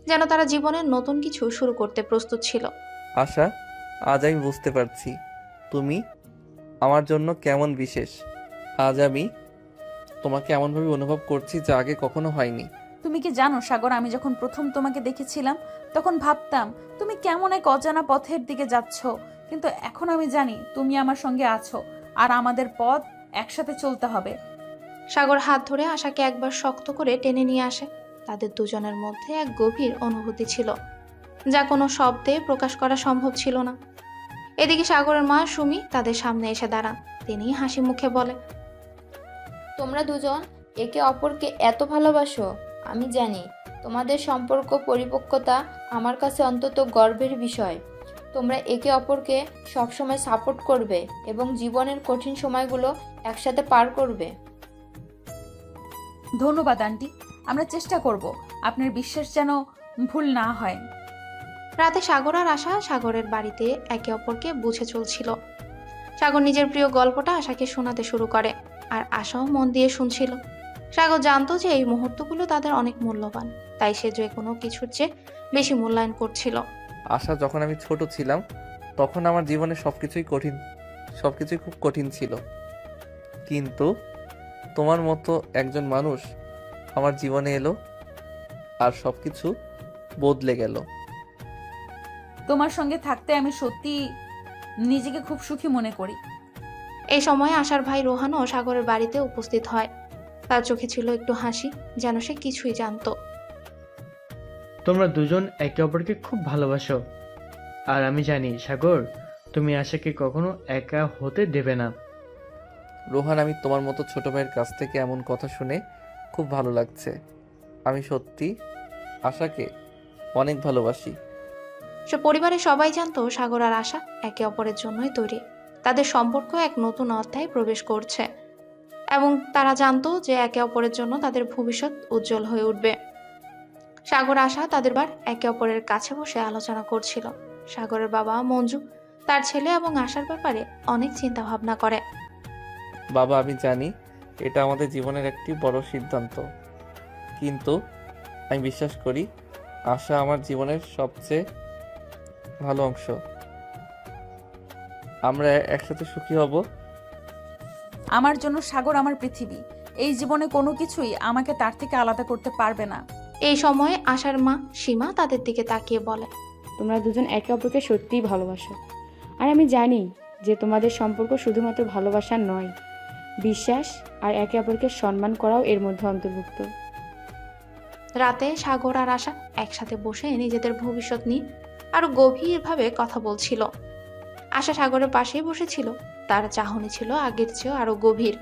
যেন তারা জীবনের নতুন কিছু শুরু করতে প্রস্তুত ছিল। আশা, আজ আমি বুঝতে পারছি তুমি আমার জন্য কেমন বিশেষ। আজ আমি তোমাকে এমনভাবে অনুভব করছি যা আগে কখনো হয়নি। তুমি কি জানো সাগর, আমি যখন প্রথম তোমাকে দেখেছিলাম তখন ভাবতাম তুমি কেমন এক অজানা পথের দিকে যাচ্ছ, কিন্তু এখন আমি জানি তুমি আমার সঙ্গে আছো আর আমাদের পথ একসাথে চলতে হবে। সাগর হাত ধরে আশাকে একবার শক্ত করে টেনে নিয়ে আসে। তাদের দুজনের মধ্যে এক গভীর অনুভূতি ছিল, যা কোনো শব্দে প্রকাশ করা সম্ভব ছিল না। এদিকে সাগরের মা সুমি তাদের সামনে এসে দাঁড়ান। তিনি হাসি মুখে বলে, তোমরা দুজন একে অপরকে এত ভালোবাসো। আমি জানি তোমাদের সম্পর্ক পরিপক্কতা আমার কাছে অন্তত গর্বের বিষয়। তোমরা একে অপরকে সবসময় সাপোর্ট করবে এবং জীবনের কঠিন সময়গুলো একসাথে পার করবে। ধন্যবাদ আন্টি, আমরা চেষ্টা করব আপনার বিশ্বাস যেন ভুল না হয়। রাতে সাগর আর আশা সাগরের বাড়িতে একে অপরকে বুঝে চলছিল। সাগর নিজের প্রিয় গল্পটা আশাকে শোনাতে শুরু করে, আর আশাও মন দিয়ে শুনছিল। সাগর জানতো যে এই মুহূর্তগুলো তাদের অনেক মূল্যবান, তাই সে যে কোনো কিছুর চেয়ে বেশি মূল্যায়ন করছিল। আশা, যখন আমি ছোট ছিলাম তখন আমার জীবনে সবকিছুই খুব কঠিন ছিল, কিন্তু তোমার মতো একজন মানুষ আমার জীবনে এলো আর সবকিছু বদলে গেল। তোমার সঙ্গে থাকতে আমি সত্যি নিজেকে খুব সুখী মনে করি। এই সময় আশার ভাই রোহানও সাগরের বাড়িতে উপস্থিত হয়। তার চোখে ছিল একটু হাসি, যেন সে কিছুই জানতো। তোমরা দুজন একে অপরকে খুব ভালোবাসো, আর আমি জানি সাগর তুমি আশাকে কখনো একা হতে দেবে না। রোহান, আমি তোমার মতো ছোট ভাইয়ের কাছ থেকে এমন কথা শুনে খুব ভালো লাগছে। আমি সত্যি আশাকে অনেক ভালোবাসি। সে পরিবারের সবাই জানতো সাগর আর আশা একে অপরের জন্যই তৈরি। তাদের সম্পর্ক এক নতুন অধ্যায়ে প্রবেশ করছে এবং তারা জানতো যে একে অপরের জন্য তাদের ভবিষ্যৎ উজ্জ্বল হয়ে উঠবে। সাগর আশা তাদের বার একে অপরের কাছে বসে আলোচনা করছিল। সাগরের বাবা মঞ্জু তার ছেলে এবং আশার ব্যাপারে অনেক চিন্তা ভাবনা করে। বাবা, আমি জানি এটা আমাদের জীবনের একটি বড় সিদ্ধান্ত, কিন্তু আমি বিশ্বাস করি আশা আমার জীবনের সবচেয়ে ভালো অংশ। আমরা একসাথে সুখী হব। আমার জন্য সাগর আমার পৃথিবী। এই জীবনে কোনো কিছুই আমাকে তার থেকে আলাদা করতে পারবে না। এই সময় আশার মা সীমা তাদের দিকে তাকিয়ে বলে, তোমরা দুজন একে অপরকে সত্যিই ভালোবাসো। আর আমি জানি যে তোমাদের সম্পর্ক শুধুমাত্র ভালোবাসা নয়, বিশ্বাস আর একে অপরকে সম্মান করাও এর মধ্যে অন্তর্ভুক্ত। রাতে সাগর আর আশা একসাথে বসে নিজেদের ভবিষ্যৎ নিয়ে আরো গভীরভাবে কথা বলছিল। আশা সাগরের পাশেই বসেছিল, তার চাহনি ছিল আগের চেয়েও আরো গভীর।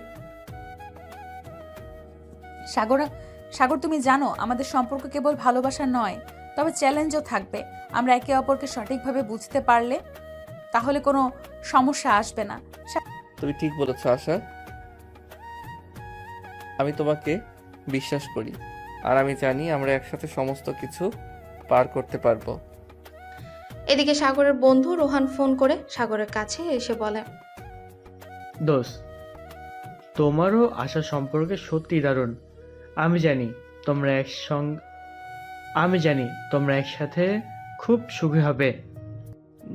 সাগর, সাগর তুমি জানো আমাদের সম্পর্ক কেবল ভালোবাসা নয়, তবে চ্যালেঞ্জও থাকবে। আমরা একে অপরকে সঠিকভাবে বুঝতে পারলে তাহলে কোনো সমস্যা আসবে না। তুমি ঠিক বলেছ আশা, আমি তোমাকে বিশ্বাস করি, আর আমি জানি আমরা একসাথে সমস্ত কিছু পার করতে পারবো। এদিকে সাগরের বন্ধু রোহান ফোন করে সাগরের কাছে এসে বলে, দোস্ত, তোমারও আশা সম্পর্কে সত্যি দারুণ। আমি জানি তোমরা একসাথে খুব সুখী হবে।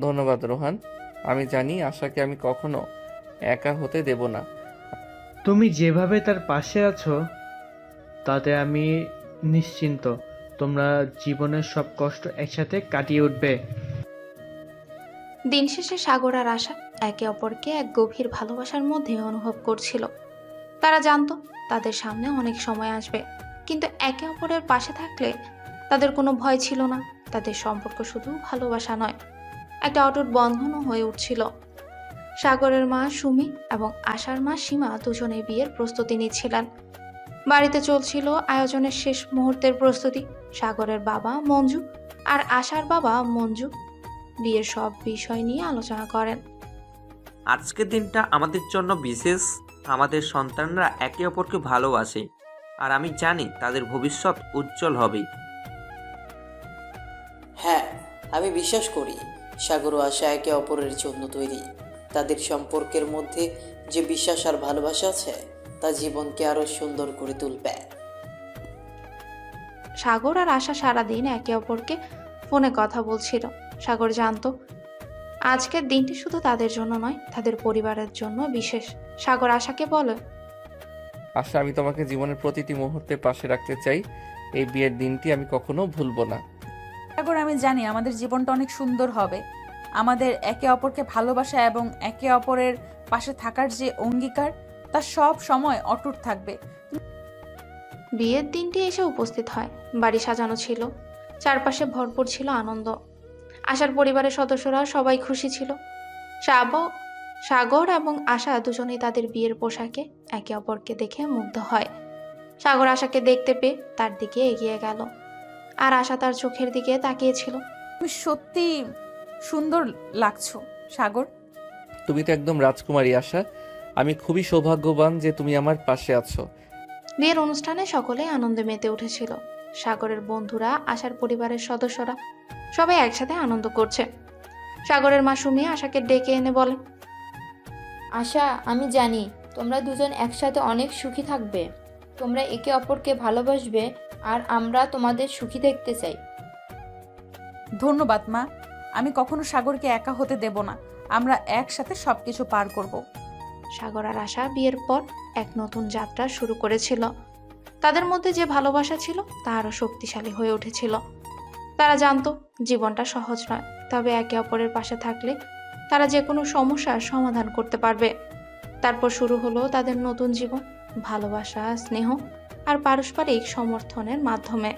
ধন্যবাদ রোহান, আমি জানি আশাকে আমি কখনো একা হতে দেব না। তুমি যেভাবে তার পাশে আছো তাতে আমি নিশ্চিন্ত তোমরা জীবনের সব কষ্ট একসাথে কাটিয়ে উঠবে। দিন শেষে সাগর আর আশা একে অপরকে এক গভীর ভালোবাসার মধ্যে অনুভব করছিল। তারা জানতো তাদের সামনে অনেক সময় আসবে, কিন্তু একে অপরের পাশে থাকলে তাদের কোনো ভয় ছিল না। তাদের সম্পর্ক শুধু ভালোবাসা নয়, একটা অটুট বন্ধনও হয়ে উঠছিল। সাগরের মা সুমি এবং আশার মা সীমা দুজনেই বিয়ের প্রস্তুতি নিচ্ছিলেন। বাড়িতে চলছিল আয়োজনের শেষ মুহূর্তের প্রস্তুতি। সাগরের বাবা মঞ্জু আর আশার বাবা মঞ্জু বিয়ের সব বিষয় নিয়ে আলোচনা করেন। আজকের দিনটা আমাদের জন্য বিশেষ। আমাদের সন্তানরা একে অপরকে ভালোবাসে, আর আমি জানি তাদের ভবিষ্যৎ উজ্জ্বল হবে। হ্যাঁ, আমি বিশ্বাস করি সাগর ও আশা একে অপরের জন্য তৈরি। তাদের সম্পর্কের মধ্যে যে বিশ্বাস আর ভালোবাসা আছে তা জীবনকে আরো সুন্দর করে তুলবে। সাগর আর আশা সারাদিন একে অপরকে ফোনে কথা বলছিল। সাগর জানতো আজকের দিনটি শুধু তাদের জন্য নয়, তাদের পরিবারের জন্য বিশেষ। সাগর আশাকে বলে, আশা, আমি তোমাকে জীবনের প্রতিটি মুহূর্তে পাশে রাখতে চাই। এই বিয়ের দিনটি আমি কখনো ভুলবো না। সাগর, আমি জানি আমাদের জীবনটা অনেক সুন্দর হবে। আমাদের একে অপরকে ভালোবাসা এবং একে অপরের পাশে থাকার যে অঙ্গীকার, তা সব সময় অটুট থাকবে। বিয়ের দিনটি এসে উপস্থিত হয়। বাড়ি সাজানো ছিল, চারপাশে ভরপুর ছিল আনন্দ। আশার পরিবারের সদস্যরা সবাই খুশি ছিল। সাগর এবং আশা দুজনেই তাদের বিয়ের পোশাকে একে অপরকে দেখে মুগ্ধ হয়। সাগর আশাকে দেখতে পেয়ে তার দিকে এগিয়ে গেল, আর আশা তার চোখের দিকে তাকিয়েছিল। তুমি সত্যি সুন্দর লাগছো সাগর। তুমি তো একদম রাজকুমারী আশা। আমি খুবই সৌভাগ্যবান যে তুমি আমার পাশে আছো। বিয়ের অনুষ্ঠানে সকলেই আনন্দে মেতে উঠেছিল। সাগরের বন্ধুরা, আশার পরিবারের সদস্যরা সবাই একসাথে আনন্দ করছে। সাগরের মা সুমি আশাকে ডেকে এনে বলে, আশা, আমি জানি তোমরা দুজন একসাথে অনেক সুখী থাকবে। তোমরা একে অপরকে ভালোবাসবে, আর আমরা তোমাদের সুখী দেখতে চাই। ধন্যবাদ মা। আমি কখনো সাগরকে একা হতে দেব না। আমরা একসাথে সবকিছু পার করব। সাগর আর আশা বিয়ের পর এক নতুন যাত্রা শুরু করেছিল। তাদের মধ্যে যে ভালোবাসা ছিল তা আরো শক্তিশালী হয়ে উঠেছিল। তারা জানতো জীবনটা সহজ নয়, তবে একে অপরের পাশে থাকলে তারা যে কোনো সমস্যার সমাধান করতে পারবে। তারপর শুরু হলো তাদের নতুন জীবন, ভালোবাসা, স্নেহ আর পারস্পরিক সমর্থনের মাধ্যমে।